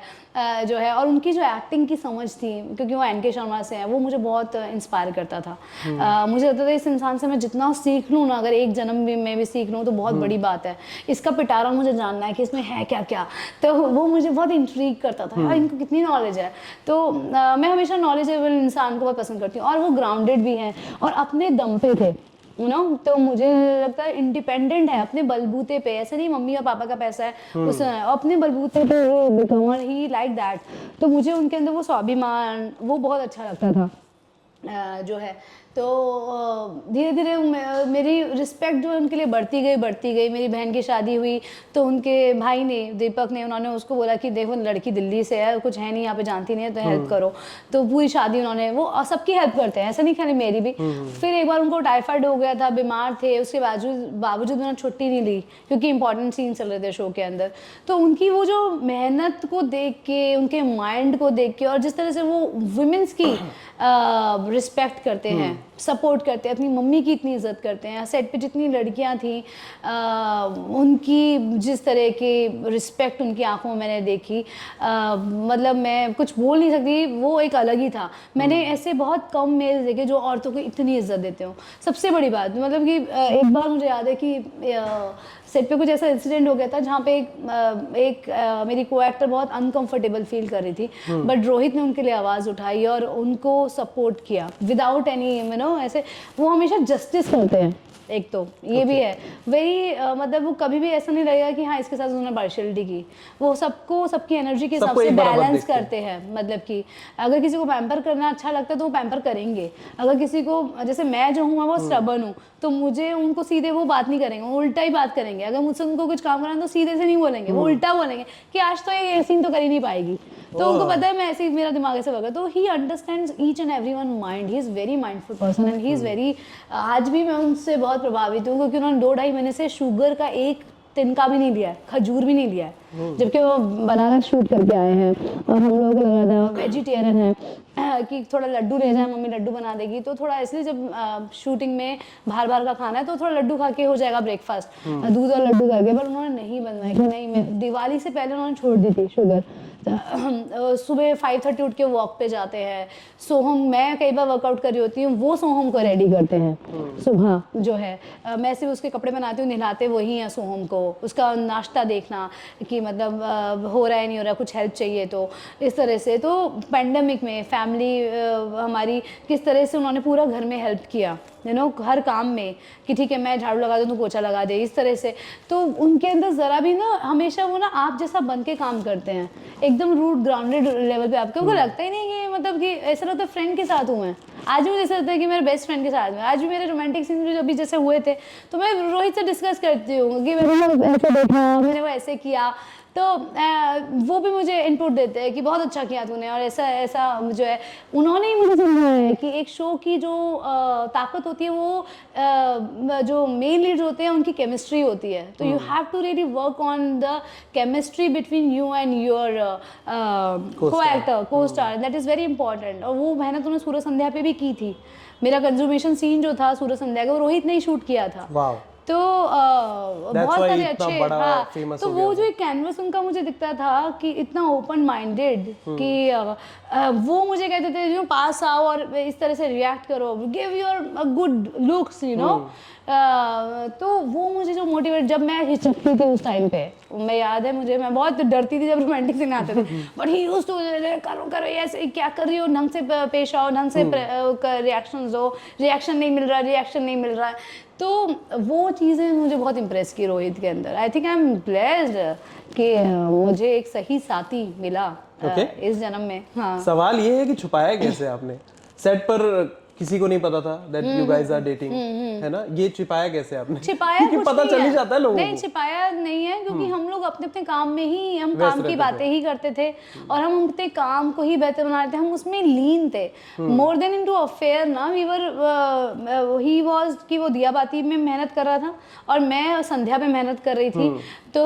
जो है। और उनकी जो एक्टिंग की समझ थी, क्योंकि वो एनके शर्मा से हैं, वो मुझे बहुत इंस्पायर करता था। मुझे लगता था इस इंसान से मैं जितना सीख लूँ ना, अगर एक जन्म में भी सीख लूँ तो बहुत बड़ी बात है। इसका पिटारा मुझे जानना है कि इसमें है क्या क्या, तो वो मुझे बहुत इंट्रीग करता था, यार इनको कितनी नॉलेज है। तो मैं हमेशा नॉलेजेबल इंसान को बहुत पसंद करती हूँ, और वो ग्राउंडेड भी हैं और अपने दम पे थे, यू नो। तो मुझे लगता है इंडिपेंडेंट है अपने बलबूते पे, ऐसे नहीं मम्मी और पापा का पैसा है उस अपने बलबूते पे वो बिकम ही लाइक दैट। तो मुझे उनके अंदर वो स्वाभिमान वो बहुत अच्छा लगता था जो है। तो धीरे धीरे मेरी रिस्पेक्ट जो है उनके लिए बढ़ती गई। मेरी बहन की शादी हुई तो उनके भाई ने, दीपक ने, उन्होंने उसको बोला कि देखो लड़की दिल्ली से है, कुछ है नहीं यहाँ पे, जानती नहीं है, तो हेल्प करो। तो पूरी शादी उन्होंने, वो सबकी हेल्प करते हैं, ऐसा नहीं खाली मेरी भी। फिर एक बार उनको टाइफाइड हो गया था, बीमार थे, उसके बावजूद उन्होंने छुट्टी नहीं ली क्योंकि इंपॉर्टेंट सीन चल रहे थे शो के अंदर। तो उनकी वो जो मेहनत को देख के, उनके माइंड को देख के, और जिस तरह से वो वुमेन्स की रिस्पेक्ट करते हैं, सपोर्ट करते हैं, अपनी मम्मी की इतनी इज्जत करते हैं, सेट पे जितनी लड़कियां थी उनकी जिस तरह की रिस्पेक्ट उनकी आंखों में मैंने देखी, मतलब मैं कुछ बोल नहीं सकती, वो एक अलग ही था। मैंने ऐसे बहुत कम मेल्स देखे जो औरतों को इतनी इज्जत देते हो। सबसे बड़ी बात मतलब कि एक बार मुझे याद है कि सेट पे कुछ ऐसा इंसिडेंट हो गया था जहाँ पे एक मेरी को एक्टर बहुत अनकंफर्टेबल फील कर रही थी, बट रोहित ने उनके लिए आवाज़ उठाई और उनको सपोर्ट किया विदाउट एनी, यू नो, ऐसे वो हमेशा जस्टिस करते हैं। एक तो ये भी है वेरी मतलब वो कभी भी ऐसा नहीं लगेगा कि हाँ इसके साथ उन्होंने पार्शियलिटी की। वो सबको सबकी एनर्जी के हिसाब से बैलेंस करते हैं। मतलब कि अगर किसी को पैम्पर करना अच्छा लगता है तो वो पैम्पर करेंगे। अगर किसी को, जैसे मैं जो हूँ वो स्टबर्न हूँ, तो मुझे उनको सीधे वो बात नहीं करेंगे, वो उल्टा ही बात करेंगे। अगर मुझसे उनको कुछ काम कराना तो सीधे से नहीं बोलेंगे, वो उल्टा बोलेंगे कि आज तो ये सीन तो कर ही नहीं पाएगी। तो उनको पता है मैं ऐसे ही, मेरा दिमाग ऐसे वर्क है। तो he understands each and everyone mind, he is very mindful person and he is very, आज भी मैं उनसे बहुत प्रभावित हूँ क्योंकि उन्होंने 2-2.5 महीने से शुगर का एक तिनका भी नहीं लिया है, खजूर भी नहीं लिया है, जबकि वो बनारस शूट करके आए हैं। और हम लोग लग रहा था वेजिटेरियन है कि थोड़ा लड्डू ले जाए, मम्मी लड्डू बना देगी, तो थोड़ा इसलिए जब शूटिंग में बाहर बाहर का खाना है तो थोड़ा लड्डू खा के हो जाएगा ब्रेकफास्ट, दूध और लड्डू करके। पर उन्होंने नहीं बनवाया कि नहीं, मैं दिवाली से पहले उन्होंने छोड़ दी थी शुगर। सुबह 5:30 उठ के वॉक पे जाते हैं। सोहम, मैं कई बार वर्कआउट कर रही होती हूँ, वो सोहम को रेडी करते हैं सुबह जो है। मैं सिर्फ उसके कपड़े बनाती हूँ, नहलाते वही हैं सोहम को, उसका नाश्ता देखना कि मतलब हो रहा है नहीं हो रहा, कुछ हेल्प चाहिए तो इस तरह से। तो पैंडेमिक में फैमिली हमारी किस तरह से उन्होंने पूरा घर में हेल्प किया, यू नो, हर काम में, कि ठीक है मैं झाड़ू लगा दूँ तो पोछा लगा दे, इस तरह से। तो उनके अंदर ज़रा भी ना, हमेशा वो ना आप जैसा बन के काम करते हैं, एकदम रूट ग्राउंडेड लेवल पे। आपको लगता ही नहीं कि मतलब कि ऐसा लगता है फ्रेंड के साथ हूँ मैं। आज भी जैसे लगता है कि मेरे बेस्ट फ्रेंड के साथ में। आज भी मेरे रोमांटिक सीन भी अभी जैसे हुए थे तो मैं रोहित से डिस्कस करती हूँ कि मैंने ऐसे देखा, मैंने वो ऐसे किया, तो वो भी मुझे इनपुट देते हैं कि बहुत अच्छा किया तूने, और ऐसा ऐसा जो है उन्होंने ही मुझे समझाया है कि एक शो की जो ताकत होती है वो जो मेन लीड होते हैं उनकी केमिस्ट्री होती है। तो you have to really work on the chemistry between you and your co actor, co star, that is very important. और वो मेहनत उन्होंने सूरज संध्या पे भी की थी। मेरा कंज्यूमेशन सीन जो था सूरज संध्या का, वो रोहित ने ही शूट किया था। तो बहुत why सारे इतना अच्छे, बड़ा हाँ, famous तो हो वो गया जो एक कैनवस उनका मुझे दिखता था कि इतना ओपन माइंडेड कि वो मुझे कहते थे यू पास आओ और इस तरह से रिएक्ट करो, give your good looks, you know. तो वो मुझे जो मोटिवेट, जब मैं हिचकती थी उस टाइम पे, मैं याद है मुझे, मैं बहुत डरती थी जब रोमांटिक सीन आते थे, बट ही यूज्ड टू करो करो ऐसे, क्या कर रही हो, ढंग से पेश आओ, ढंग से रिएक्शन दो, रिएक्शन नहीं मिल रहा, रिएक्शन नहीं मिल रहा है। तो वो चीज़ें मुझे बहुत इम्प्रेस की रोहित के अंदर। आई थिंक आई एम ब्लेस्ड कि मुझे एक सही साथी मिला इस जन्म में। हाँ, सवाल ये है कि छुपाया कैसे आपने? सेट पर किसी को नहीं पता था that you guys are dating, है ना? ये छिपाया कैसे आपने? छिपाया क्योंकि कुछ पता नहीं चल ही है। जाता है लोगों नहीं, को। छिपाया नहीं है, क्योंकि हम लोग अपने अपने काम में ही, हम व्यस्त काम की रहते बातें ही करते थे और हम अपने काम को ही बेहतर बना रहे थे, हम उसमें लीन थे मोर देन इनटू अफेयर ना। वी वर, ही वाज कि वो दिया बाती में मेहनत कर रहा था और मैं संध्या पे मेहनत कर रही थी। तो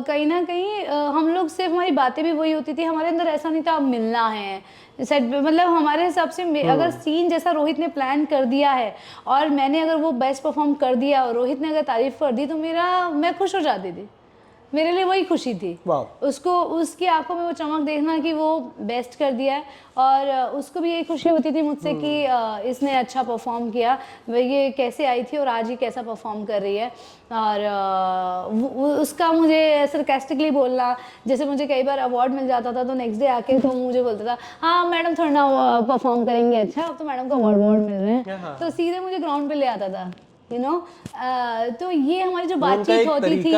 कहीं ना कहीं हम लोग सिर्फ, हमारी बातें भी वही होती थी, हमारे अंदर ऐसा नहीं था अब मिलना है सेट, मतलब हमारे हिसाब से अगर सीन जैसा रोहित ने प्लान कर दिया है और मैंने अगर वो बेस्ट परफॉर्म कर दिया और रोहित ने अगर तारीफ कर दी, तो मैं खुश हो जाती थी। मेरे लिए वही खुशी थी। उसको, उसकी आंखों में वो चमक देखना कि वो बेस्ट कर दिया है, और उसको भी यही खुशी होती थी मुझसे कि इसने अच्छा परफॉर्म किया, ये कैसे आई थी और आज ये कैसा परफॉर्म कर रही है। और उसका मुझे सरकास्टिकली बोलना, जैसे मुझे कई बार अवार्ड मिल जाता था तो नेक्स्ट डे आके तो मुझे बोलता था, हाँ मैडम थोड़ा ना परफॉर्म करेंगे, अच्छा अब तो मैडम को अवार्ड मिल रहे हैं, तो सीधे मुझे ग्राउंड पे ले आता था, यू नो। तो ये हमारी जो बातचीत होती थी,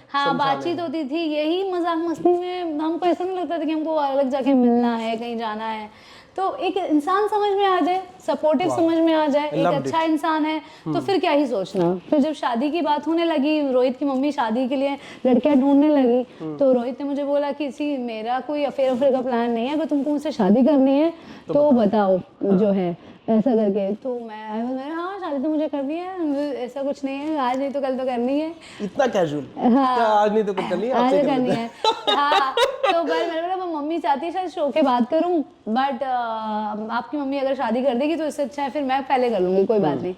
हाँ बातचीत होती थी, यही मजाक मस्ती में, हमको ऐसा नहीं लगता था कि हमको अलग जाके मिलना है, कहीं जाना है। तो एक इंसान समझ में आ जाए, सपोर्टिव समझ में आ जाए, एक अच्छा इंसान है, तो फिर क्या ही सोचना। फिर जब शादी की बात होने लगी, रोहित की मम्मी शादी के लिए लड़कियां ढूंढने लगी, तो रोहित ने मुझे बोला कि सी मेरा कोई अफेयर का प्लान नहीं है, अगर तुमको मुझसे शादी करनी है तो बताओ जो है ऐसा करके। तो मैं हाँ शादी तो मुझे करनी है, ऐसा कुछ नहीं है, आज नहीं तो कल तो करनी है। इतना कैजुअल? हाँ, आज नहीं तो कल करनी है, आज आपसे करनी है। हाँ, तो पर मैंने बोला मम्मी चाहती है शायद शो के बाद करूं, बट आपकी मम्मी अगर शादी कर देगी तो इससे अच्छा है फिर मैं पहले कर लूंगी, कोई बात नहीं,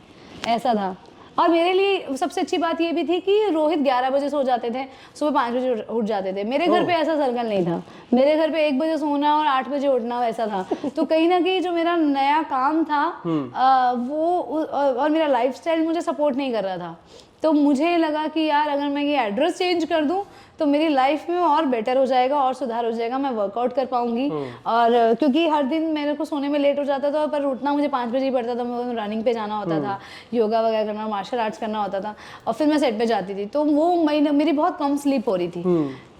ऐसा था। और मेरे लिए सबसे अच्छी बात ये भी थी कि रोहित 11 बजे सो जाते थे, सुबह 5 बजे उठ जाते थे। मेरे घर पे ऐसा सर्कल नहीं था, मेरे घर पे 1 बजे सोना और 8 बजे उठना वैसा था। तो कहीं ना कहीं जो मेरा नया काम था वो और मेरा लाइफस्टाइल मुझे सपोर्ट नहीं कर रहा था। तो मुझे लगा कि यार अगर मैं ये एड्रेस चेंज कर दूं तो मेरी लाइफ में और बेटर हो जाएगा और सुधार हो जाएगा, मैं वर्कआउट कर पाऊंगी। और क्योंकि हर दिन मेरे को सोने में लेट हो जाता था, पर उठना मुझे 5 बजे ही पड़ता था, मुझे रनिंग पे जाना होता था, योगा वगैरह करना, मार्शल आर्ट्स करना होता था, और फिर मैं सेट पे जाती थी। तो वो महीने मेरी बहुत कम स्लीप हो रही थी।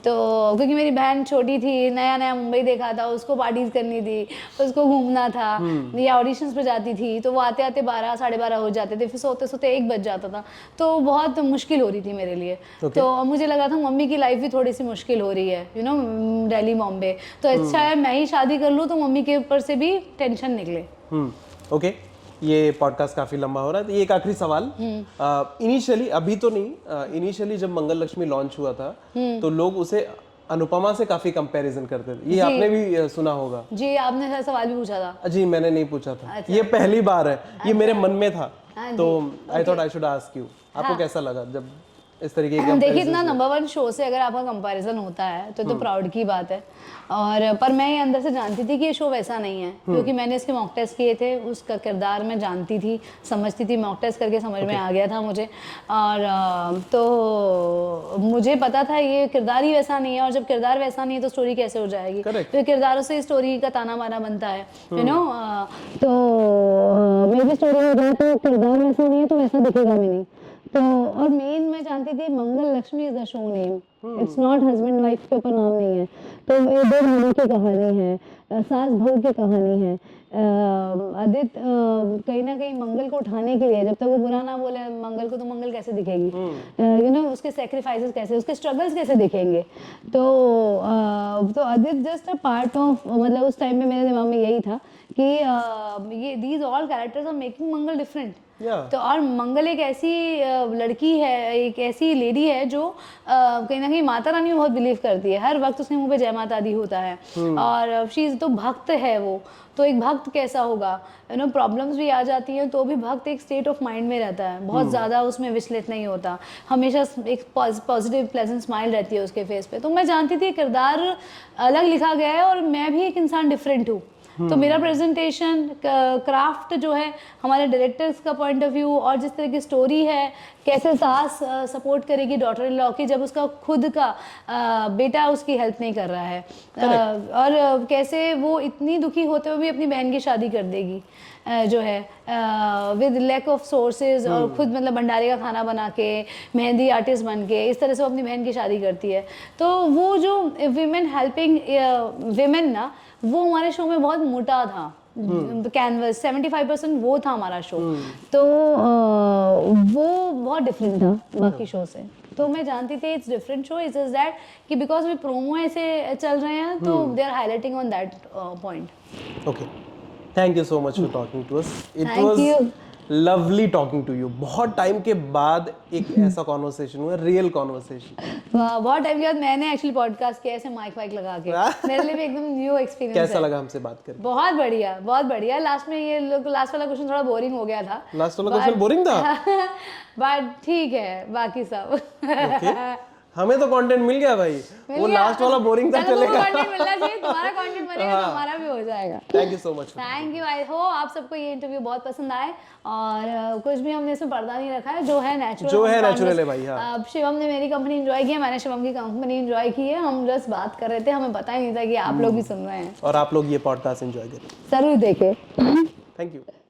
तो क्योंकि मेरी बहन छोटी थी, नया नया मुंबई देखा था, उसको पार्टीज करनी थी, उसको घूमना था, या ऑडिशंस पे जाती थी, तो वो आते आते 12 साढ़े 12 हो जाते थे, फिर सोते सोते 1 बज जाता था, तो बहुत मुश्किल हो रही थी मेरे लिए। तो मुझे लगा था मम्मी की लाइफ भी थोड़ी सी मुश्किल हो रही है, यू नो, दिल्ली बॉम्बे, तो अच्छा है मैं ही शादी कर लूँ तो मम्मी के ऊपर से भी टेंशन निकले। ओके, ये पॉडकास्ट काफी लंबा हो रहा है, तो ये एक आखिरी सवाल। इनिशियली, अभी तो नहीं, इनिशियली जब मंगल लक्ष्मी लॉन्च हुआ था तो लोग उसे अनुपमा से काफी कंपैरिजन करते थे, ये आपने भी सुना होगा। जी, आपने ऐसा सवाल भी पूछा था? जी, मैंने नहीं पूछा था। अच्छा। ये पहली बार है, ये मेरे मन में था, तो I thought I should ask you. आपको कैसा लगा जब इस तरीके का? देखिए, इतना नंबर 1 शो से अगर आपका कंपैरिजन होता है तो प्राउड की बात है। और पर मैं ये अंदर से जानती थी कि ये शो वैसा नहीं है, क्योंकि मैंने इसके मॉक टेस्ट किए थे, उसका किरदार मैं जानती थी, समझती थी, मॉक टेस्ट करके समझ में आ गया था मुझे। और तो मुझे पता था ये किरदार ही वैसा नहीं है, और जब किरदार वैसा नहीं है तो स्टोरी कैसे हो जाएगी? तो किरदारों से स्टोरी का ताना बाना बनता है, यू नो। तो मेरी स्टोरी हो जाए तो किरदार वैसा नहीं है तो वैसा दिखेगा भी नहीं। तो और मेन मैं जानती थी Mangal Lakshmi is the show name, it's not husband wife के ऊपर नाम नहीं है। तो ये 2 भाइयों की कहानी है, सास बहू की कहानी है। आदित्य कहीं ना कहीं मंगल को उठाने के लिए, जब तक वो बुरा ना बोले मंगल को, तो मंगल कैसे दिखेगी, यू नो, उसके सेक्रीफाइसेस कैसे, उसके स्ट्रगल्स कैसे दिखेंगे। तो Aditya just a part of, मतलब उस टाइम पे मेरे दिमाग में यही था कि ये these all characters are making Mangal different. या तो और मंगल एक ऐसी लड़की है, एक ऐसी लेडी है जो कहीं ना कहीं माता रानी में बहुत बिलीव करती है, हर वक्त उसके मुंह पे जय माता दी होता है। और शी तो भक्त है वो, तो एक भक्त कैसा होगा, यू नो प्रॉब्लम्स भी आ जाती हैं तो भी भक्त एक स्टेट ऑफ माइंड में रहता है, बहुत ज़्यादा उसमें विचलित नहीं होता, हमेशा एक पॉजिटिव प्लेजेंट स्माइल रहती है उसके फेस पे। तो मैं जानती थी किरदार अलग लिखा गया है और मैं भी एक इंसान डिफरेंट हूँ। तो मेरा प्रेजेंटेशन क्राफ्ट जो है, हमारे डायरेक्टर्स का पॉइंट ऑफ व्यू, और जिस तरह की स्टोरी है, कैसे सास सपोर्ट करेगी डॉटर इन लॉ की जब उसका खुद का बेटा उसकी हेल्प नहीं कर रहा है, और कैसे वो इतनी दुखी होते हुए भी अपनी बहन की शादी कर देगी जो है विद लैक ऑफ सोर्सेज, और खुद मतलब भंडारे का खाना बना के, मेहंदी आर्टिस्ट बन के, इस तरह से वो अपनी बहन की शादी करती है। तो वो जो वीमेन हेल्पिंग वीमेन ना, वो हमारे शो में बहुत मोटा था कैनवस, 75% वो था हमारा शो। तो वो बहुत डिफरेंट था बाकी शो से। तो मैं जानती थी it's different show, it's just that कि बिकॉज भी प्रोमो ऐसे चल रहे हैं तो they are highlighting on that point. Okay, thank you so much for talking to us, it Thank was you. Lovely talking to you. बहुत time के बाद एक ऐसा कॉन्वर्सेशन हुआ, रियल कॉन्वर्सेशन। बहुत टाइम के बाद मैंने एक्चुअली पॉडकास्ट किया ऐसे माइक वाइक लगा के, मेरे लिए भी एकदम न्यू एक्सपीरियंस है। कैसा लगा हमसे बात करके? बहुत बढ़िया, बहुत बढ़िया। लास्ट में ये लास्ट वाला क्वेश्चन थोड़ा बोरिंग हो गया था। लास्ट वाला क्वेश्चन बोरिंग था? बट ठीक है, बाकी सब Okay. हमें तो कंटेंट मिल गया भाई, वो लास्ट वाला बोरिंग था, चलेगा। कंटेंट मिलना चाहिए, तुम्हारा कंटेंट बनेगा तो हमारा भी हो जाएगा। Thank you so much. Thank you. I hope आप सबको ये इंटरव्यू बहुत पसंद आए, और कुछ भी हमने इसमें पर्दा नहीं रखा है, जो है नेचुरल, जो है नेचुरल है भाई। हाँ, अब शिवम ने मेरी कंपनी एंजॉय की है, मैंने शिवम की कंपनी एंजॉय की है, हम जस्ट बात कर रहे थे, हमें पता ही नहीं था कि आप लोग भी सुन रहे हैं। और आप लोग ये पॉडकास्ट एंजॉय करें, जरूर देखें। Thank you.